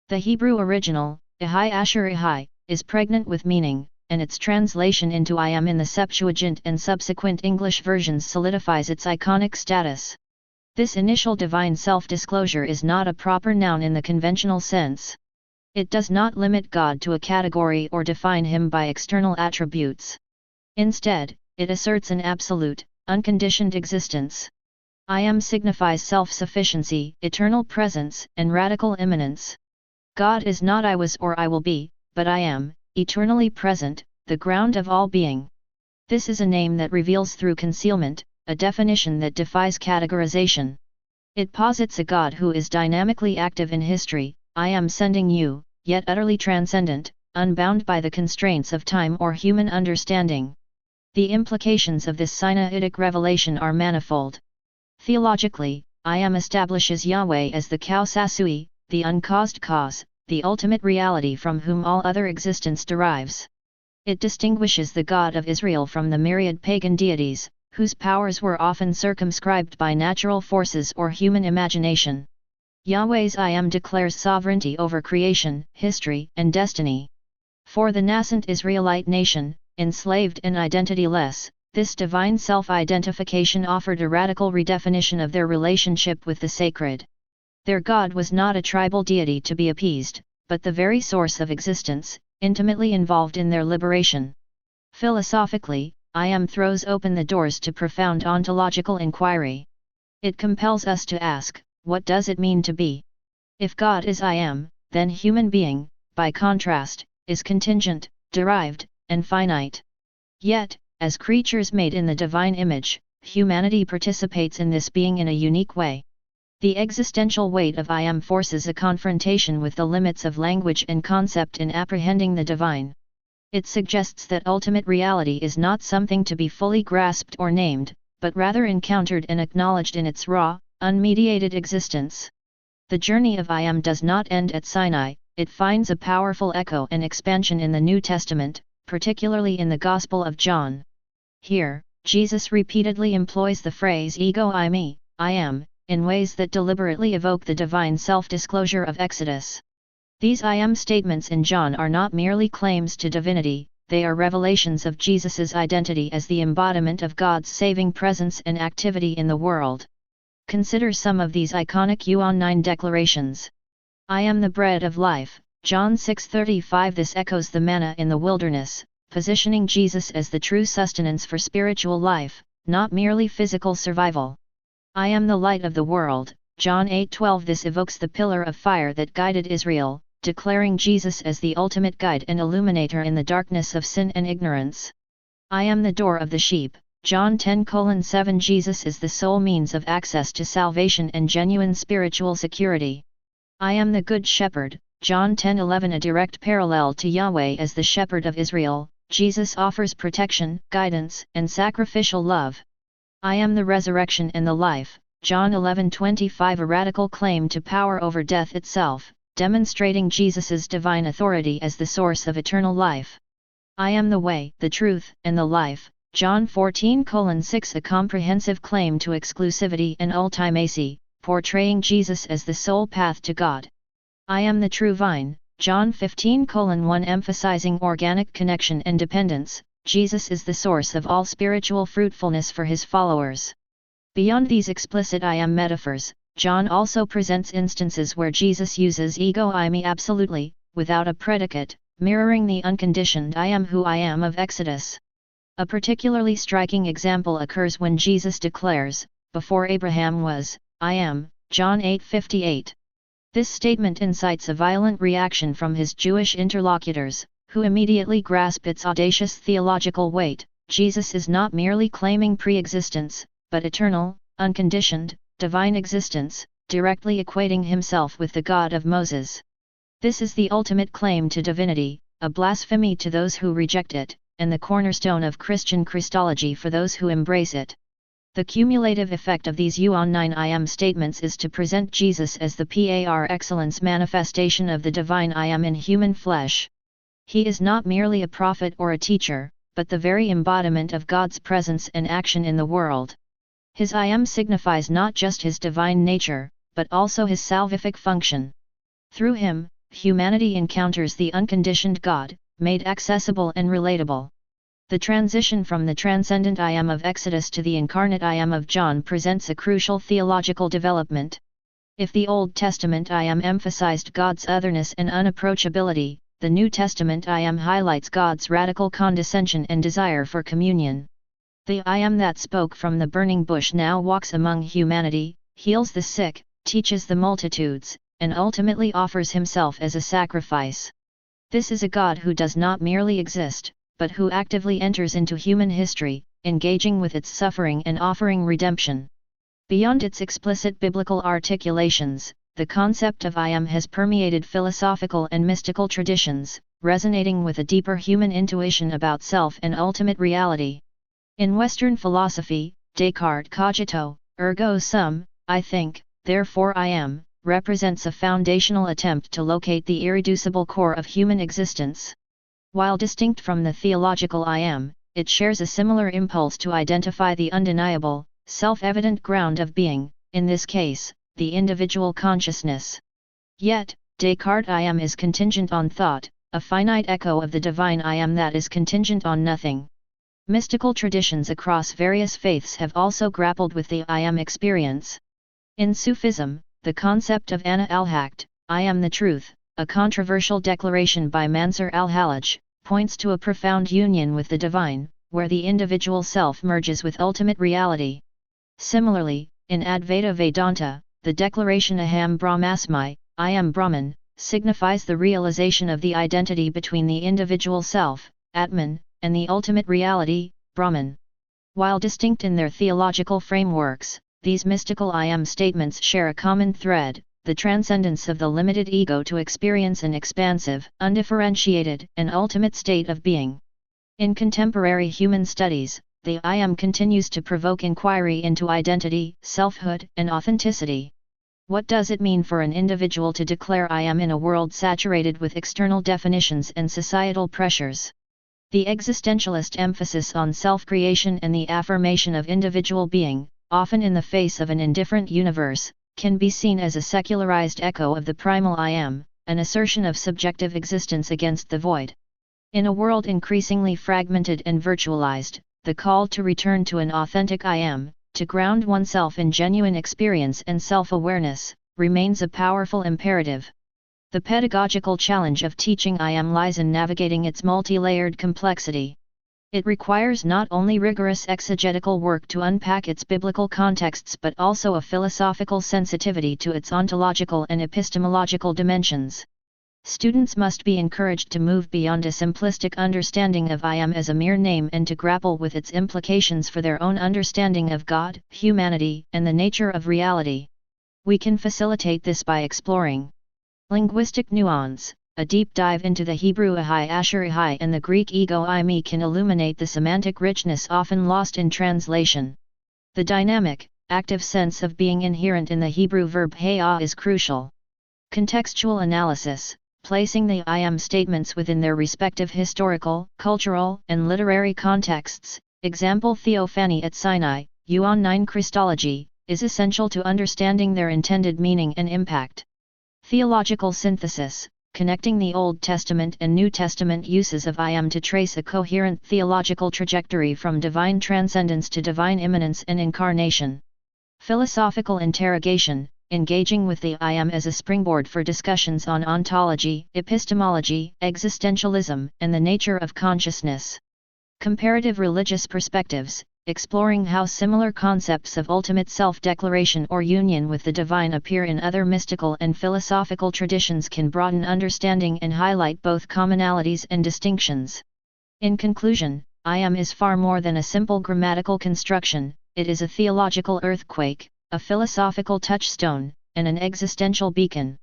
The Hebrew original, Ehai Asher Ehai, is pregnant with meaning, and its translation into I am in the Septuagint and subsequent English versions solidifies its iconic status. This initial divine self-disclosure is not a proper noun in the conventional sense. It does not limit God to a category or define him by external attributes. Instead, it asserts an absolute, unconditioned existence. I am signifies self-sufficiency, eternal presence, and radical immanence. God is not I was or I will be, but I am, eternally present, the ground of all being. This is a name that reveals through concealment, a definition that defies categorization. It posits a God who is dynamically active in history, I am sending you, yet utterly transcendent, unbound by the constraints of time or human understanding. The implications of this Sinaitic revelation are manifold. Theologically, I Am establishes Yahweh as the Kausasui, the uncaused cause, the ultimate reality from whom all other existence derives. It distinguishes the God of Israel from the myriad pagan deities, whose powers were often circumscribed by natural forces or human imagination. Yahweh's I Am declares sovereignty over creation, history, and destiny. For the nascent Israelite nation, enslaved and identityless, this divine self-identification offered a radical redefinition of their relationship with the sacred. Their God was not a tribal deity to be appeased, but the very source of existence, intimately involved in their liberation. Philosophically, I Am throws open the doors to profound ontological inquiry. It compels us to ask, what does it mean to be? If God is I Am, then human being, by contrast, is contingent, derived, and finite. Yet, as creatures made in the divine image, humanity participates in this being in a unique way. The existential weight of I am forces a confrontation with the limits of language and concept in apprehending the divine. It suggests that ultimate reality is not something to be fully grasped or named, but rather encountered and acknowledged in its raw, unmediated existence. The journey of I am does not end at Sinai, it finds a powerful echo and expansion in the New Testament, particularly in the Gospel of John. Here, Jesus repeatedly employs the phrase ego eimi, I am, in ways that deliberately evoke the divine self-disclosure of Exodus. These I am statements in John are not merely claims to divinity, they are revelations of Jesus's identity as the embodiment of God's saving presence and activity in the world. Consider some of these iconic Yuan 9 declarations. I am the bread of life, John 6:35. This echoes the manna in the wilderness, positioning Jesus as the true sustenance for spiritual life, not merely physical survival. I am the light of the world, John 8:12. This evokes the pillar of fire that guided Israel, declaring Jesus as the ultimate guide and illuminator in the darkness of sin and ignorance. I am the door of the sheep, John 10:7. Jesus is the sole means of access to salvation and genuine spiritual security. I am the good shepherd, John 10:11. A direct parallel to Yahweh as the shepherd of Israel, Jesus offers protection, guidance, and sacrificial love. I am the resurrection and the life, John 11:25. A radical claim to power over death itself, demonstrating Jesus's divine authority as the source of eternal life. I am the way, the truth, and the life, John 14:6. A comprehensive claim to exclusivity and ultimacy, portraying Jesus as the sole path to God. I am the true vine, John 15:1. Emphasizing organic connection and dependence, Jesus is the source of all spiritual fruitfulness for his followers. Beyond these explicit I am metaphors, John also presents instances where Jesus uses ego eimi absolutely, without a predicate, mirroring the unconditioned I am who I am of Exodus. A particularly striking example occurs when Jesus declares, before Abraham was, I am, John 8:58. This statement incites a violent reaction from his Jewish interlocutors, who immediately grasp its audacious theological weight. Jesus is not merely claiming pre-existence, but eternal, unconditioned, divine existence, directly equating himself with the God of Moses. This is the ultimate claim to divinity, a blasphemy to those who reject it, and the cornerstone of Christian Christology for those who embrace it. The cumulative effect of these Yuan 9 I am statements is to present Jesus as the par excellence manifestation of the divine I am in human flesh. He is not merely a prophet or a teacher, but the very embodiment of God's presence and action in the world. His I am signifies not just his divine nature, but also his salvific function. Through him, humanity encounters the unconditioned God, made accessible and relatable. The transition from the transcendent I am of Exodus to the incarnate I am of John presents a crucial theological development. If the Old Testament I am emphasized God's otherness and unapproachability, the New Testament I am highlights God's radical condescension and desire for communion. The I am that spoke from the burning bush now walks among humanity, heals the sick, teaches the multitudes, and ultimately offers himself as a sacrifice. This is a God who does not merely exist, but who actively enters into human history, engaging with its suffering and offering redemption. Beyond its explicit biblical articulations, the concept of I am has permeated philosophical and mystical traditions, resonating with a deeper human intuition about self and ultimate reality. In Western philosophy, Descartes' cogito, ergo sum, I think, therefore I am, represents a foundational attempt to locate the irreducible core of human existence. While distinct from the theological I am, it shares a similar impulse to identify the undeniable, self-evident ground of being, in this case, the individual consciousness. Yet, Descartes' I am is contingent on thought, a finite echo of the divine I am that is contingent on nothing. Mystical traditions across various faiths have also grappled with the I am experience. In Sufism, the concept of Ana al-Haqq, I am the truth, a controversial declaration by Mansur al-Hallaj, points to a profound union with the divine, where the individual self merges with ultimate reality. Similarly, in Advaita Vedanta, the declaration Aham Brahmasmi, I am Brahman, signifies the realization of the identity between the individual self, Atman, and the ultimate reality, Brahman. While distinct in their theological frameworks, these mystical I am statements share a common thread: the transcendence of the limited ego to experience an expansive, undifferentiated, and ultimate state of being. In contemporary human studies, the I am continues to provoke inquiry into identity, selfhood, and authenticity. What does it mean for an individual to declare I am in a world saturated with external definitions and societal pressures? The existentialist emphasis on self-creation and the affirmation of individual being, often in the face of an indifferent universe, can be seen as a secularized echo of the primal I am, an assertion of subjective existence against the void. In a world increasingly fragmented and virtualized, the call to return to an authentic I am, to ground oneself in genuine experience and self-awareness, remains a powerful imperative. The pedagogical challenge of teaching I am lies in navigating its multi-layered complexity. It requires not only rigorous exegetical work to unpack its biblical contexts but also a philosophical sensitivity to its ontological and epistemological dimensions. Students must be encouraged to move beyond a simplistic understanding of I am as a mere name and to grapple with its implications for their own understanding of God, humanity, and the nature of reality. We can facilitate this by exploring linguistic nuance. A deep dive into the Hebrew ahai asher ahai and the Greek ego I me can illuminate the semantic richness often lost in translation. The dynamic, active sense of being inherent in the Hebrew verb hayah is crucial. Contextual analysis, placing the I am statements within their respective historical, cultural, and literary contexts, example Theophany at Sinai, Yuan 9 Christology, is essential to understanding their intended meaning and impact. Theological synthesis, connecting the Old Testament and New Testament uses of I am to trace a coherent theological trajectory from divine transcendence to divine immanence and incarnation. Philosophical interrogation, engaging with the I am as a springboard for discussions on ontology, epistemology, existentialism, and the nature of consciousness. Comparative religious perspectives, exploring how similar concepts of ultimate self-declaration or union with the divine appear in other mystical and philosophical traditions can broaden understanding and highlight both commonalities and distinctions. In conclusion, I am is far more than a simple grammatical construction, it is a theological earthquake, a philosophical touchstone, and an existential beacon.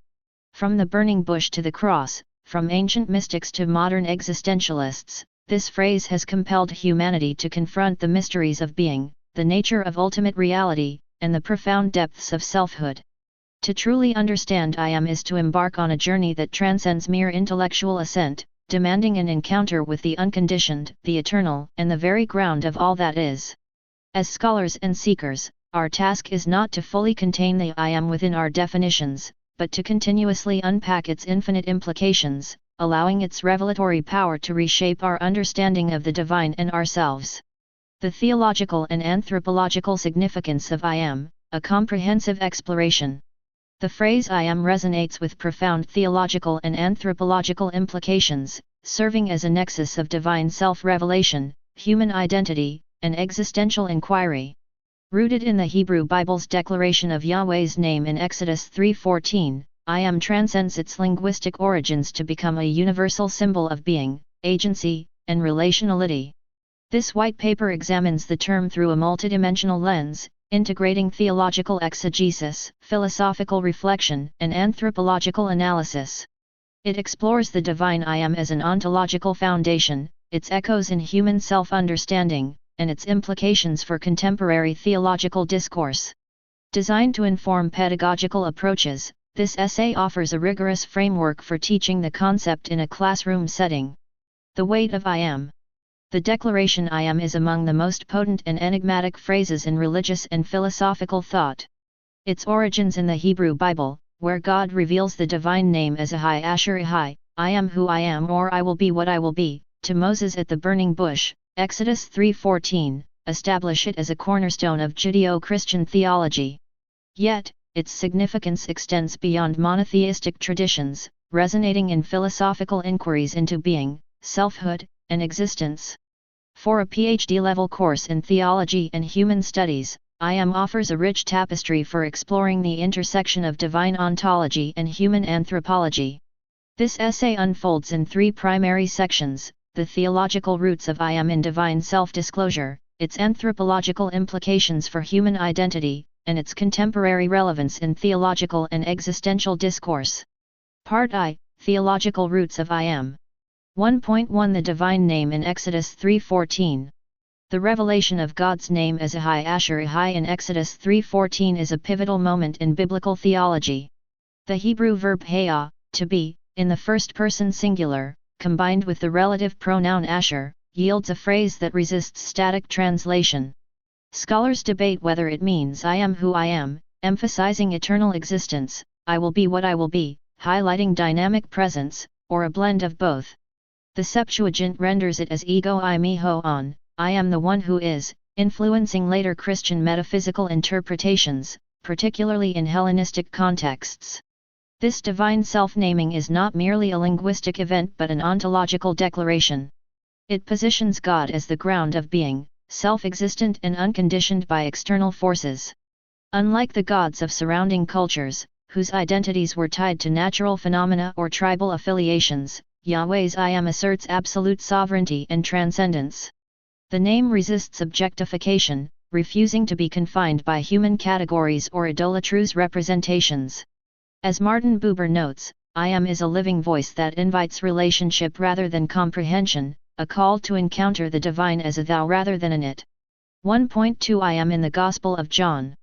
From the burning bush to the cross, from ancient mystics to modern existentialists, this phrase has compelled humanity to confront the mysteries of being, the nature of ultimate reality, and the profound depths of selfhood. To truly understand I am is to embark on a journey that transcends mere intellectual assent, demanding an encounter with the unconditioned, the eternal, and the very ground of all that is. As scholars and seekers, our task is not to fully contain the I am within our definitions, but to continuously unpack its infinite implications, allowing its revelatory power to reshape our understanding of the divine and ourselves. The theological and anthropological significance of I am, a comprehensive exploration. The phrase I am resonates with profound theological and anthropological implications, serving as a nexus of divine self-revelation, human identity, and existential inquiry. Rooted in the Hebrew Bible's declaration of Yahweh's name in Exodus 3:14, I am transcends its linguistic origins to become a universal symbol of being, agency, and relationality. This white paper examines the term through a multidimensional lens, integrating theological exegesis, philosophical reflection, and anthropological analysis. It explores the divine I am as an ontological foundation, its echoes in human self-understanding, and its implications for contemporary theological discourse. Designed to inform pedagogical approaches, this essay offers a rigorous framework for teaching the concept in a classroom setting. The weight of I am. The declaration I am is among the most potent and enigmatic phrases in religious and philosophical thought. Its origins in the Hebrew Bible, where God reveals the divine name as Ahai Asher Ahai, I am who I am or I will be what I will be, to Moses at the burning bush, Exodus 3:14, establish it as a cornerstone of Judeo-Christian theology. Yet, its significance extends beyond monotheistic traditions, resonating in philosophical inquiries into being, selfhood, and existence. For a PhD-level course in theology and human studies, I am offers a rich tapestry for exploring the intersection of divine ontology and human anthropology. This essay unfolds in three primary sections: the theological roots of I am in divine self-disclosure, its anthropological implications for human identity, and its contemporary relevance in theological and existential discourse. Part I, Theological Roots of I Am. 1.1 The Divine Name in Exodus 3:14. The revelation of God's name as Ahai Asher Ahai in Exodus 3:14 is a pivotal moment in biblical theology. The Hebrew verb haya, to be, in the first person singular, combined with the relative pronoun asher, yields a phrase that resists static translation. Scholars debate whether it means I am who I am, emphasizing eternal existence, I will be what I will be, highlighting dynamic presence, or a blend of both. The Septuagint renders it as ego I me ho on, I am the one who is, influencing later Christian metaphysical interpretations, particularly in Hellenistic contexts. This divine self-naming is not merely a linguistic event but an ontological declaration. It positions God as the ground of being, self-existent and unconditioned by external forces. Unlike the gods of surrounding cultures, whose identities were tied to natural phenomena or tribal affiliations, Yahweh's I Am asserts absolute sovereignty and transcendence. The name resists objectification, refusing to be confined by human categories or idolatrous representations. As Martin Buber notes, I Am is a living voice that invites relationship rather than comprehension, a call to encounter the divine as a thou rather than an it. 1.2 I Am in the Gospel of John.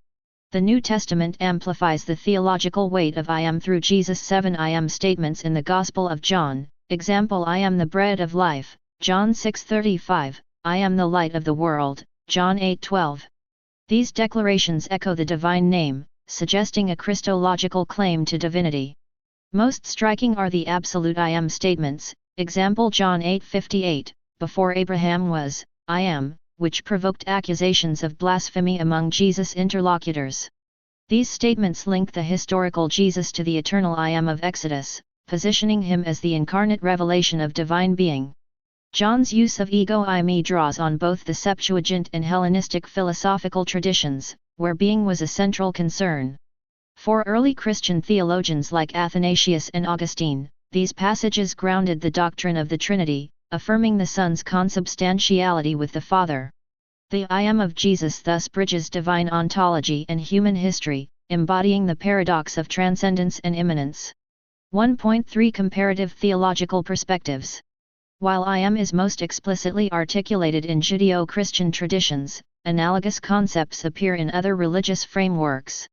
The New Testament amplifies the theological weight of I Am through Jesus' 7 I Am statements in the Gospel of John, example I am the bread of life, John 6:35, I am the light of the world, John 8:12. These declarations echo the divine name, suggesting a Christological claim to divinity. Most striking are the absolute I Am statements, example John 8:58, before Abraham was, I am, which provoked accusations of blasphemy among Jesus' interlocutors. These statements link the historical Jesus to the eternal I Am of Exodus, positioning him as the incarnate revelation of divine being. John's use of ego I me draws on both the Septuagint and Hellenistic philosophical traditions, where being was a central concern. For early Christian theologians like Athanasius and Augustine, these passages grounded the doctrine of the Trinity, affirming the Son's consubstantiality with the Father. The I Am of Jesus thus bridges divine ontology and human history, embodying the paradox of transcendence and immanence. 1.3 Comparative theological perspectives. While I Am is most explicitly articulated in Judeo-Christian traditions, analogous concepts appear in other religious frameworks.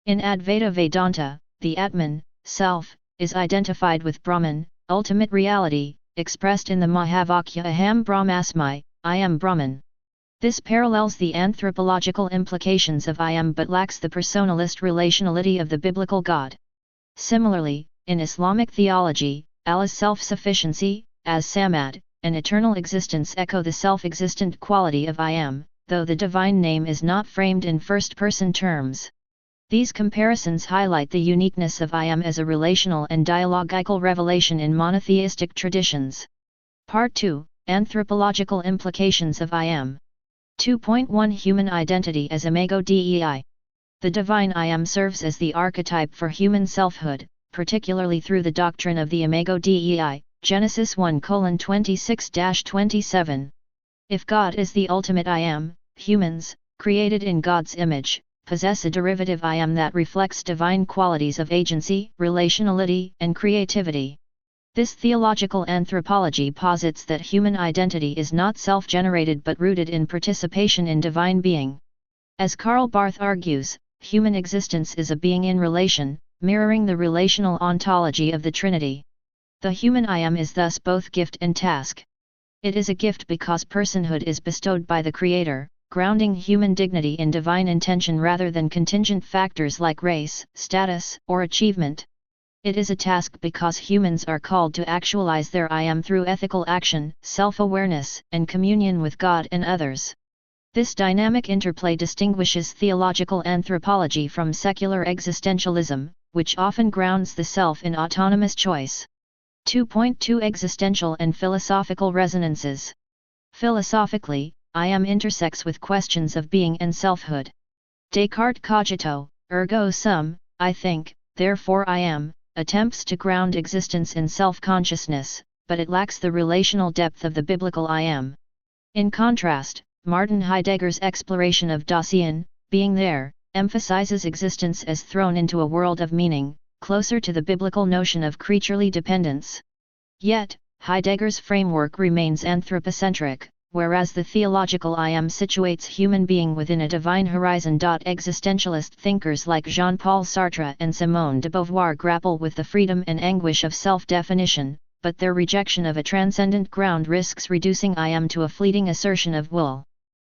In Advaita Vedanta, the Atman, self, is identified with Brahman, ultimate reality, expressed in the Mahavakya Aham Brahmasmi, I am Brahman. This parallels the anthropological implications of I Am but lacks the personalist relationality of the biblical God. Similarly, in Islamic theology, Allah's self-sufficiency, as Samad, and eternal existence echo the self-existent quality of I Am, though the divine name is not framed in first-person terms. These comparisons highlight the uniqueness of I Am as a relational and dialogical revelation in monotheistic traditions. Part 2, Anthropological Implications of I Am. 2.1 Human Identity as Imago Dei. The divine I Am serves as the archetype for human selfhood, particularly through the doctrine of the Imago Dei, Genesis 1:26-27. If God is the ultimate I Am, humans, created in God's image, possess a derivative I Am that reflects divine qualities of agency, relationality, and creativity. This theological anthropology posits that human identity is not self-generated but rooted in participation in divine being. As Karl Barth argues, human existence is a being in relation, mirroring the relational ontology of the Trinity. The human I Am is thus both gift and task. It is a gift because personhood is bestowed by the Creator, grounding human dignity in divine intention rather than contingent factors like race, status, or achievement. It is a task because humans are called to actualize their I Am through ethical action, self-awareness, and communion with God and others. This dynamic interplay distinguishes theological anthropology from secular existentialism, which often grounds the self in autonomous choice. 2.2 Existential and philosophical resonances. Philosophically, I Am intersects with questions of being and selfhood. Descartes' cogito, ergo sum, I think, therefore I am, attempts to ground existence in self-consciousness, but it lacks the relational depth of the biblical I Am. In contrast, Martin Heidegger's exploration of Dasein, being there, emphasizes existence as thrown into a world of meaning, closer to the biblical notion of creaturely dependence. Yet, Heidegger's framework remains anthropocentric, whereas the theological I am situates human being within a divine horizon. Existentialist thinkers like Jean-Paul Sartre and Simone de Beauvoir grapple with the freedom and anguish of self-definition, but their rejection of a transcendent ground risks reducing I am to a fleeting assertion of will.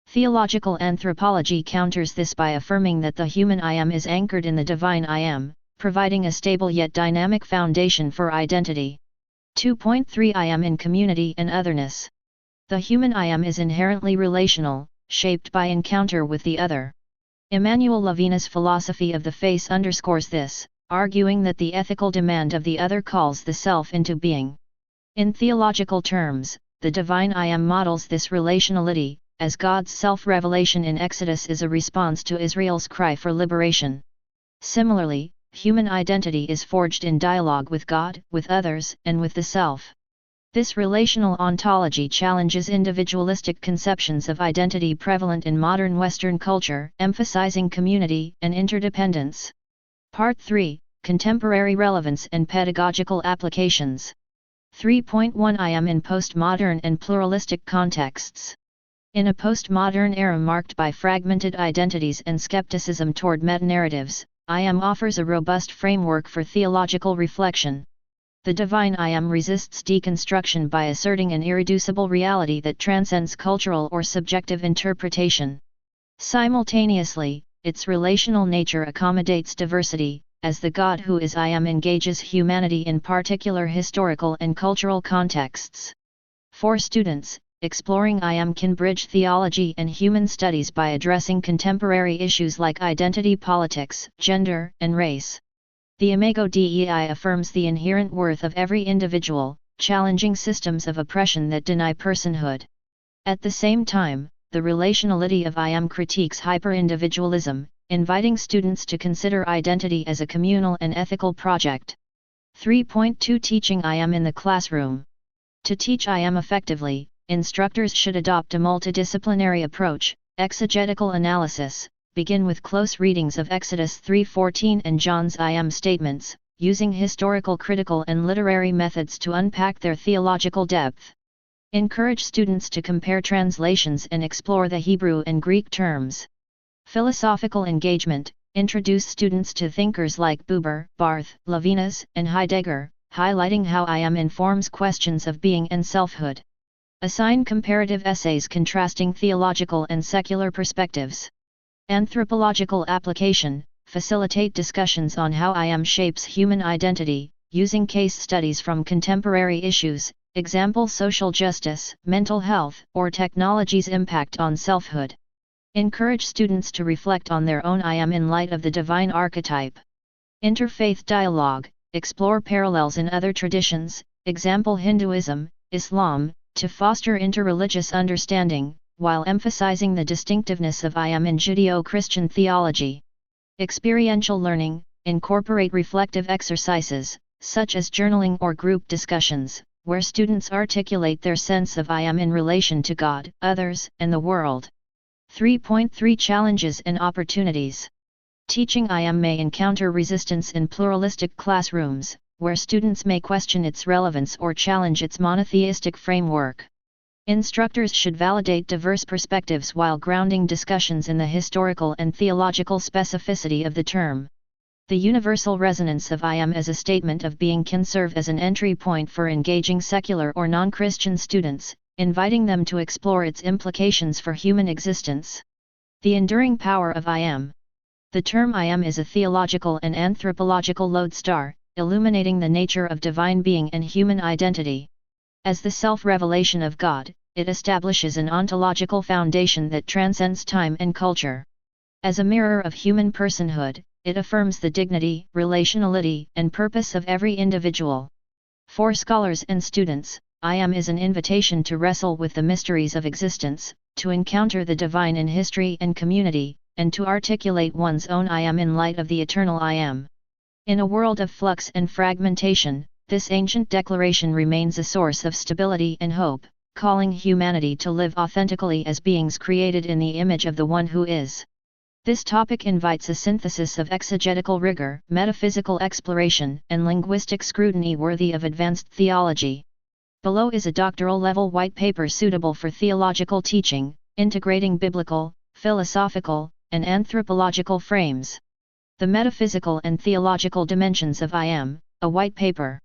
Theological anthropology counters this by affirming that the human I am is anchored in the divine I am, providing a stable yet dynamic foundation for identity. 2.3 I am in community and otherness. The human I am is inherently relational, shaped by encounter with the other. Emmanuel Levinas' philosophy of the face underscores this, arguing that the ethical demand of the other calls the self into being. In theological terms, the divine I am models this relationality, as God's self-revelation in Exodus is a response to Israel's cry for liberation. Similarly, human identity is forged in dialogue with God, with others, and with the self. This relational ontology challenges individualistic conceptions of identity prevalent in modern Western culture, emphasizing community and interdependence. Part 3: Contemporary Relevance and Pedagogical Applications. 3.1 I am in postmodern and pluralistic contexts. In a postmodern era marked by fragmented identities and skepticism toward metanarratives, I am offers a robust framework for theological reflection. The divine I am resists deconstruction by asserting an irreducible reality that transcends cultural or subjective interpretation. Simultaneously, its relational nature accommodates diversity, as the God who is I am engages humanity in particular historical and cultural contexts. For students, exploring I am can bridge theology and human studies by addressing contemporary issues like identity politics, gender, and race. The Imago Dei affirms the inherent worth of every individual, challenging systems of oppression that deny personhood. At the same time, the relationality of I am critiques hyper-individualism, inviting students to consider identity as a communal and ethical project. 3.2 Teaching I am in the classroom. To teach I am effectively, instructors should adopt a multidisciplinary approach, exegetical analysis, begin with close readings of Exodus 3:14 and John's I am statements, using historical critical and literary methods to unpack their theological depth. Encourage students to compare translations and explore the Hebrew and Greek terms. Philosophical engagement, introduce students to thinkers like Buber, Barth, Levinas, and Heidegger, highlighting how I am informs questions of being and selfhood. Assign comparative essays contrasting theological and secular perspectives. Anthropological application, facilitate discussions on how I am shapes human identity, using case studies from contemporary issues, example social justice, mental health, or technology's impact on selfhood. Encourage students to reflect on their own I am in light of the divine archetype. Interfaith dialogue, explore parallels in other traditions, example Hinduism, Islam, to foster interreligious understanding, while emphasizing the distinctiveness of I am in Judeo-Christian theology. Experiential learning, incorporate reflective exercises, such as journaling or group discussions, where students articulate their sense of I am in relation to God, others, and the world. 3.3 Challenges and Opportunities. Teaching I am may encounter resistance in pluralistic classrooms, where students may question its relevance or challenge its monotheistic framework. Instructors should validate diverse perspectives while grounding discussions in the historical and theological specificity of the term. The universal resonance of I am as a statement of being can serve as an entry point for engaging secular or non-Christian students, inviting them to explore its implications for human existence. The enduring power of I am. The term I am is a theological and anthropological lodestar, illuminating the nature of divine being and human identity. As the self-revelation of God, it establishes an ontological foundation that transcends time and culture. As a mirror of human personhood, it affirms the dignity, relationality, and purpose of every individual. For scholars and students, I am is an invitation to wrestle with the mysteries of existence, to encounter the divine in history and community, and to articulate one's own I am in light of the eternal I am. In a world of flux and fragmentation, this ancient declaration remains a source of stability and hope, calling humanity to live authentically as beings created in the image of the One who is. This topic invites a synthesis of exegetical rigor, metaphysical exploration, and linguistic scrutiny worthy of advanced theology. Below is a doctoral-level white paper suitable for theological teaching, integrating biblical, philosophical, and anthropological frames. The metaphysical and theological dimensions of I am, a white paper.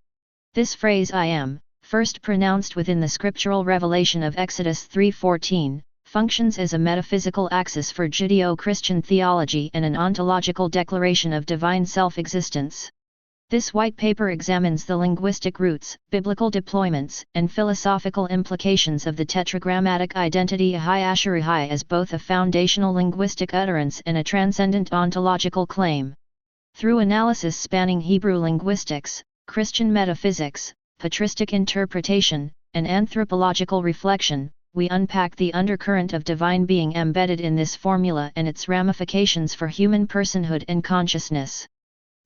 This phrase I am, first pronounced within the scriptural revelation of Exodus 3:14, functions as a metaphysical axis for Judeo-Christian theology and an ontological declaration of divine self-existence. This white paper examines the linguistic roots, biblical deployments, and philosophical implications of the tetragrammatic identity Ahai Asher Ahai as both a foundational linguistic utterance and a transcendent ontological claim. Through analysis spanning Hebrew linguistics, Christian metaphysics, patristic interpretation, and anthropological reflection, we unpack the undercurrent of divine being embedded in this formula and its ramifications for human personhood and consciousness.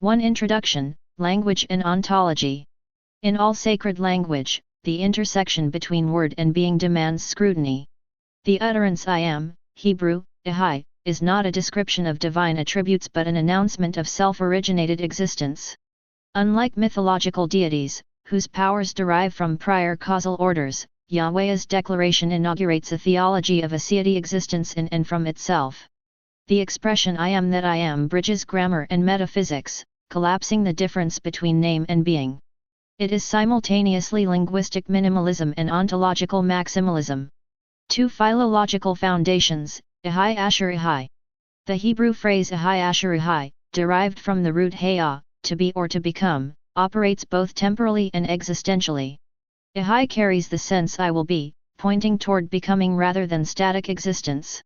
1. Introduction, Language and Ontology. In all sacred language, the intersection between word and being demands scrutiny. The utterance I am, Hebrew, Ahai, is not a description of divine attributes but an announcement of self-originated existence. Unlike mythological deities, whose powers derive from prior causal orders, Yahweh's declaration inaugurates a theology of aseity existence in and from itself. The expression I am that I am bridges grammar and metaphysics, collapsing the difference between name and being. It is simultaneously linguistic minimalism and ontological maximalism. 2. Philological foundations, Ahai Asher Ahai. The Hebrew phrase Ahai Asher Ahai, derived from the root haya, to be or to become, operates both temporally and existentially. Ahai carries the sense I will be, pointing toward becoming rather than static existence.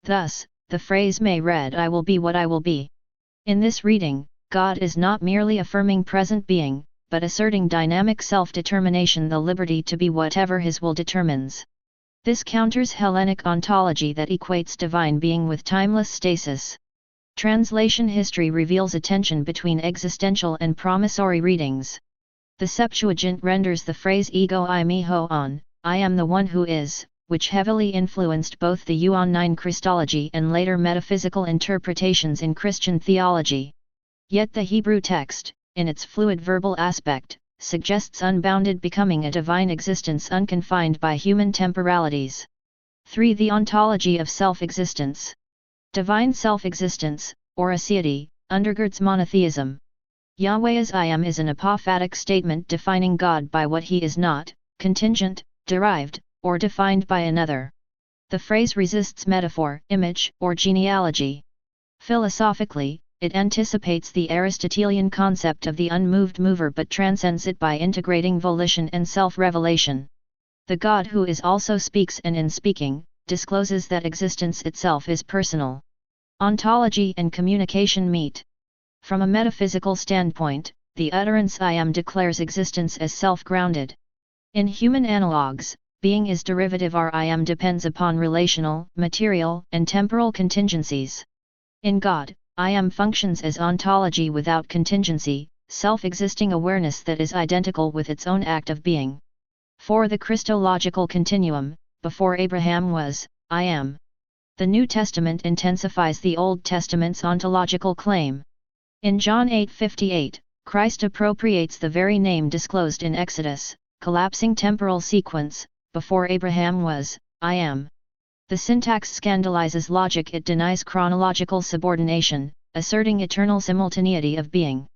Thus, the phrase may read I will be what I will be. In this reading, God is not merely affirming present being, but asserting dynamic self-determination, the liberty to be whatever his will determines. This counters Hellenic ontology that equates divine being with timeless stasis. Translation history reveals a tension between existential and promissory readings. The Septuagint renders the phrase ego I me ho on, I am the one who is, which heavily influenced both the Yuan-9 Christology and later metaphysical interpretations in Christian theology. Yet the Hebrew text, in its fluid verbal aspect, suggests unbounded becoming, a divine existence unconfined by human temporalities. 3. The ontology of self-existence. Divine self-existence, or aseity, undergirds monotheism. Yahweh's I am is an apophatic statement defining God by what he is not, contingent, derived, or defined by another. The phrase resists metaphor, image, or genealogy. Philosophically, it anticipates the Aristotelian concept of the unmoved mover but transcends it by integrating volition and self-revelation. The God who is also speaks and in speaking, discloses that existence itself is personal. Ontology and communication meet. From a metaphysical standpoint, the utterance I am declares existence as self-grounded. In human analogues, being is derivative, our I am depends upon relational, material, and temporal contingencies. In God, I am functions as ontology without contingency, self-existing awareness that is identical with its own act of being. 4. The Christological continuum, before Abraham was, I am. The New Testament intensifies the Old Testament's ontological claim. In John 8:58, Christ appropriates the very name disclosed in Exodus, collapsing temporal sequence, before Abraham was, I am. The syntax scandalizes logic, it denies chronological subordination, asserting eternal simultaneity of being.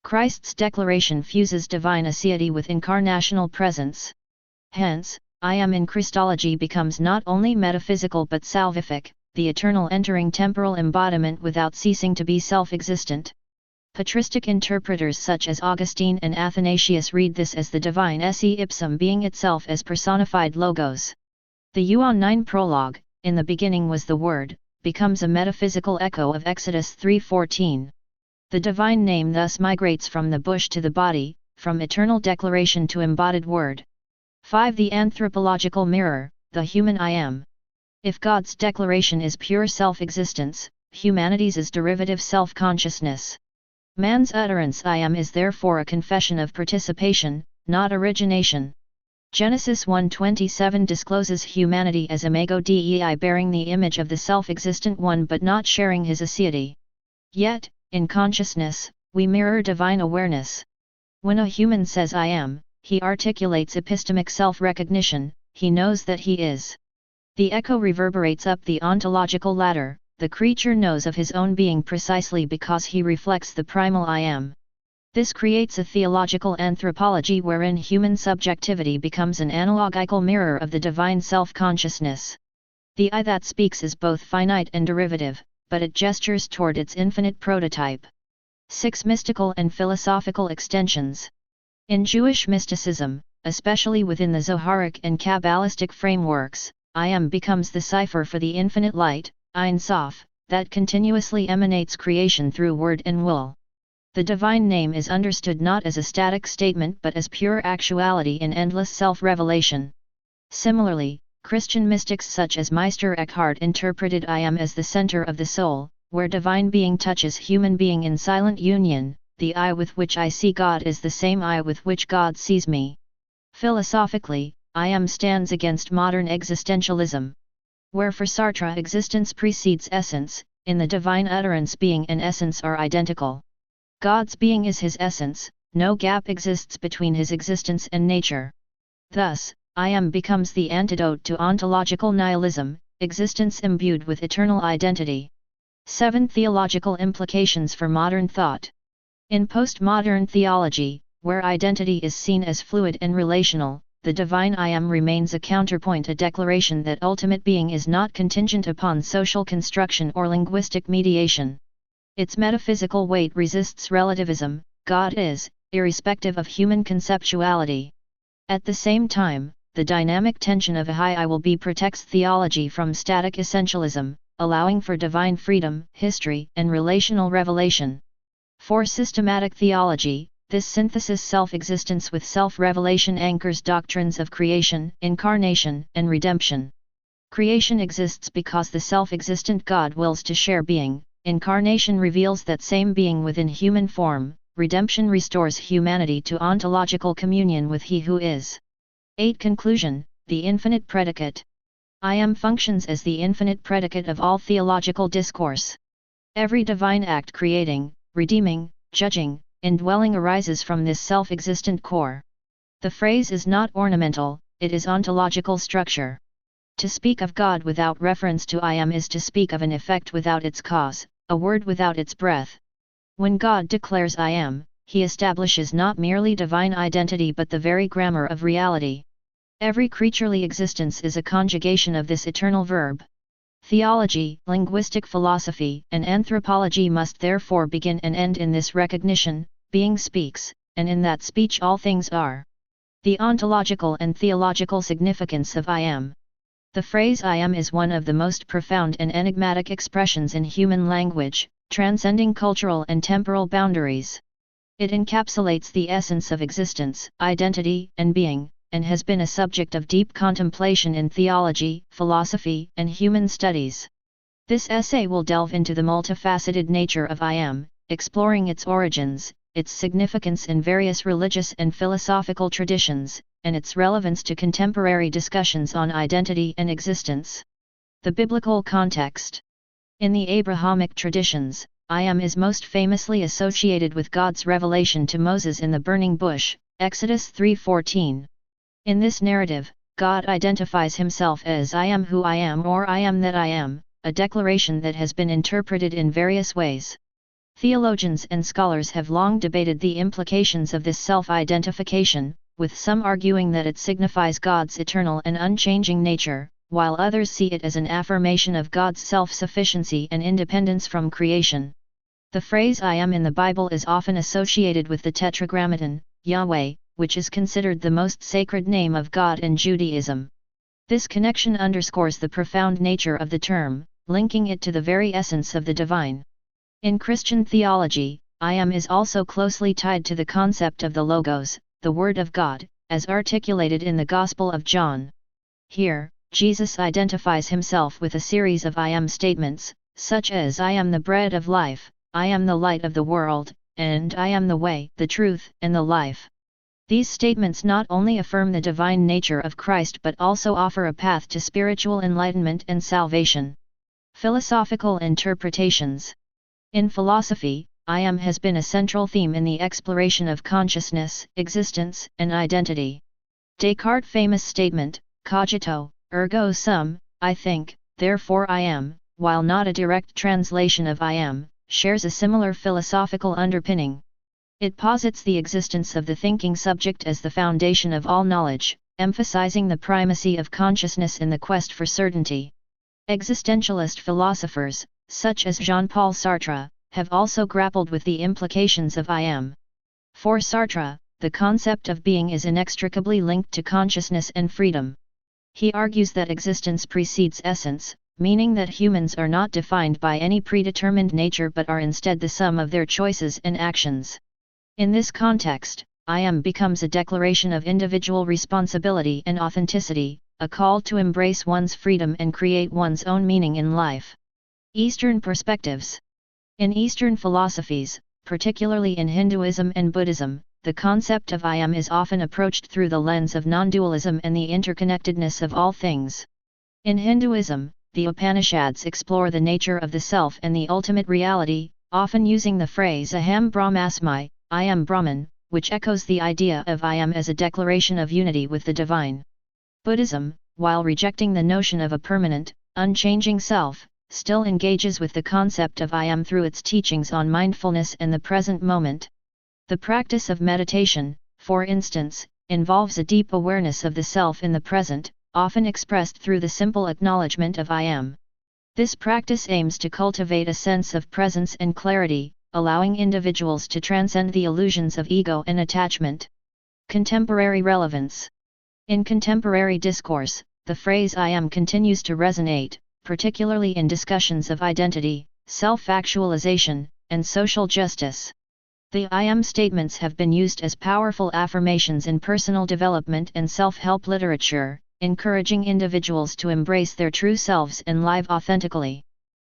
Christ's declaration fuses divine aseity with incarnational presence. Hence, I am in Christology becomes not only metaphysical but salvific, the eternal entering temporal embodiment without ceasing to be self-existent. Patristic interpreters such as Augustine and Athanasius read this as the divine esse ipsum being itself as personified logos. The Yuan-9 prologue, in the beginning was the Word, becomes a metaphysical echo of Exodus 3:14. The divine name thus migrates from the bush to the body, from eternal declaration to embodied word. 5. The anthropological mirror, the human I am. If God's declaration is pure self-existence, humanity's is derivative self-consciousness. Man's utterance I am is therefore a confession of participation, not origination. Genesis 1:27 discloses humanity as imago Dei, bearing the image of the self-existent one but not sharing his aseity. Yet, in consciousness, we mirror divine awareness. When a human says I am, he articulates epistemic self-recognition, he knows that he is. The echo reverberates up the ontological ladder, the creature knows of his own being precisely because he reflects the primal I am. This creates a theological anthropology wherein human subjectivity becomes an analogical mirror of the divine self-consciousness. The I that speaks is both finite and derivative, but it gestures toward its infinite prototype. 6. Mystical and philosophical extensions. In Jewish mysticism, especially within the Zoharic and Kabbalistic frameworks, I am becomes the cipher for the infinite light, Ein Sof, that continuously emanates creation through word and will. The divine name is understood not as a static statement but as pure actuality in endless self-revelation. Similarly, Christian mystics such as Meister Eckhart interpreted I am as the center of the soul, where divine being touches human being in silent union. The I with which I see God is the same I with which God sees me. Philosophically, I am stands against modern existentialism. Where for Sartre existence precedes essence, in the divine utterance being and essence are identical. God's being is his essence, no gap exists between his existence and nature. Thus, I am becomes the antidote to ontological nihilism, existence imbued with eternal identity. 7. Theological implications for modern thought. In postmodern theology, where identity is seen as fluid and relational, the divine I am remains a counterpoint, a declaration that ultimate being is not contingent upon social construction or linguistic mediation. Its metaphysical weight resists relativism, God is, irrespective of human conceptuality. At the same time, the dynamic tension of a high I will be protects theology from static essentialism, allowing for divine freedom, history, and relational revelation. For systematic theology, this synthesis self-existence with self-revelation anchors doctrines of creation, incarnation, and redemption. Creation exists because the self-existent God wills to share being. Incarnation reveals that same being within human form, redemption restores humanity to ontological communion with He who is. 8. Conclusion. The infinite predicate. I am functions as the infinite predicate of all theological discourse. Every divine act creating, redeeming, judging, indwelling arises from this self-existent core. The phrase is not ornamental, it is ontological structure. To speak of God without reference to I am is to speak of an effect without its cause, a word without its breath. When God declares I am, he establishes not merely divine identity but the very grammar of reality. Every creaturely existence is a conjugation of this eternal verb. Theology, linguistic philosophy, and anthropology must therefore begin and end in this recognition: being speaks, and in that speech all things are. The ontological and theological significance of I am. The phrase I am is one of the most profound and enigmatic expressions in human language, transcending cultural and temporal boundaries. It encapsulates the essence of existence, identity, and being, and has been a subject of deep contemplation in theology, philosophy, and human studies. This essay will delve into the multifaceted nature of I am, exploring its origins, its significance in various religious and philosophical traditions, and its relevance to contemporary discussions on identity and existence. The biblical context. In the Abrahamic traditions, I am is most famously associated with God's revelation to Moses in the burning bush, Exodus 3:14. In this narrative, God identifies himself as I am who I am, or I am that I am, a declaration that has been interpreted in various ways. Theologians and scholars have long debated the implications of this self-identification, with some arguing that it signifies God's eternal and unchanging nature, while others see it as an affirmation of God's self-sufficiency and independence from creation. The phrase I am in the Bible is often associated with the Tetragrammaton, Yahweh, which is considered the most sacred name of God in Judaism. This connection underscores the profound nature of the term, linking it to the very essence of the divine. In Christian theology, I am is also closely tied to the concept of the Logos, the Word of God, as articulated in the Gospel of John. Here, Jesus identifies himself with a series of I am statements, such as I am the bread of life, I am the light of the world, and I am the way, the truth, and the life. These statements not only affirm the divine nature of Christ but also offer a path to spiritual enlightenment and salvation. Philosophical interpretations. In philosophy, I am has been a central theme in the exploration of consciousness, existence, and identity. Descartes' famous statement, cogito, ergo sum, I think, therefore I am, while not a direct translation of I am, shares a similar philosophical underpinning. It posits the existence of the thinking subject as the foundation of all knowledge, emphasizing the primacy of consciousness in the quest for certainty. Existentialist philosophers, such as Jean-Paul Sartre, have also grappled with the implications of I am. For Sartre, the concept of being is inextricably linked to consciousness and freedom. He argues that existence precedes essence, meaning that humans are not defined by any predetermined nature but are instead the sum of their choices and actions. In this context, I am becomes a declaration of individual responsibility and authenticity, a call to embrace one's freedom and create one's own meaning in life. Eastern perspectives. In Eastern philosophies, particularly in Hinduism and Buddhism, the concept of I am is often approached through the lens of non-dualism and the interconnectedness of all things. In Hinduism, the Upanishads explore the nature of the self and the ultimate reality, often using the phrase Aham Brahmasmi, I am Brahman, which echoes the idea of I am as a declaration of unity with the divine. Buddhism, while rejecting the notion of a permanent, unchanging self, still engages with the concept of I am through its teachings on mindfulness and the present moment. The practice of meditation, for instance, involves a deep awareness of the self in the present, often expressed through the simple acknowledgement of I am. This practice aims to cultivate a sense of presence and clarity, allowing individuals to transcend the illusions of ego and attachment. Contemporary relevance. In contemporary discourse, the phrase I am continues to resonate, particularly in discussions of identity, self-actualization, and social justice. The I am statements have been used as powerful affirmations in personal development and self-help literature, encouraging individuals to embrace their true selves and live authentically.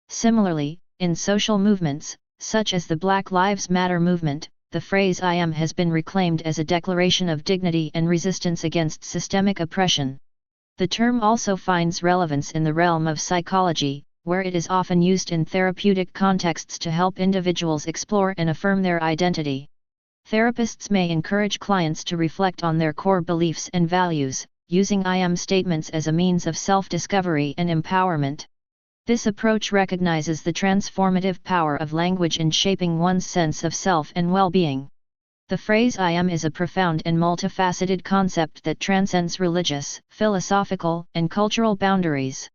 Similarly, in social movements, such as the Black Lives Matter movement, the phrase I am has been reclaimed as a declaration of dignity and resistance against systemic oppression. The term also finds relevance in the realm of psychology, where it is often used in therapeutic contexts to help individuals explore and affirm their identity. Therapists may encourage clients to reflect on their core beliefs and values, using I am statements as a means of self-discovery and empowerment. This approach recognizes the transformative power of language in shaping one's sense of self and well-being. The phrase I am is a profound and multifaceted concept that transcends religious, philosophical, and cultural boundaries.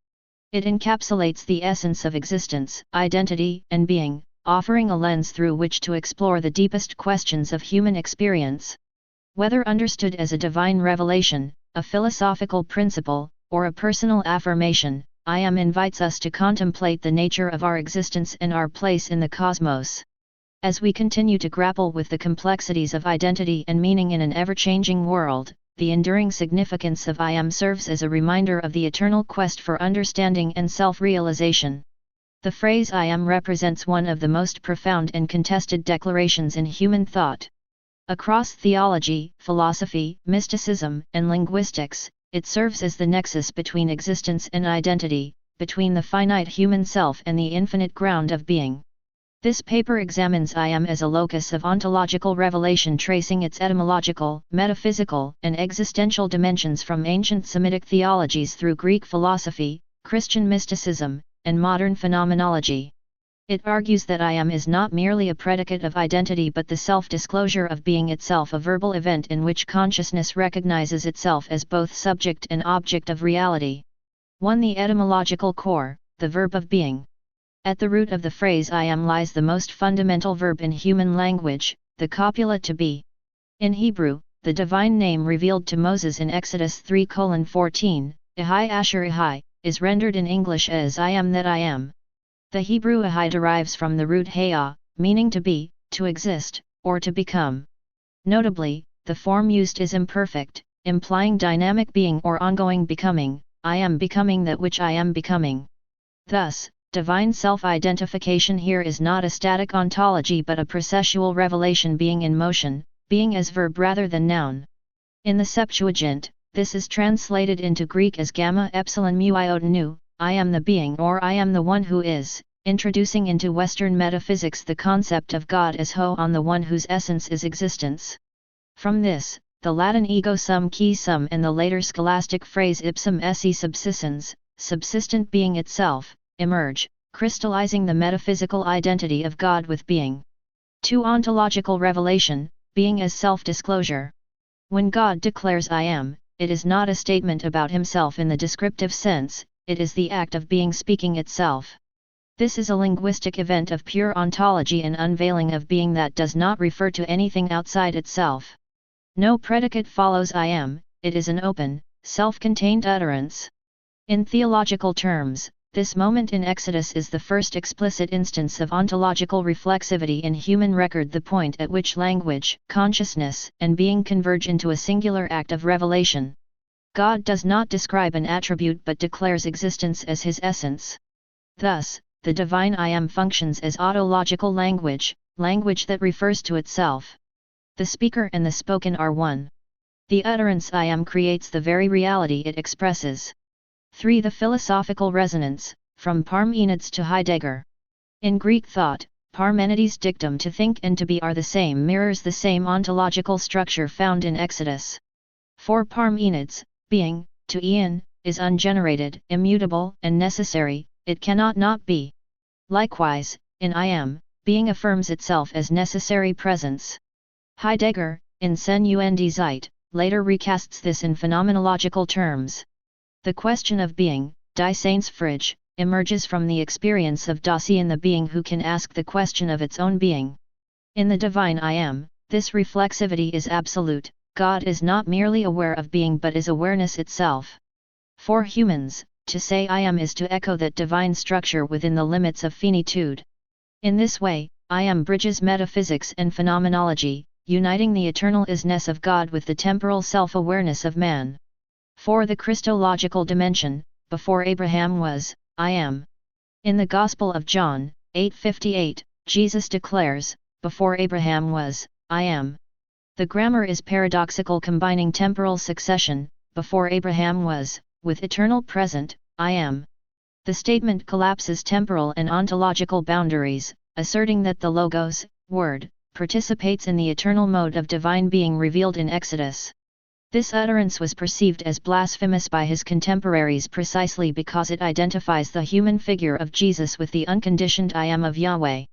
It encapsulates the essence of existence, identity, and being, offering a lens through which to explore the deepest questions of human experience. Whether understood as a divine revelation, a philosophical principle, or a personal affirmation, I am invites us to contemplate the nature of our existence and our place in the cosmos. As we continue to grapple with the complexities of identity and meaning in an ever-changing world, the enduring significance of I am serves as a reminder of the eternal quest for understanding and self-realization. The phrase I am represents one of the most profound and contested declarations in human thought. Across theology, philosophy, mysticism, and linguistics, it serves as the nexus between existence and identity, between the finite human self and the infinite ground of being. This paper examines I am as a locus of ontological revelation, tracing its etymological, metaphysical, and existential dimensions from ancient Semitic theologies through Greek philosophy, Christian mysticism, and modern phenomenology. It argues that I am is not merely a predicate of identity but the self-disclosure of being itself, a verbal event in which consciousness recognizes itself as both subject and object of reality. 1. The etymological core, the verb of being. At the root of the phrase I am lies the most fundamental verb in human language, the copula to be. In Hebrew, the divine name revealed to Moses in Exodus 3:14, Ehai Asher Ehai, is rendered in English as I am that I am. The Hebrew Ehai derives from the root haya, meaning to be, to exist, or to become. Notably, the form used is imperfect, implying dynamic being or ongoing becoming, I am becoming that which I am becoming. Thus, divine self-identification here is not a static ontology but a processual revelation, being in motion, being as verb rather than noun. In the Septuagint, this is translated into Greek as gamma epsilon mu iota nu, I am the being or I am the one who is, introducing into Western metaphysics the concept of God as ho on the one whose essence is existence. From this, the Latin ego sum qui sum and the later scholastic phrase ipsum esse subsistens, subsistent being itself, emerge, crystallizing the metaphysical identity of God with being. 2. Ontological revelation, being as self-disclosure. When God declares I am, it is not a statement about himself in the descriptive sense, it is the act of being speaking itself. This is a linguistic event of pure ontology and unveiling of being that does not refer to anything outside itself. No predicate follows I am, it is an open, self-contained utterance. In theological terms, this moment in Exodus is the first explicit instance of ontological reflexivity in human record, the point at which language, consciousness, and being converge into a singular act of revelation. God does not describe an attribute but declares existence as his essence. Thus, the divine I am functions as autological language, language that refers to itself. The speaker and the spoken are one. The utterance I am creates the very reality it expresses. 3. The philosophical resonance, from Parmenides to Heidegger. In Greek thought, Parmenides' dictum to think and to be are the same mirrors the same ontological structure found in Exodus. For Parmenides, being, to Ian, is ungenerated, immutable, and necessary, it cannot not be. Likewise, in I am, being affirms itself as necessary presence. Heidegger, in Sen und Zeit, later recasts this in phenomenological terms. The question of being, die Seinsfrage, emerges from the experience of Dasein, the being who can ask the question of its own being. In the divine I am, this reflexivity is absolute, God is not merely aware of being but is awareness itself. For humans, to say I am is to echo that divine structure within the limits of finitude. In this way, I am bridges metaphysics and phenomenology, uniting the eternal isness of God with the temporal self-awareness of man. For the Christological dimension, before Abraham was, I am. In the Gospel of John, 8:58, Jesus declares, before Abraham was, I am. The grammar is paradoxical, combining temporal succession, before Abraham was, with eternal present, I am. The statement collapses temporal and ontological boundaries, asserting that the Logos, Word, participates in the eternal mode of divine being revealed in Exodus. This utterance was perceived as blasphemous by his contemporaries precisely because it identifies the human figure of Jesus with the unconditioned I am of Yahweh.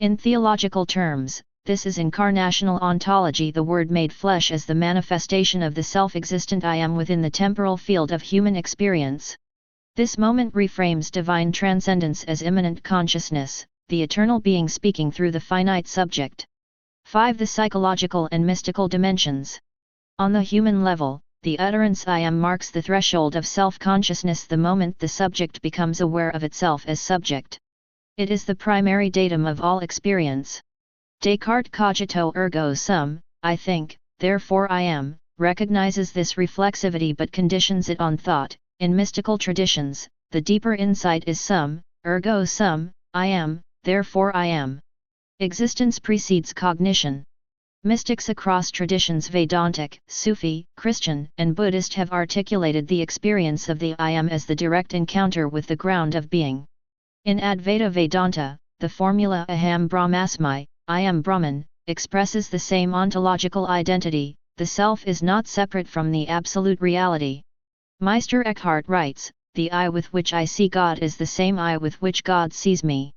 In theological terms, this is incarnational ontology, the Word made flesh as the manifestation of the self-existent I am within the temporal field of human experience. This moment reframes divine transcendence as immanent consciousness, the eternal being speaking through the finite subject. 5. The psychological and mystical dimensions. On the human level, the utterance I am marks the threshold of self-consciousness the moment the subject becomes aware of itself as subject. It is the primary datum of all experience. Descartes' cogito ergo sum, I think, therefore I am, recognizes this reflexivity but conditions it on thought. In mystical traditions, the deeper insight is sum, ergo sum, I am, therefore I am. Existence precedes cognition. Mystics across traditions, Vedantic, Sufi, Christian, and Buddhist, have articulated the experience of the I am as the direct encounter with the ground of being. In Advaita Vedanta, the formula Aham Brahmasmi, I am Brahman, expresses the same ontological identity, the self is not separate from the absolute reality. Meister Eckhart writes, the I with which I see God is the same I with which God sees me.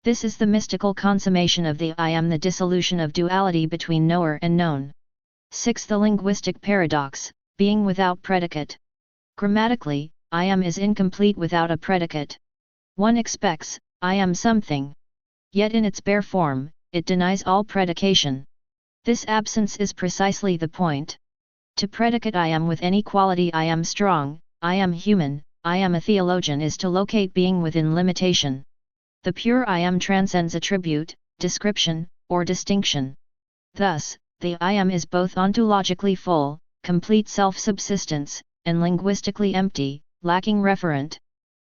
This is the mystical consummation of the I am, the dissolution of duality between knower and known. 6. The linguistic paradox, being without predicate. Grammatically, I am is incomplete without a predicate. One expects, I am something. Yet in its bare form, it denies all predication. This absence is precisely the point. To predicate I am with any quality, I am strong, I am human, I am a theologian, is to locate being within limitation. The pure I am transcends attribute, description, or distinction. Thus, the I am is both ontologically full, complete self-subsistence, and linguistically empty, lacking referent.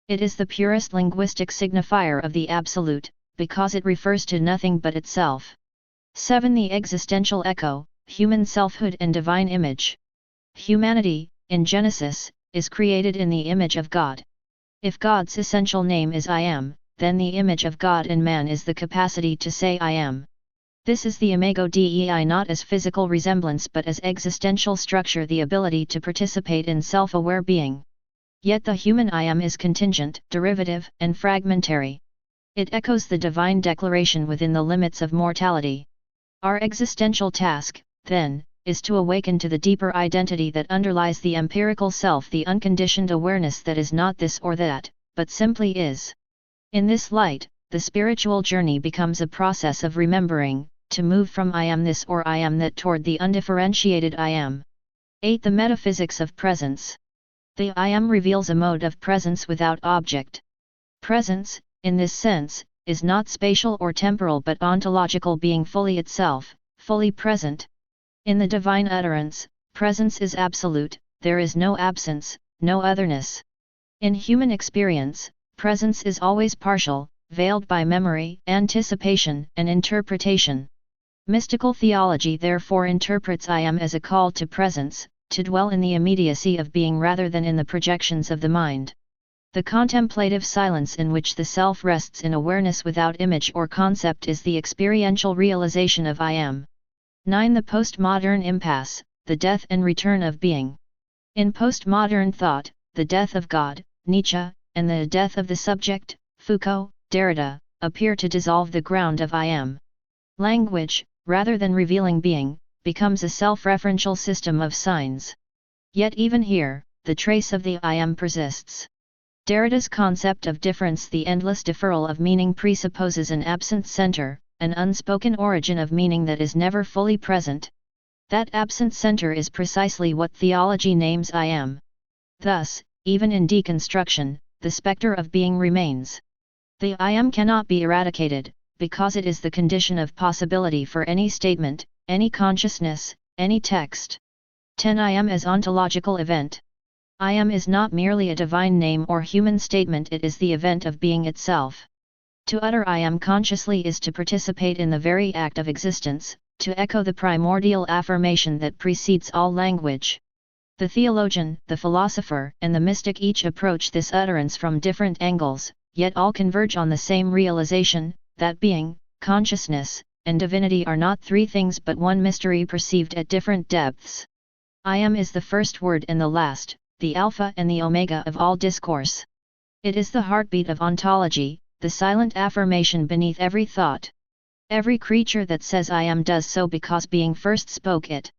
It is the purest linguistic signifier of the absolute, because it refers to nothing but itself. 7. The existential echo, human selfhood and divine image. Humanity, in Genesis, is created in the image of God. If God's essential name is I am, then the image of God in man is the capacity to say I am. This is the imago Dei, not as physical resemblance but as existential structure, the ability to participate in self-aware being. Yet the human I am is contingent, derivative, and fragmentary. It echoes the divine declaration within the limits of mortality. Our existential task, then, is to awaken to the deeper identity that underlies the empirical self, the unconditioned awareness that is not this or that, but simply is. In this light, the spiritual journey becomes a process of remembering, to move from I am this or I am that toward the undifferentiated I am. 8. The metaphysics of presence. The I am reveals a mode of presence without object. Presence, in this sense, is not spatial or temporal but ontological, being fully itself, fully present. In the divine utterance, presence is absolute, there is no absence, no otherness. In human experience, presence is always partial, veiled by memory, anticipation, and interpretation. Mystical theology therefore interprets I am as a call to presence, to dwell in the immediacy of being rather than in the projections of the mind. The contemplative silence in which the self rests in awareness without image or concept is the experiential realization of I am. 9. The postmodern impasse, the death and return of being. In postmodern thought, the death of God, Nietzsche, and the death of the subject, Foucault, Derrida, appear to dissolve the ground of I am. Language, rather than revealing being, becomes a self-referential system of signs. Yet even here, the trace of the I am persists. Derrida's concept of difference, the endless deferral of meaning, presupposes an absent center, an unspoken origin of meaning that is never fully present. That absent center is precisely what theology names I am. Thus, even in deconstruction, the specter of being remains. The I am cannot be eradicated, because it is the condition of possibility for any statement, any consciousness, any text. 10. I am as ontological event. I am is not merely a divine name or human statement, it is the event of being itself. To utter I am consciously is to participate in the very act of existence, to echo the primordial affirmation that precedes all language. The theologian, the philosopher, and the mystic each approach this utterance from different angles, yet all converge on the same realization, that being, consciousness, and divinity are not three things but one mystery perceived at different depths. I am is the first word and the last, the alpha and the omega of all discourse. It is the heartbeat of ontology, the silent affirmation beneath every thought. Every creature that says I am does so because being first spoke it.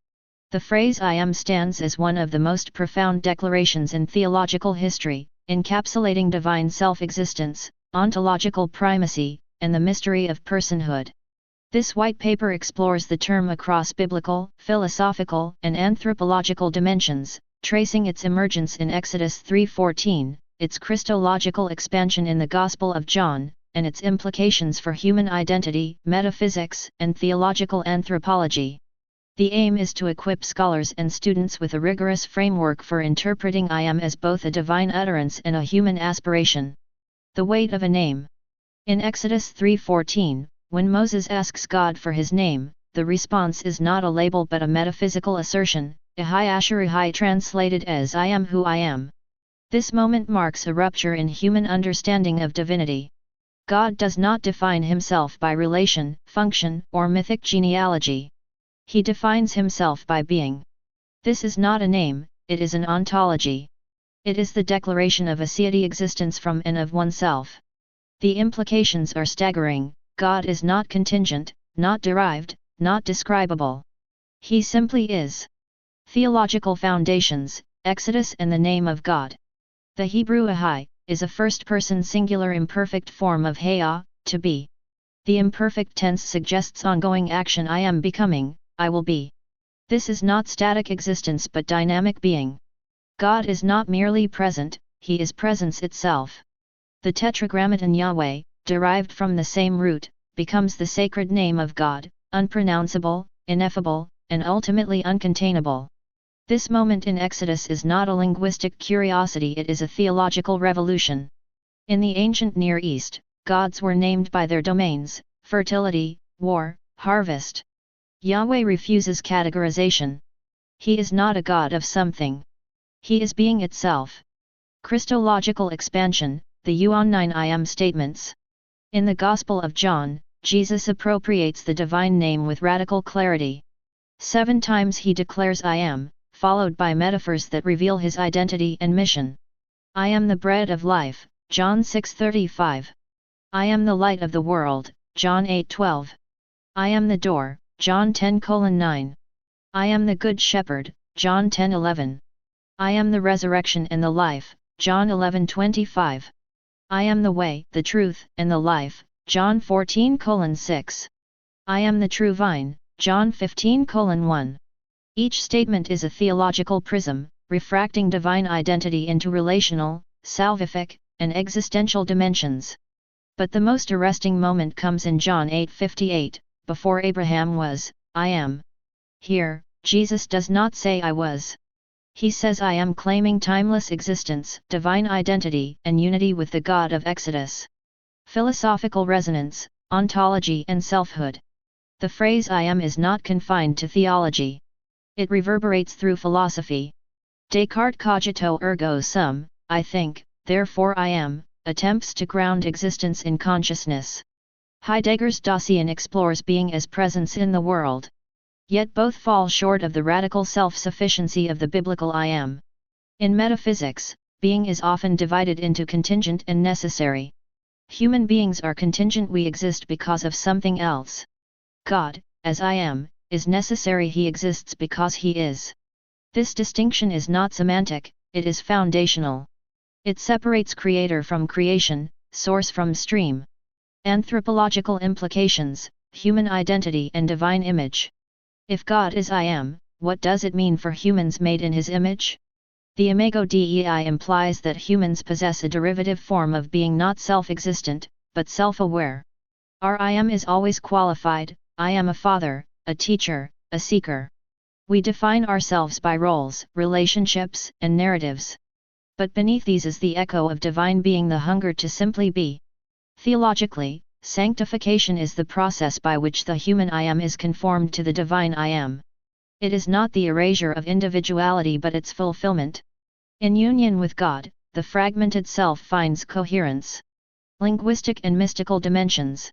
The phrase I am stands as one of the most profound declarations in theological history, encapsulating divine self-existence, ontological primacy, and the mystery of personhood. This white paper explores the term across biblical, philosophical, and anthropological dimensions, tracing its emergence in Exodus 3:14, its Christological expansion in the Gospel of John, and its implications for human identity, metaphysics, and theological anthropology. The aim is to equip scholars and students with a rigorous framework for interpreting I am as both a divine utterance and a human aspiration. The weight of a name. In Exodus 3:14, when Moses asks God for his name, the response is not a label but a metaphysical assertion, Ehai Asher Ehai, translated as I am who I am. This moment marks a rupture in human understanding of divinity. God does not define himself by relation, function, or mythic genealogy. He defines himself by being. This is not a name, it is an ontology. It is the declaration of aseity, existence from and of oneself. The implications are staggering. God is not contingent, not derived, not describable. He simply is. Theological foundations, Exodus and the name of God. The Hebrew Ahai is a first-person singular imperfect form of Haya, to be. The imperfect tense suggests ongoing action. I am becoming, I will be. This is not static existence but dynamic being. God is not merely present, he is presence itself. The Tetragrammaton Yahweh, derived from the same root, becomes the sacred name of God, unpronounceable, ineffable, and ultimately uncontainable. This moment in Exodus is not a linguistic curiosity, it is a theological revolution. In the ancient Near East, gods were named by their domains, fertility, war, harvest. Yahweh refuses categorization. He is not a god of something. He is being itself. Christological expansion, the Yuan 9 I am statements. In the Gospel of John, Jesus appropriates the divine name with radical clarity. 7 times he declares I am, followed by metaphors that reveal his identity and mission. I am the bread of life, John 6:35. I am the light of the world, John 8:12. I am the door, John 10:9. I am the good shepherd, John 10:11. I am the resurrection and the life, John 11:25. I am the way, the truth, and the life, John 14:6. I am the true vine, John 15:1. Each statement is a theological prism, refracting divine identity into relational, salvific, and existential dimensions. But the most arresting moment comes in John 8:58, before Abraham was, I am. Here, Jesus does not say I was. He says I am, claiming timeless existence, divine identity, and unity with the God of Exodus. Philosophical resonance, ontology and selfhood. The phrase I am is not confined to theology. It reverberates through philosophy. Descartes' cogito ergo sum, I think, therefore I am, attempts to ground existence in consciousness. Heidegger's Dasein explores being as presence in the world. Yet both fall short of the radical self-sufficiency of the biblical I am. In metaphysics, being is often divided into contingent and necessary. Human beings are contingent, we exist because of something else. God, as I am, is necessary, he exists because he is. This distinction is not semantic, it is foundational. It separates creator from creation, source from stream. Anthropological implications, human identity and divine image. If God is I am, what does it mean for humans made in his image? The imago Dei implies that humans possess a derivative form of being not self-existent, but self-aware. Our I am is always qualified, I am a father, a teacher, a seeker. We define ourselves by roles, relationships, and narratives. But beneath these is the echo of divine being, the hunger to simply be. Theologically, sanctification is the process by which the human I am is conformed to the divine I am. It is not the erasure of individuality but its fulfillment. In union with God, the fragmented self finds coherence. Linguistic and mystical dimensions.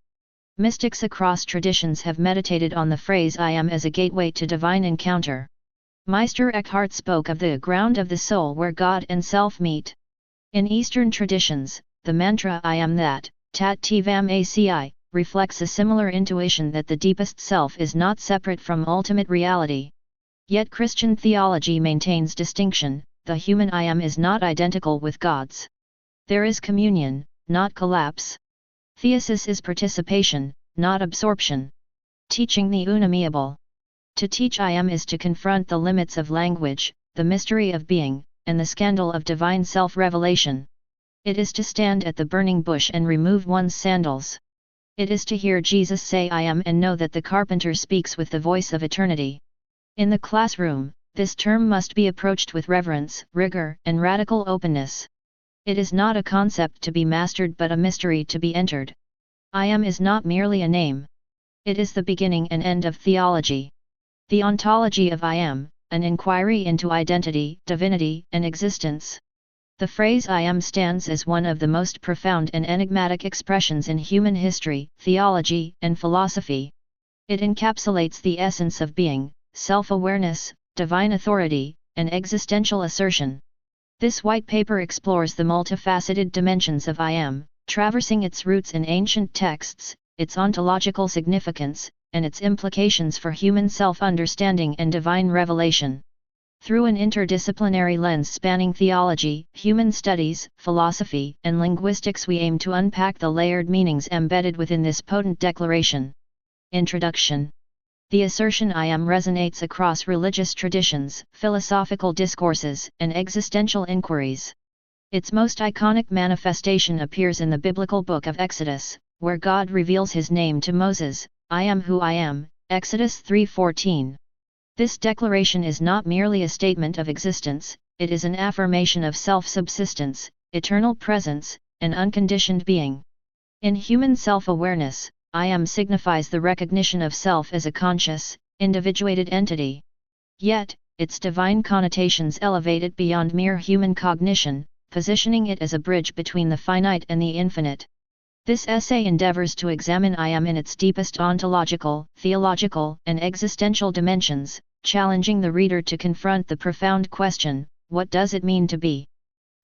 Mystics across traditions have meditated on the phrase I am as a gateway to divine encounter. Meister Eckhart spoke of the ground of the soul where God and self meet. In Eastern traditions, the mantra I am that, Tat Tivam Aci, reflects a similar intuition that the deepest self is not separate from ultimate reality. Yet Christian theology maintains distinction, the human I am is not identical with God's. There is communion, not collapse. Theosis is participation, not absorption. Teaching the unamiable. To teach I am is to confront the limits of language, the mystery of being, and the scandal of divine self-revelation. It is to stand at the burning bush and remove one's sandals. It is to hear Jesus say I am and know that the carpenter speaks with the voice of eternity. In the classroom, this term must be approached with reverence, rigor, and radical openness. It is not a concept to be mastered but a mystery to be entered. I am is not merely a name. It is the beginning and end of theology. The ontology of I am, an inquiry into identity, divinity, and existence. The phrase I am stands as one of the most profound and enigmatic expressions in human history, theology, and philosophy. It encapsulates the essence of being, self-awareness, divine authority, and existential assertion. This white paper explores the multifaceted dimensions of I am, traversing its roots in ancient texts, its ontological significance, and its implications for human self-understanding and divine revelation. Through an interdisciplinary lens spanning theology, human studies, philosophy, and linguistics, we aim to unpack the layered meanings embedded within this potent declaration. Introduction. The assertion I am resonates across religious traditions, philosophical discourses, and existential inquiries. Its most iconic manifestation appears in the biblical book of Exodus, where God reveals his name to Moses, I am who I am, Exodus 3:14. This declaration is not merely a statement of existence, it is an affirmation of self-subsistence, eternal presence, and unconditioned being. In human self-awareness, I am signifies the recognition of self as a conscious, individuated entity. Yet, its divine connotations elevate it beyond mere human cognition, positioning it as a bridge between the finite and the infinite. This essay endeavors to examine I Am in its deepest ontological, theological, and existential dimensions, challenging the reader to confront the profound question, what does it mean to be?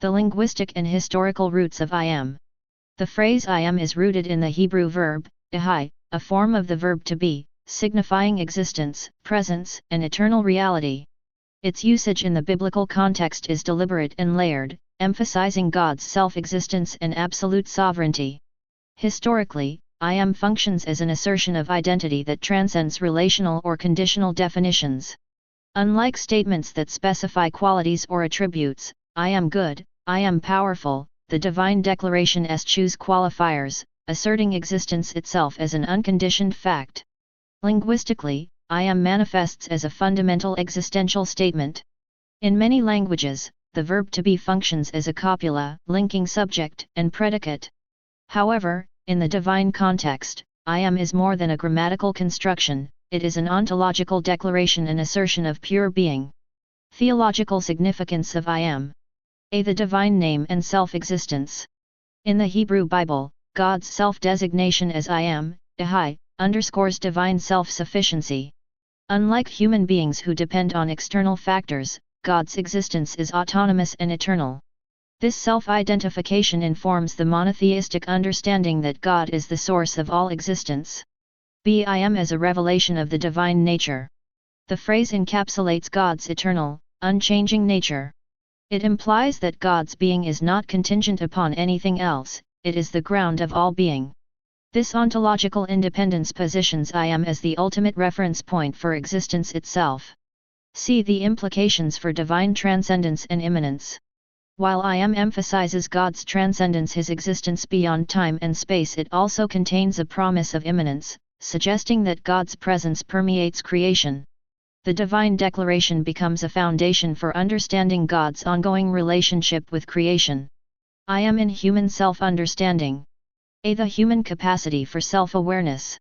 The linguistic and historical roots of I Am. The phrase I Am is rooted in the Hebrew verb, ahai, a form of the verb to be, signifying existence, presence, and eternal reality. Its usage in the biblical context is deliberate and layered, emphasizing God's self-existence and absolute sovereignty. Historically, I Am functions as an assertion of identity that transcends relational or conditional definitions. Unlike statements that specify qualities or attributes, I am good, I am powerful, the divine declaration eschews qualifiers, asserting existence itself as an unconditioned fact. Linguistically, I Am manifests as a fundamental existential statement. In many languages, the verb to be functions as a copula, linking subject and predicate. However, in the divine context, I Am is more than a grammatical construction, it is an ontological declaration and assertion of pure being. Theological significance of I Am. A. The divine name and self-existence. In the Hebrew Bible, God's self-designation as I Am, ahai, underscores divine self-sufficiency. Unlike human beings who depend on external factors, God's existence is autonomous and eternal. This self-identification informs the monotheistic understanding that God is the source of all existence. B. I Am as a revelation of the divine nature. The phrase encapsulates God's eternal, unchanging nature. It implies that God's being is not contingent upon anything else, it is the ground of all being. This ontological independence positions I Am as the ultimate reference point for existence itself. See the implications for divine transcendence and immanence. While I Am emphasizes God's transcendence, his existence beyond time and space, it also contains a promise of immanence, suggesting that God's presence permeates creation. The divine declaration becomes a foundation for understanding God's ongoing relationship with creation. I Am in human self-understanding. A. The human capacity for self-awareness.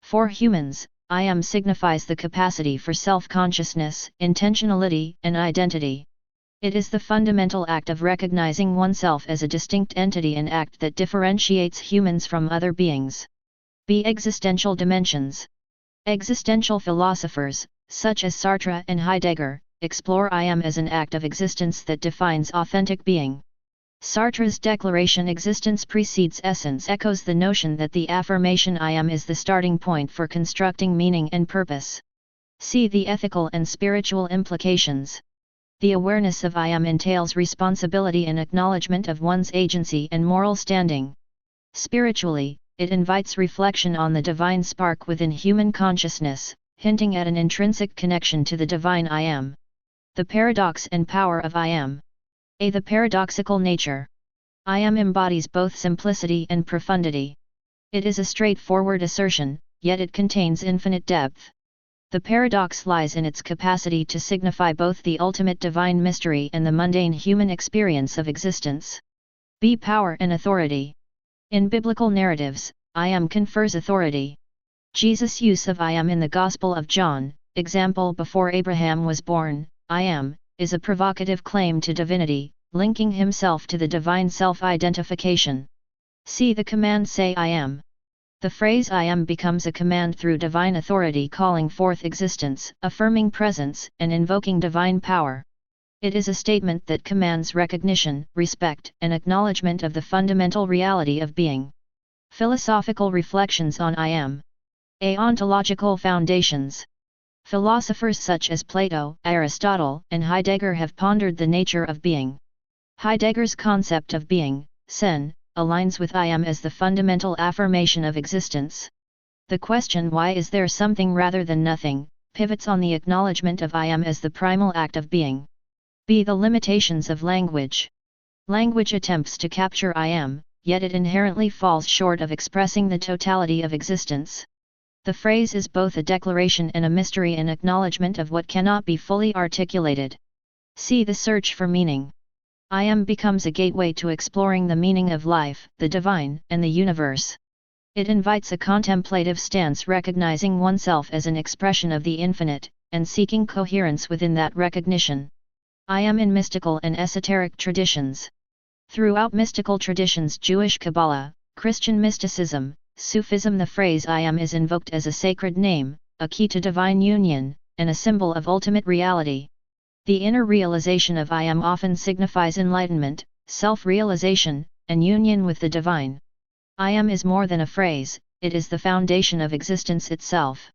For humans, I Am signifies the capacity for self-consciousness, intentionality, and identity. It is the fundamental act of recognizing oneself as a distinct entity, an act that differentiates humans from other beings. B. Existential dimensions. Existential philosophers, such as Sartre and Heidegger, explore I Am as an act of existence that defines authentic being. Sartre's declaration "existence precedes essence" echoes the notion that the affirmation I Am is the starting point for constructing meaning and purpose. See the ethical and spiritual implications. The awareness of I Am entails responsibility and acknowledgement of one's agency and moral standing. Spiritually, it invites reflection on the divine spark within human consciousness, hinting at an intrinsic connection to the divine I Am. The paradox and power of I Am. A. The paradoxical nature. I Am embodies both simplicity and profundity. It is a straightforward assertion, yet it contains infinite depth. The paradox lies in its capacity to signify both the ultimate divine mystery and the mundane human experience of existence. B. Power and authority. In biblical narratives, I Am confers authority. Jesus' use of I Am in the Gospel of John, example before Abraham was born, I Am, is a provocative claim to divinity, linking himself to the divine self-identification. See the command "Say I Am." The phrase I Am becomes a command through divine authority, calling forth existence, affirming presence, and invoking divine power. It is a statement that commands recognition, respect, and acknowledgement of the fundamental reality of being. Philosophical reflections on I Am. A. Ontological foundations. Philosophers such as Plato, Aristotle, and Heidegger have pondered the nature of being. Heidegger's concept of being, sen, aligns with I Am as the fundamental affirmation of existence. The question "why is there something rather than nothing?" pivots on the acknowledgement of I Am as the primal act of being. B. The limitations of language. Language attempts to capture I Am, yet it inherently falls short of expressing the totality of existence. The phrase is both a declaration and a mystery, an acknowledgement of what cannot be fully articulated. See the search for meaning. I Am becomes a gateway to exploring the meaning of life, the divine, and the universe. It invites a contemplative stance, recognizing oneself as an expression of the infinite, and seeking coherence within that recognition. I am in mystical and esoteric traditions. Throughout mystical traditions, Jewish Kabbalah, Christian mysticism, Sufism, the phrase I am is invoked as a sacred name, a key to divine union, and a symbol of ultimate reality. The inner realization of I am often signifies enlightenment, self-realization, and union with the divine. I am is more than a phrase, it is the foundation of existence itself.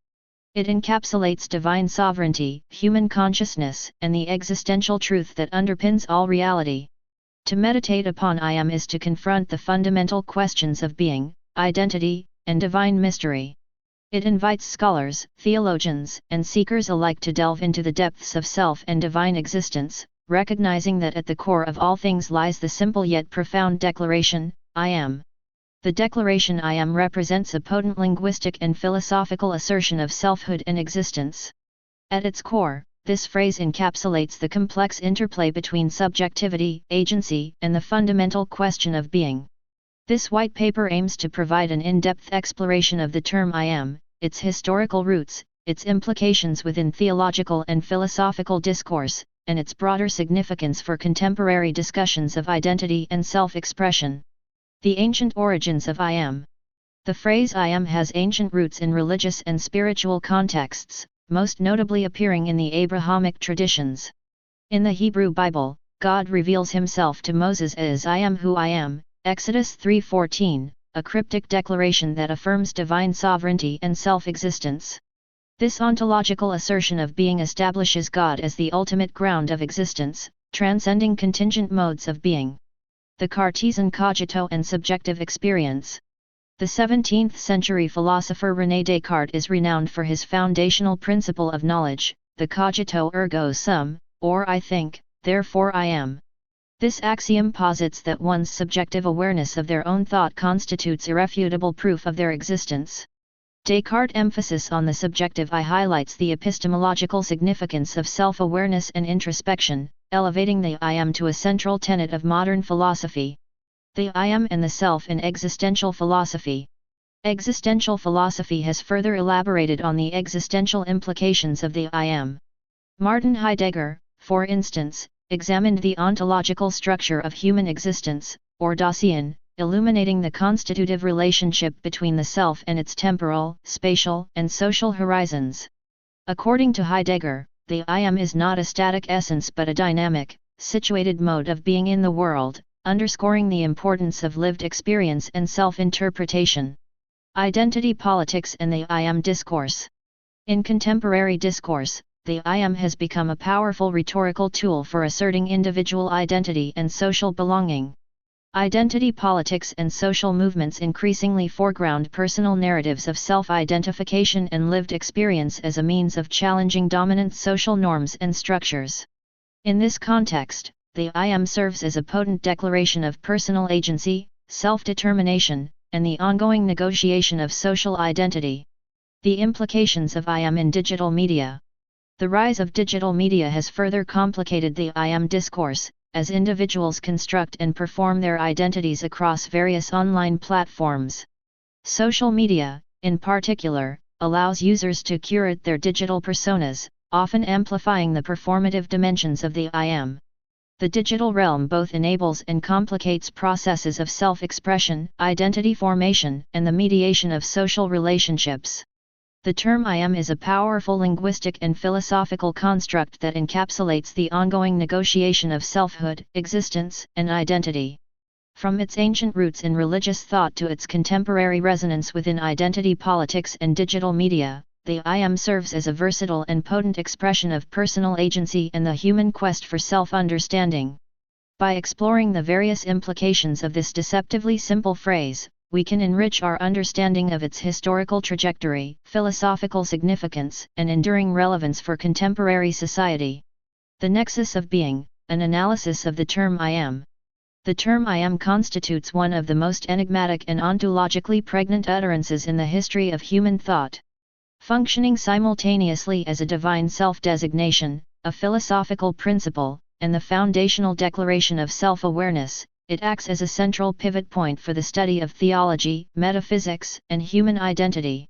It encapsulates divine sovereignty, human consciousness, and the existential truth that underpins all reality. To meditate upon I am is to confront the fundamental questions of being, identity, and divine mystery. It invites scholars, theologians, and seekers alike to delve into the depths of self and divine existence, recognizing that at the core of all things lies the simple yet profound declaration, I am. The declaration I am represents a potent linguistic and philosophical assertion of selfhood and existence. At its core, this phrase encapsulates the complex interplay between subjectivity, agency, and the fundamental question of being. This white paper aims to provide an in-depth exploration of the term I am, its historical roots, its implications within theological and philosophical discourse, and its broader significance for contemporary discussions of identity and self-expression. The ancient origins of I am. The phrase I am has ancient roots in religious and spiritual contexts, most notably appearing in the Abrahamic traditions. In the Hebrew Bible, God reveals himself to Moses as I am who I am, Exodus 3:14, a cryptic declaration that affirms divine sovereignty and self-existence. This ontological assertion of being establishes God as the ultimate ground of existence, transcending contingent modes of being. The Cartesian cogito and subjective experience. The 17th-century philosopher René Descartes is renowned for his foundational principle of knowledge, the cogito ergo sum, or I think, therefore I am. This axiom posits that one's subjective awareness of their own thought constitutes irrefutable proof of their existence. Descartes' emphasis on the subjective I highlights the epistemological significance of self-awareness and introspection, elevating the I am to a central tenet of modern philosophy. The I am and the self in existential philosophy. Existential philosophy has further elaborated on the existential implications of the I am. Martin Heidegger, for instance, examined the ontological structure of human existence, or Dasein, illuminating the constitutive relationship between the self and its temporal, spatial, and social horizons. According to Heidegger, the I am is not a static essence but a dynamic, situated mode of being in the world, underscoring the importance of lived experience and self-interpretation. Identity politics and the I am discourse. In contemporary discourse, the I am has become a powerful rhetorical tool for asserting individual identity and social belonging. Identity politics and social movements increasingly foreground personal narratives of self-identification and lived experience as a means of challenging dominant social norms and structures. In this context, the I am serves as a potent declaration of personal agency, self-determination, and the ongoing negotiation of social identity. The implications of I am in digital media. The rise of digital media has further complicated the I am discourse, as individuals construct and perform their identities across various online platforms. Social media, in particular, allows users to curate their digital personas, often amplifying the performative dimensions of the I am. The digital realm both enables and complicates processes of self-expression, identity formation, and the mediation of social relationships. The term I am is a powerful linguistic and philosophical construct that encapsulates the ongoing negotiation of selfhood, existence, and identity. From its ancient roots in religious thought to its contemporary resonance within identity politics and digital media, the I am serves as a versatile and potent expression of personal agency and the human quest for self-understanding. By exploring the various implications of this deceptively simple phrase, we can enrich our understanding of its historical trajectory, philosophical significance, and enduring relevance for contemporary society. The nexus of being, an analysis of the term I am. The term I am constitutes one of the most enigmatic and ontologically pregnant utterances in the history of human thought. Functioning simultaneously as a divine self-designation, a philosophical principle, and the foundational declaration of self-awareness, it acts as a central pivot point for the study of theology, metaphysics, and human identity.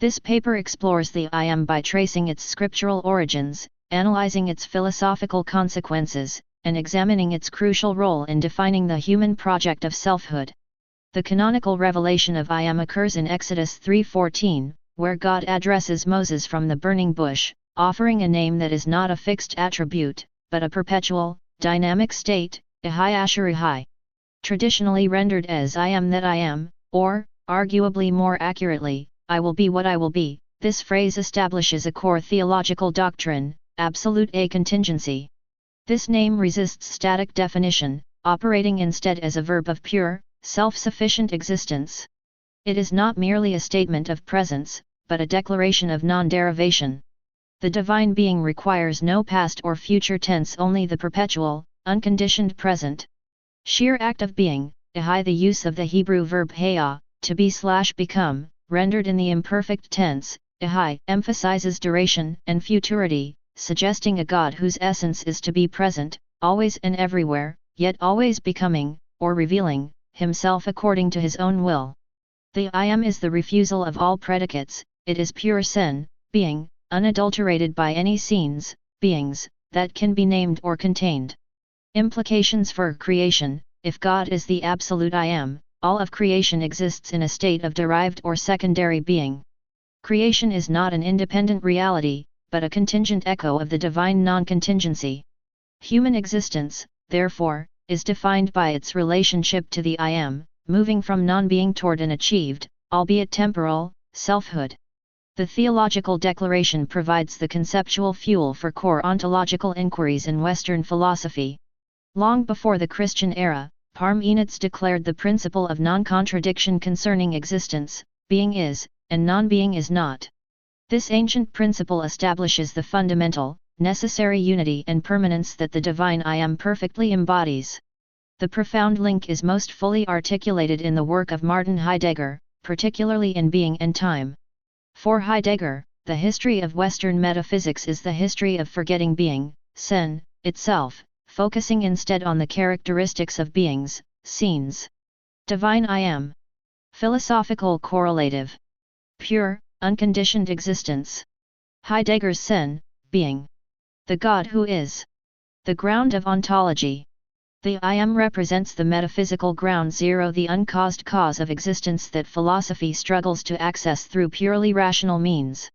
This paper explores the I Am by tracing its scriptural origins, analyzing its philosophical consequences, and examining its crucial role in defining the human project of selfhood. The canonical revelation of I Am occurs in Exodus 3:14, where God addresses Moses from the burning bush, offering a name that is not a fixed attribute, but a perpetual, dynamic state, Ehai Asher Ehai. Traditionally rendered as I am that I am, or, arguably more accurately, I will be what I will be, this phrase establishes a core theological doctrine, absolute a contingency. This name resists static definition, operating instead as a verb of pure, self-sufficient existence. It is not merely a statement of presence, but a declaration of non-derivation. The divine being requires no past or future tense, only the perpetual, unconditioned present. Sheer act of being, ehai. The use of the Hebrew verb haya, to be/become, rendered in the imperfect tense, ehai, emphasizes duration and futurity, suggesting a God whose essence is to be present, always and everywhere, yet always becoming, or revealing, himself according to his own will. The I Am is the refusal of all predicates, it is pure sen, being, unadulterated by any scenes, beings, that can be named or contained. Implications for creation: if God is the absolute I Am, all of creation exists in a state of derived or secondary being. Creation is not an independent reality, but a contingent echo of the divine non-contingency. Human existence, therefore, is defined by its relationship to the I Am, moving from non-being toward an achieved, albeit temporal, selfhood. The theological declaration provides the conceptual fuel for core ontological inquiries in Western philosophy. Long before the Christian era, Parmenides declared the principle of non-contradiction concerning existence: being is, and non-being is not. This ancient principle establishes the fundamental, necessary unity and permanence that the divine I Am perfectly embodies. The profound link is most fully articulated in the work of Martin Heidegger, particularly in Being and Time. For Heidegger, the history of Western metaphysics is the history of forgetting being, sen, itself, focusing instead on the characteristics of beings, scenes. Divine I Am. Philosophical correlative. Pure, unconditioned existence. Heidegger's sen, being. The God who is. The ground of ontology. The I Am represents the metaphysical ground zero, the uncaused cause of existence that philosophy struggles to access through purely rational means.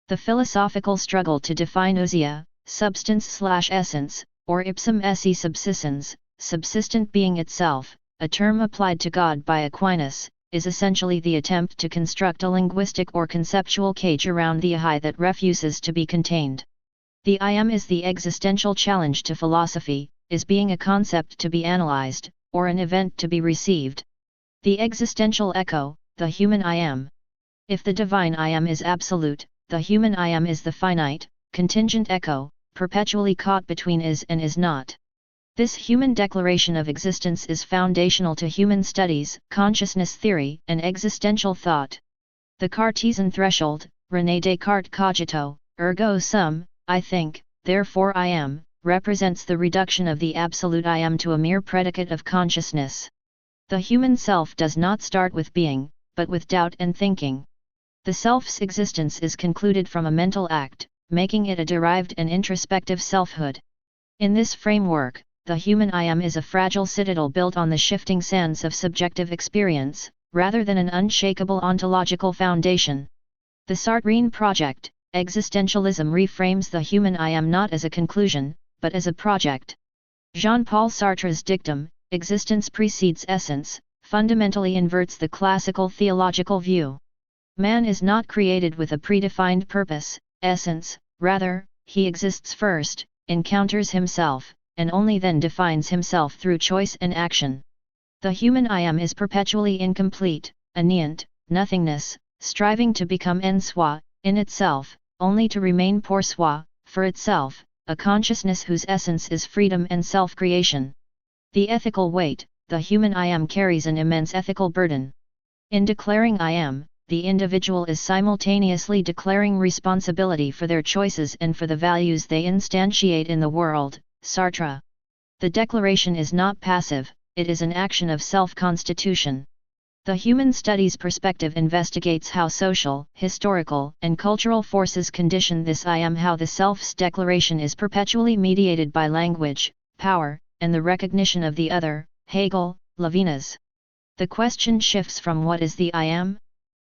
The philosophical struggle to define ousia, substance/essence, or ipsum esse subsistens, subsistent being itself, a term applied to God by Aquinas, is essentially the attempt to construct a linguistic or conceptual cage around the I that refuses to be contained. The I Am is the existential challenge to philosophy: is being a concept to be analyzed, or an event to be received? The existential echo, the human I Am. If the divine I Am is absolute, the human I Am is the finite, contingent echo, perpetually caught between is and is not. This human declaration of existence is foundational to human studies, consciousness theory, and existential thought. The Cartesian threshold, René Descartes' cogito, ergo sum, I think, therefore I am, represents the reduction of the absolute I Am to a mere predicate of consciousness. The human self does not start with being, but with doubt and thinking. The self's existence is concluded from a mental act, making it a derived and introspective selfhood. In this framework, the human I Am is a fragile citadel built on the shifting sands of subjective experience, rather than an unshakable ontological foundation. The Sartrine project, existentialism, reframes the human I Am not as a conclusion, but as a project. Jean-Paul Sartre's dictum, existence precedes essence, fundamentally inverts the classical theological view. Man is not created with a predefined purpose, essence, rather, he exists first, encounters himself, and only then defines himself through choice and action. The human I Am is perpetually incomplete, aneant, nothingness, striving to become en soi, in itself, only to remain pour soi, for itself, a consciousness whose essence is freedom and self-creation. The ethical weight, the human I Am carries an immense ethical burden. In declaring I Am, the individual is simultaneously declaring responsibility for their choices and for the values they instantiate in the world. Sartre. The declaration is not passive, it is an action of self-constitution. The human studies perspective investigates how social, historical, and cultural forces condition this I am, how the self's declaration is perpetually mediated by language, power, and the recognition of the other, Hegel, Levinas. The question shifts from what is the I am?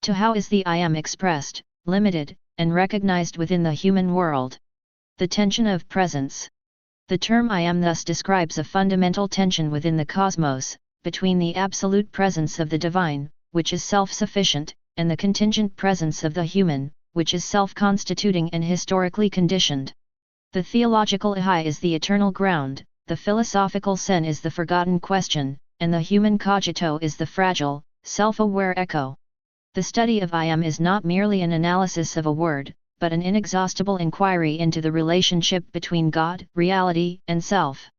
To how is the I am expressed, limited, and recognized within the human world. The tension of presence. The term I am thus describes a fundamental tension within the cosmos, between the absolute presence of the divine, which is self-sufficient, and the contingent presence of the human, which is self-constituting and historically conditioned. The theological I is the eternal ground, the philosophical sen is the forgotten question, and the human cogito is the fragile, self-aware echo. The study of I am is not merely an analysis of a word, but an inexhaustible inquiry into the relationship between God, reality, and self.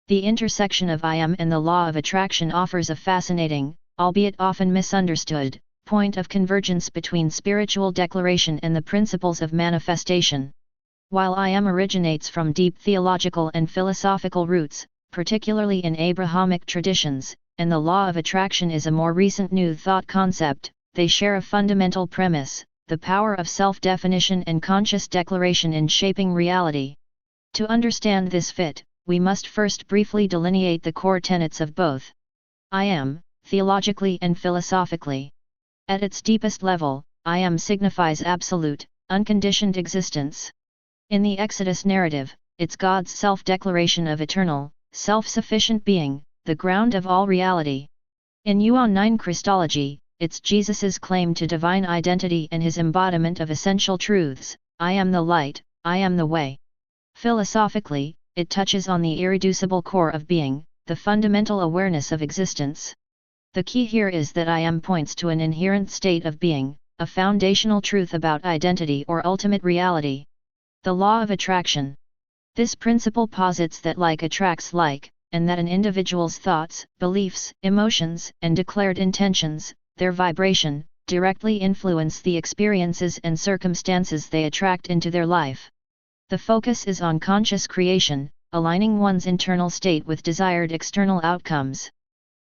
The intersection of I am and the law of attraction offers a fascinating, albeit often misunderstood, point of convergence between spiritual declaration and the principles of manifestation. While I am originates from deep theological and philosophical roots, particularly in Abrahamic traditions, and the law of attraction is a more recent new thought concept, they share a fundamental premise: the power of self-definition and conscious declaration in shaping reality. To understand this fit, we must first briefly delineate the core tenets of both. I am, theologically and philosophically. At its deepest level, I am signifies absolute, unconditioned existence. In the Exodus narrative, it's God's self-declaration of eternal, self-sufficient being, the ground of all reality. In Yuan 9 Christology, it's Jesus's claim to divine identity and his embodiment of essential truths: I am the light, I am the way. Philosophically, it touches on the irreducible core of being, the fundamental awareness of existence. The key here is that I am points to an inherent state of being, a foundational truth about identity or ultimate reality. The law of attraction. This principle posits that like attracts like, and that an individual's thoughts, beliefs, emotions, and declared intentions, their vibration, directly influence the experiences and circumstances they attract into their life. The focus is on conscious creation, aligning one's internal state with desired external outcomes.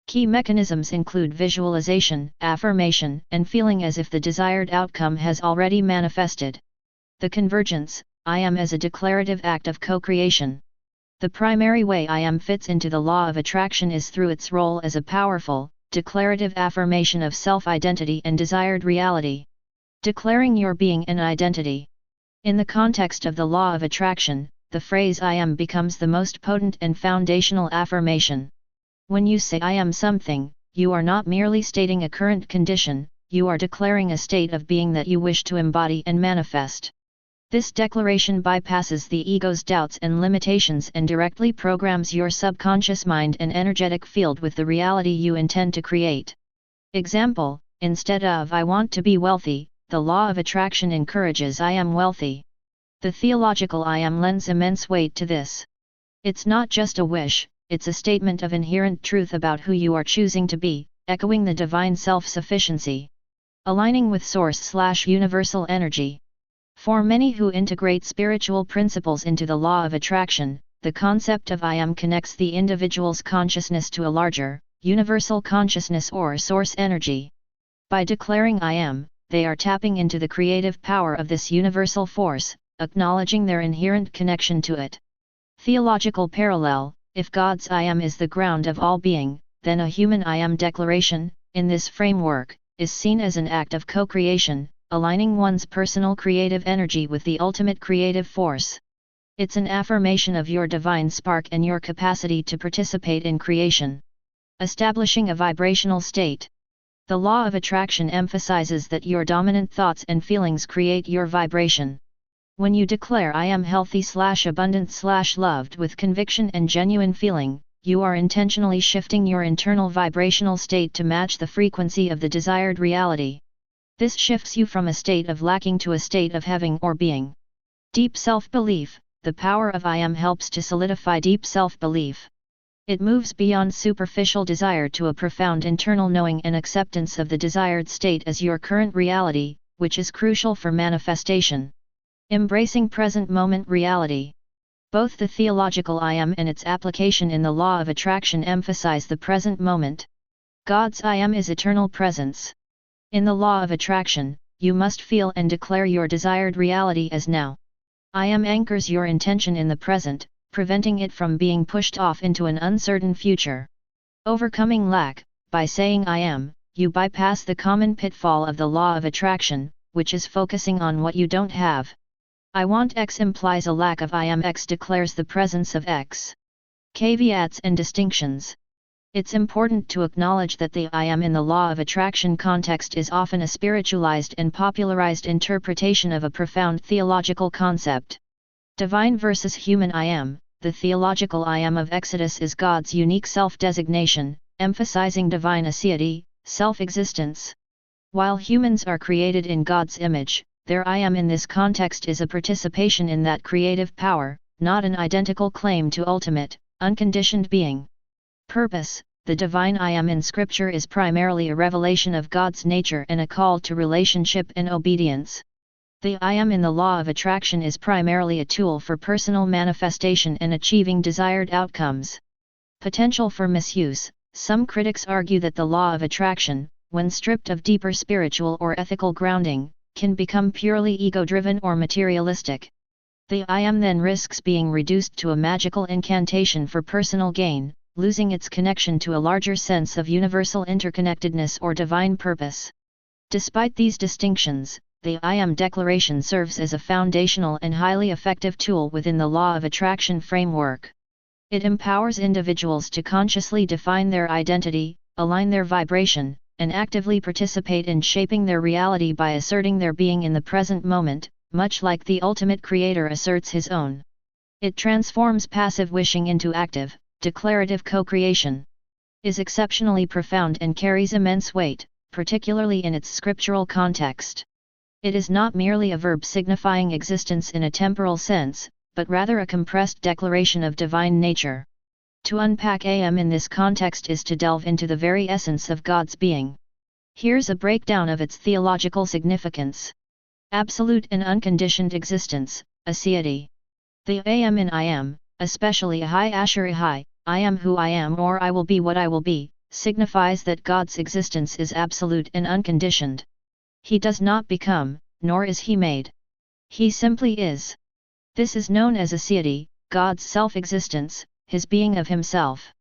Key mechanisms include visualization, affirmation, and feeling as if the desired outcome has already manifested. The convergence, I am as a declarative act of co-creation. The primary way I am fits into the law of attraction is through its role as a powerful, declarative affirmation of self-identity and desired reality. Declaring your being and identity. In the context of the law of attraction, the phrase I am becomes the most potent and foundational affirmation. When you say I am something, you are not merely stating a current condition, you are declaring a state of being that you wish to embody and manifest. This declaration bypasses the ego's doubts and limitations and directly programs your subconscious mind and energetic field with the reality you intend to create. Example: instead of I want to be wealthy, the law of attraction encourages I am wealthy. The theological I am lends immense weight to this. It's not just a wish, it's a statement of inherent truth about who you are choosing to be, echoing the divine self-sufficiency. Aligning with source/universal energy. For many who integrate spiritual principles into the law of attraction, the concept of I am connects the individual's consciousness to a larger, universal consciousness or source energy. By declaring I am, they are tapping into the creative power of this universal force, acknowledging their inherent connection to it. Theological parallel: if God's I am is the ground of all being, then a human I am declaration, in this framework, is seen as an act of co-creation, aligning one's personal creative energy with the ultimate creative force. It's an affirmation of your divine spark and your capacity to participate in creation. Establishing a vibrational state. The law of attraction emphasizes that your dominant thoughts and feelings create your vibration. When you declare I am healthy/abundant/loved with conviction and genuine feeling, you are intentionally shifting your internal vibrational state to match the frequency of the desired reality. This shifts you from a state of lacking to a state of having or being. Deep self-belief: the power of I am helps to solidify deep self-belief. It moves beyond superficial desire to a profound internal knowing and acceptance of the desired state as your current reality, which is crucial for manifestation. Embracing present moment reality. Both the theological I am and its application in the law of attraction emphasize the present moment. God's I Am is eternal presence. In the law of attraction, you must feel and declare your desired reality as now. I Am anchors your intention in the present, preventing it from being pushed off into an uncertain future. Overcoming lack, by saying I Am, you bypass the common pitfall of the law of attraction, which is focusing on what you don't have. I want X implies a lack of I Am. X declares the presence of X. Caveats and distinctions. It's important to acknowledge that the I Am in the law of attraction context is often a spiritualized and popularized interpretation of a profound theological concept. Divine versus human I Am. The theological I Am of Exodus is God's unique self-designation, emphasizing divine aseity, self-existence. While humans are created in God's image, their I Am in this context is a participation in that creative power, not an identical claim to ultimate, unconditioned being. Purpose. The divine I Am in Scripture is primarily a revelation of God's nature and a call to relationship and obedience. The I Am in the law of attraction is primarily a tool for personal manifestation and achieving desired outcomes. Potential for misuse. Some critics argue that the law of attraction, when stripped of deeper spiritual or ethical grounding, can become purely ego-driven or materialistic. The I Am then risks being reduced to a magical incantation for personal gain, losing its connection to a larger sense of universal interconnectedness or divine purpose. Despite these distinctions, the I Am declaration serves as a foundational and highly effective tool within the law of attraction framework. It empowers individuals to consciously define their identity, align their vibration, and actively participate in shaping their reality by asserting their being in the present moment, much like the ultimate creator asserts his own. It transforms passive wishing into active, declarative co-creation. Is exceptionally profound and carries immense weight, particularly in its scriptural context. It is not merely a verb signifying existence in a temporal sense, but rather a compressed declaration of divine nature. To unpack I Am in this context is to delve into the very essence of God's being. Here's a breakdown of its theological significance. Absolute and unconditioned existence, aseity. The I Am in I Am, especially Ahai Asher Ahai, I am who I am or I will be what I will be, signifies that God's existence is absolute and unconditioned. He does not become, nor is he made. He simply is. This is known as aseity, God's self-existence, his being of himself.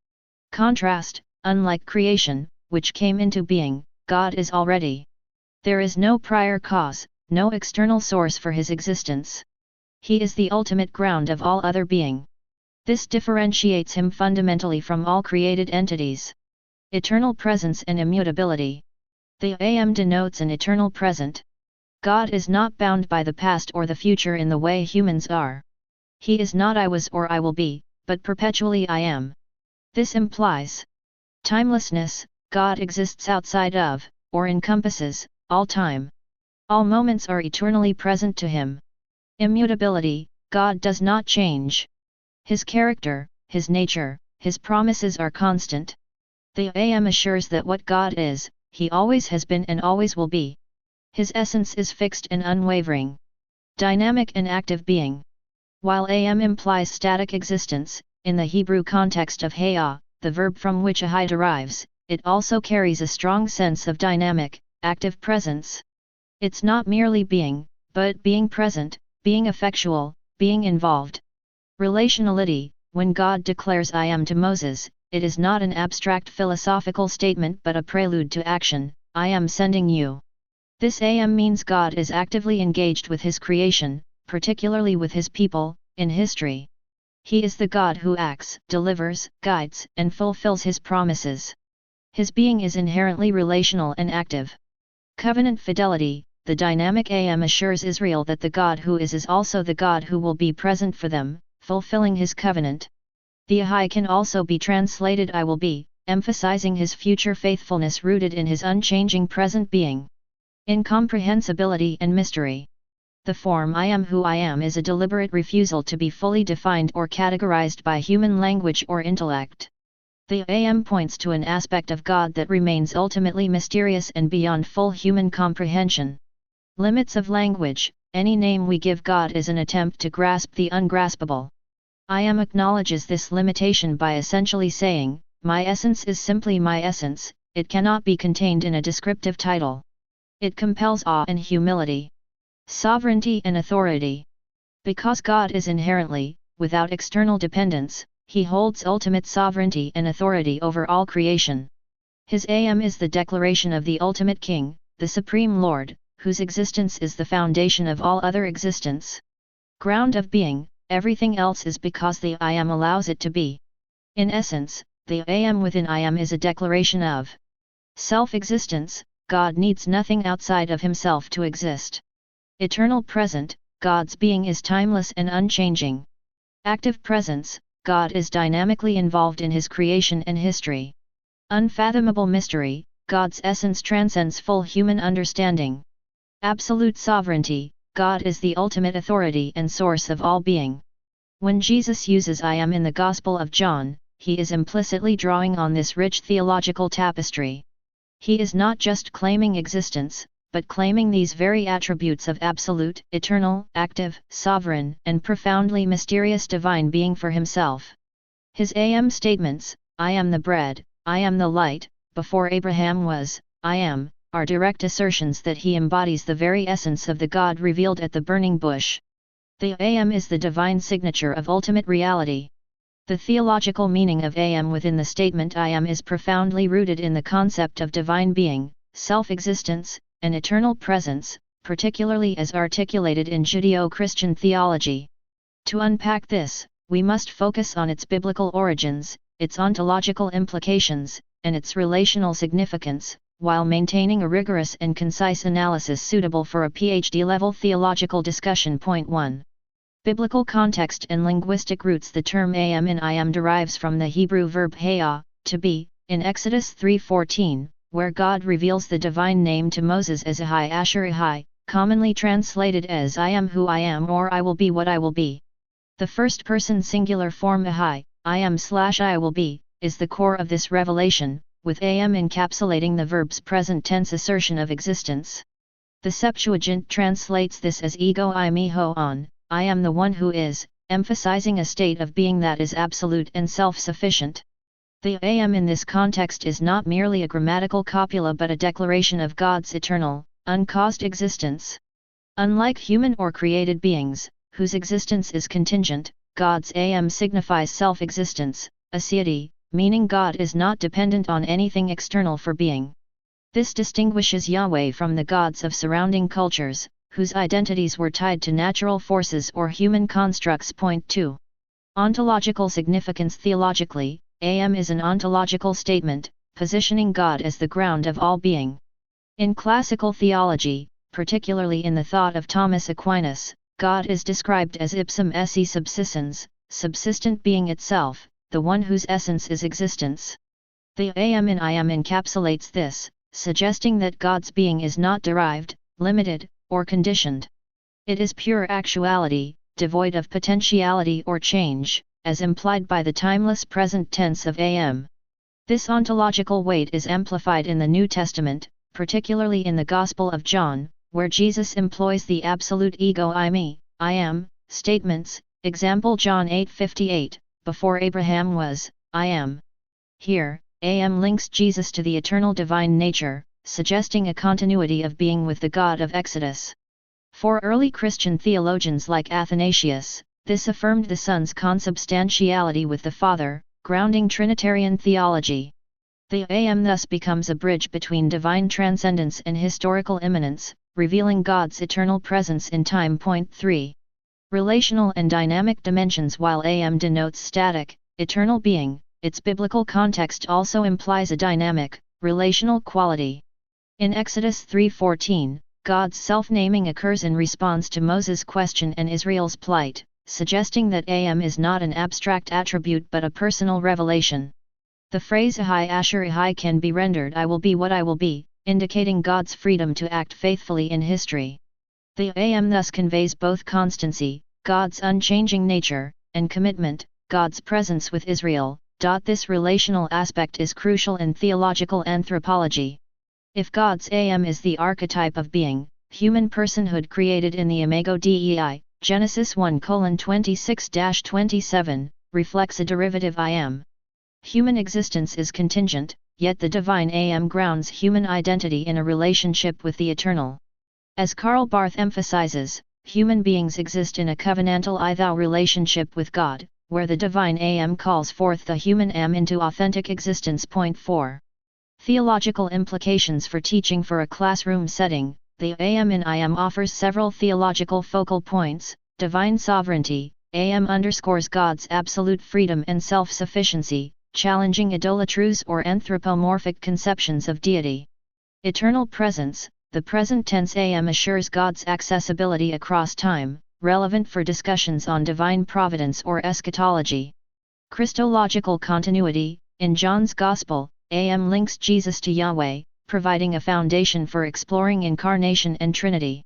Contrast, unlike creation, which came into being, God is already. There is no prior cause, no external source for his existence. He is the ultimate ground of all other being. This differentiates him fundamentally from all created entities. Eternal presence and immutability. The I Am denotes an eternal present. God is not bound by the past or the future in the way humans are. He is not I was or I will be, but perpetually I am. This implies timelessness. God exists outside of, or encompasses, all time. All moments are eternally present to him. Immutability. God does not change. His character, his nature, his promises are constant. The I Am assures that what God is, he always has been and always will be. His essence is fixed and unwavering. Dynamic and active being. While I Am implies static existence, in the Hebrew context of Haya, the verb from which Ahai derives, it also carries a strong sense of dynamic, active presence. It's not merely being, but being present, being effectual, being involved. Relationality. When God declares I am to Moses, it is not an abstract philosophical statement but a prelude to action. I am sending you. This I Am means God is actively engaged with his creation, particularly with his people, in history. He is the God who acts, delivers, guides, and fulfills his promises. His being is inherently relational and active. Covenant fidelity. The dynamic I Am assures Israel that the God who is also the God who will be present for them, fulfilling his covenant. The Ahai can also be translated I will be, emphasizing his future faithfulness rooted in his unchanging present being. Incomprehensibility and mystery. The form I am who I am is a deliberate refusal to be fully defined or categorized by human language or intellect. The I Am points to an aspect of God that remains ultimately mysterious and beyond full human comprehension. Limits of language. Any name we give God is an attempt to grasp the ungraspable. I Am acknowledges this limitation by essentially saying, my essence is simply my essence, it cannot be contained in a descriptive title. It compels awe and humility, sovereignty and authority. Because God is inherently, without external dependence, He holds ultimate sovereignty and authority over all creation. His I Am is the declaration of the ultimate King, the Supreme Lord, whose existence is the foundation of all other existence. Ground of being, everything else is because the I Am allows it to be. In essence, the I Am within I Am is a declaration of self-existence. God needs nothing outside of Himself to exist. Eternal present, God's being is timeless and unchanging. Active presence, God is dynamically involved in His creation and history. Unfathomable mystery, God's essence transcends full human understanding. Absolute sovereignty, God is the ultimate authority and source of all being. When Jesus uses I Am in the Gospel of John, He is implicitly drawing on this rich theological tapestry. He is not just claiming existence, but claiming these very attributes of absolute, eternal, active, sovereign, and profoundly mysterious divine being for Himself. His I Am statements, I am the bread, I am the light, before Abraham was, I am, are direct assertions that He embodies the very essence of the God revealed at the burning bush. The I Am is the divine signature of ultimate reality. The theological meaning of I Am within the statement I Am is profoundly rooted in the concept of divine being, self-existence, and eternal presence, particularly as articulated in Judeo-Christian theology. To unpack this, we must focus on its biblical origins, its ontological implications, and its relational significance, while maintaining a rigorous and concise analysis suitable for a PhD-level theological discussion. Point 1. Biblical context and linguistic roots. The term I Am in I Am derives from the Hebrew verb haya, to be, in Exodus 3:14, where God reveals the divine name to Moses as Ahai Asher Ahai, commonly translated as I am who I am or I will be what I will be. The first-person singular form Ahai, I am/I will be, is the core of this revelation, with I am encapsulating the verb's present tense assertion of existence. The Septuagint translates this as ego I me ho on, I am the one who is, emphasizing a state of being that is absolute and self-sufficient. The I Am in this context is not merely a grammatical copula but a declaration of God's eternal, uncaused existence. Unlike human or created beings, whose existence is contingent, God's I Am signifies self-existence, aseity, meaning God is not dependent on anything external for being. This distinguishes Yahweh from the gods of surrounding cultures, whose identities were tied to natural forces or human constructs. Point 2. Ontological significance. Theologically, I Am is an ontological statement, positioning God as the ground of all being. In classical theology, particularly in the thought of Thomas Aquinas, God is described as ipsum esse subsistens, subsistent being itself, the one whose essence is existence. The I Am in I Am encapsulates this, suggesting that God's being is not derived, limited, or conditioned. It is pure actuality, devoid of potentiality or change, as implied by the timeless present tense of I Am. This ontological weight is amplified in the New Testament, particularly in the Gospel of John, where Jesus employs the absolute ego I me, I am, statements, example John 8:58, before Abraham was, I am. Here, I Am links Jesus to the eternal divine nature, suggesting a continuity of being with the God of Exodus. For early Christian theologians like Athanasius, this affirmed the Son's consubstantiality with the Father, grounding Trinitarian theology. The I Am thus becomes a bridge between divine transcendence and historical immanence, revealing God's eternal presence in time. Point 3. Relational and dynamic dimensions. While I Am denotes static, eternal being, its biblical context also implies a dynamic, relational quality. In Exodus 3:14, God's self-naming occurs in response to Moses' question and Israel's plight, suggesting that I Am is not an abstract attribute but a personal revelation. The phrase Ahai Asher Ahai can be rendered I will be what I will be, indicating God's freedom to act faithfully in history. The I Am thus conveys both constancy, God's unchanging nature, and commitment, God's presence with Israel. This relational aspect is crucial in theological anthropology. If God's I Am is the archetype of being, human personhood created in the Imago Dei, Genesis 1:26-27, reflects a derivative I Am. Human existence is contingent, yet the divine I Am grounds human identity in a relationship with the eternal. As Karl Barth emphasizes, human beings exist in a covenantal I-thou relationship with God, where the divine I Am calls forth the human Am into authentic existence. Point 4. Theological implications for teaching for a classroom setting. The I Am in I Am offers several theological focal points. Divine sovereignty. I Am underscores God's absolute freedom and self-sufficiency, challenging idolatrous or anthropomorphic conceptions of deity. Eternal presence. The present tense I Am assures God's accessibility across time, relevant for discussions on divine providence or eschatology. Christological continuity. In John's Gospel, I Am links Jesus to Yahweh, providing a foundation for exploring incarnation and Trinity.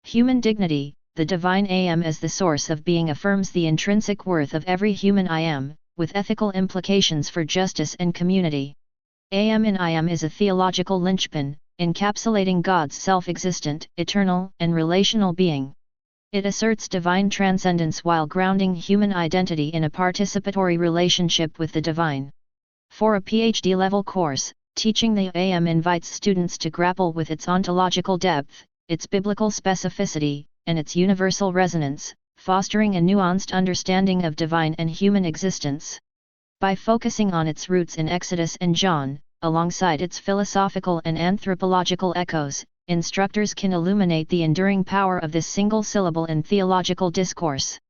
Human dignity. The divine I Am as the source of being affirms the intrinsic worth of every human I Am, with ethical implications for justice and community. I Am in I Am is a theological linchpin, encapsulating God's self-existent, eternal, and relational being. It asserts divine transcendence while grounding human identity in a participatory relationship with the divine. For a PhD level course, teaching the I Am invites students to grapple with its ontological depth, its biblical specificity, and its universal resonance, fostering a nuanced understanding of divine and human existence. By focusing on its roots in Exodus and John, alongside its philosophical and anthropological echoes, instructors can illuminate the enduring power of this single syllable in theological discourse.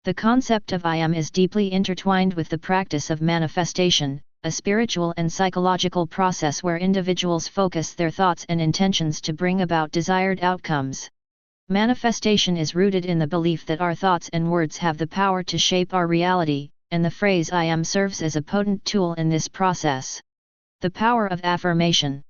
The concept of I Am is deeply intertwined with the practice of manifestation, a spiritual and psychological process where individuals focus their thoughts and intentions to bring about desired outcomes. Manifestation is rooted in the belief that our thoughts and words have the power to shape our reality, and the phrase I Am serves as a potent tool in this process. The power of affirmation.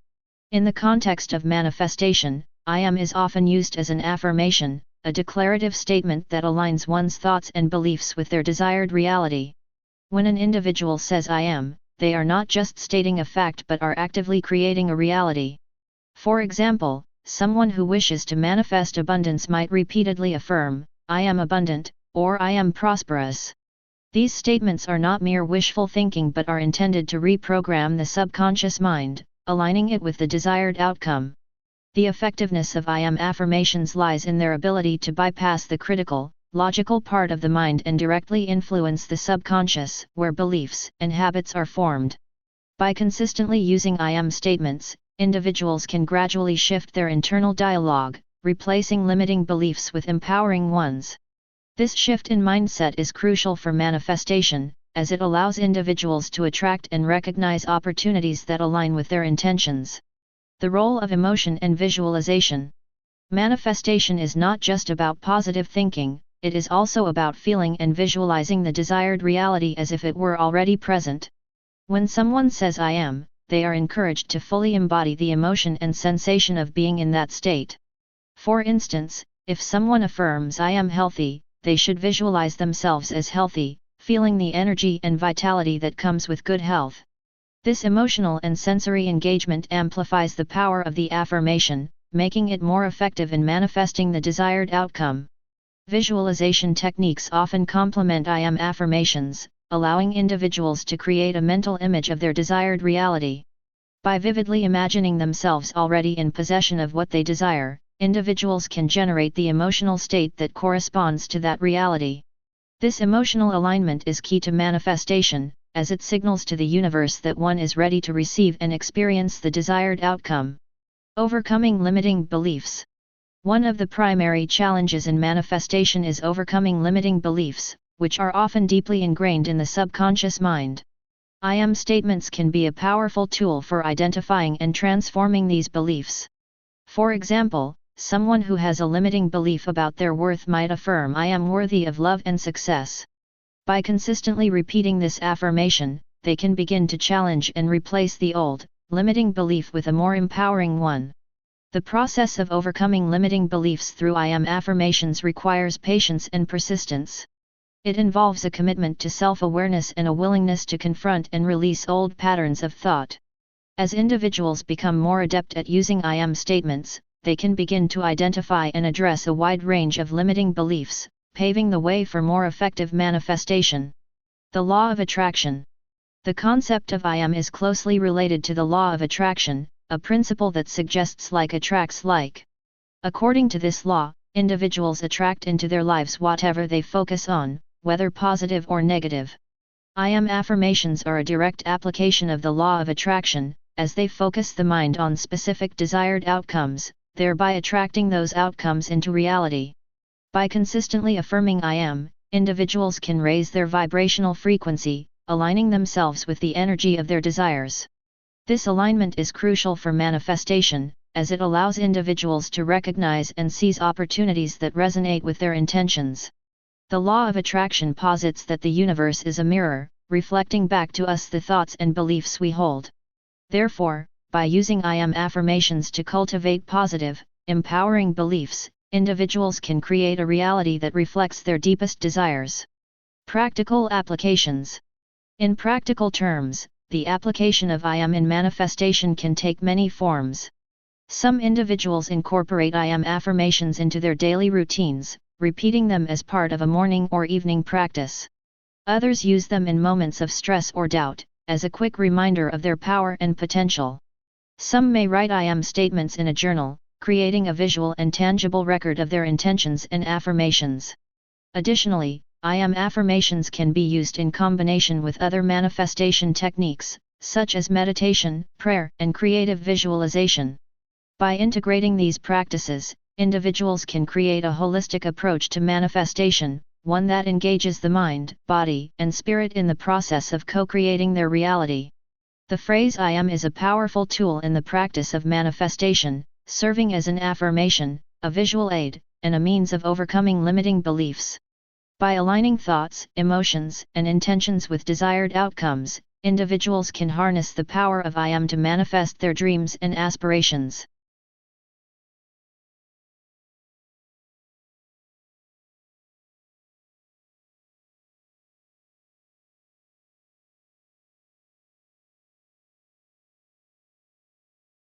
In the context of manifestation, I Am is often used as an affirmation, a declarative statement that aligns one's thoughts and beliefs with their desired reality. When an individual says I Am, they are not just stating a fact but are actively creating a reality. For example, someone who wishes to manifest abundance might repeatedly affirm, I am abundant, or I am prosperous. These statements are not mere wishful thinking but are intended to reprogram the subconscious mind, aligning it with the desired outcome. The effectiveness of I Am affirmations lies in their ability to bypass the critical, logical part of the mind and directly influence the subconscious, where beliefs and habits are formed. By consistently using I Am statements, individuals can gradually shift their internal dialogue, replacing limiting beliefs with empowering ones. This shift in mindset is crucial for manifestation, as it allows individuals to attract and recognize opportunities that align with their intentions. The role of emotion and visualization. Manifestation is not just about positive thinking, it is also about feeling and visualizing the desired reality as if it were already present. When someone says I am, they are encouraged to fully embody the emotion and sensation of being in that state. For instance, if someone affirms I am healthy, they should visualize themselves as healthy, feeling the energy and vitality that comes with good health. This emotional and sensory engagement amplifies the power of the affirmation, making it more effective in manifesting the desired outcome. Visualization techniques often complement I am affirmations, allowing individuals to create a mental image of their desired reality. By vividly imagining themselves already in possession of what they desire, individuals can generate the emotional state that corresponds to that reality. This emotional alignment is key to manifestation, as it signals to the universe that one is ready to receive and experience the desired outcome. Overcoming limiting beliefs. One of the primary challenges in manifestation is overcoming limiting beliefs, which are often deeply ingrained in the subconscious mind. I am statements can be a powerful tool for identifying and transforming these beliefs. For example, someone who has a limiting belief about their worth might affirm I am worthy of love and success. By consistently repeating this affirmation, they can begin to challenge and replace the old, limiting belief with a more empowering one. The process of overcoming limiting beliefs through I am affirmations requires patience and persistence. It involves a commitment to self-awareness and a willingness to confront and release old patterns of thought. As individuals become more adept at using I am statements, they can begin to identify and address a wide range of limiting beliefs, paving the way for more effective manifestation. The law of attraction. The concept of I am is closely related to the law of attraction, a principle that suggests like attracts like. According to this law, individuals attract into their lives whatever they focus on, whether positive or negative. I am affirmations are a direct application of the law of attraction, as they focus the mind on specific desired outcomes, thereby attracting those outcomes into reality. By consistently affirming I am, individuals can raise their vibrational frequency, aligning themselves with the energy of their desires. This alignment is crucial for manifestation, as it allows individuals to recognize and seize opportunities that resonate with their intentions. The law of attraction posits that the universe is a mirror, reflecting back to us the thoughts and beliefs we hold. Therefore, by using I am affirmations to cultivate positive, empowering beliefs, individuals can create a reality that reflects their deepest desires. Practical applications. In practical terms, the application of I am in manifestation can take many forms. Some individuals incorporate I am affirmations into their daily routines, repeating them as part of a morning or evening practice. Others use them in moments of stress or doubt, as a quick reminder of their power and potential. Some may write I am statements in a journal, creating a visual and tangible record of their intentions and affirmations. Additionally, I am affirmations can be used in combination with other manifestation techniques, such as meditation, prayer, and creative visualization. By integrating these practices, individuals can create a holistic approach to manifestation, one that engages the mind, body, and spirit in the process of co-creating their reality. The phrase I am is a powerful tool in the practice of manifestation, serving as an affirmation, a visual aid, and a means of overcoming limiting beliefs. By aligning thoughts, emotions, and intentions with desired outcomes, individuals can harness the power of I am to manifest their dreams and aspirations.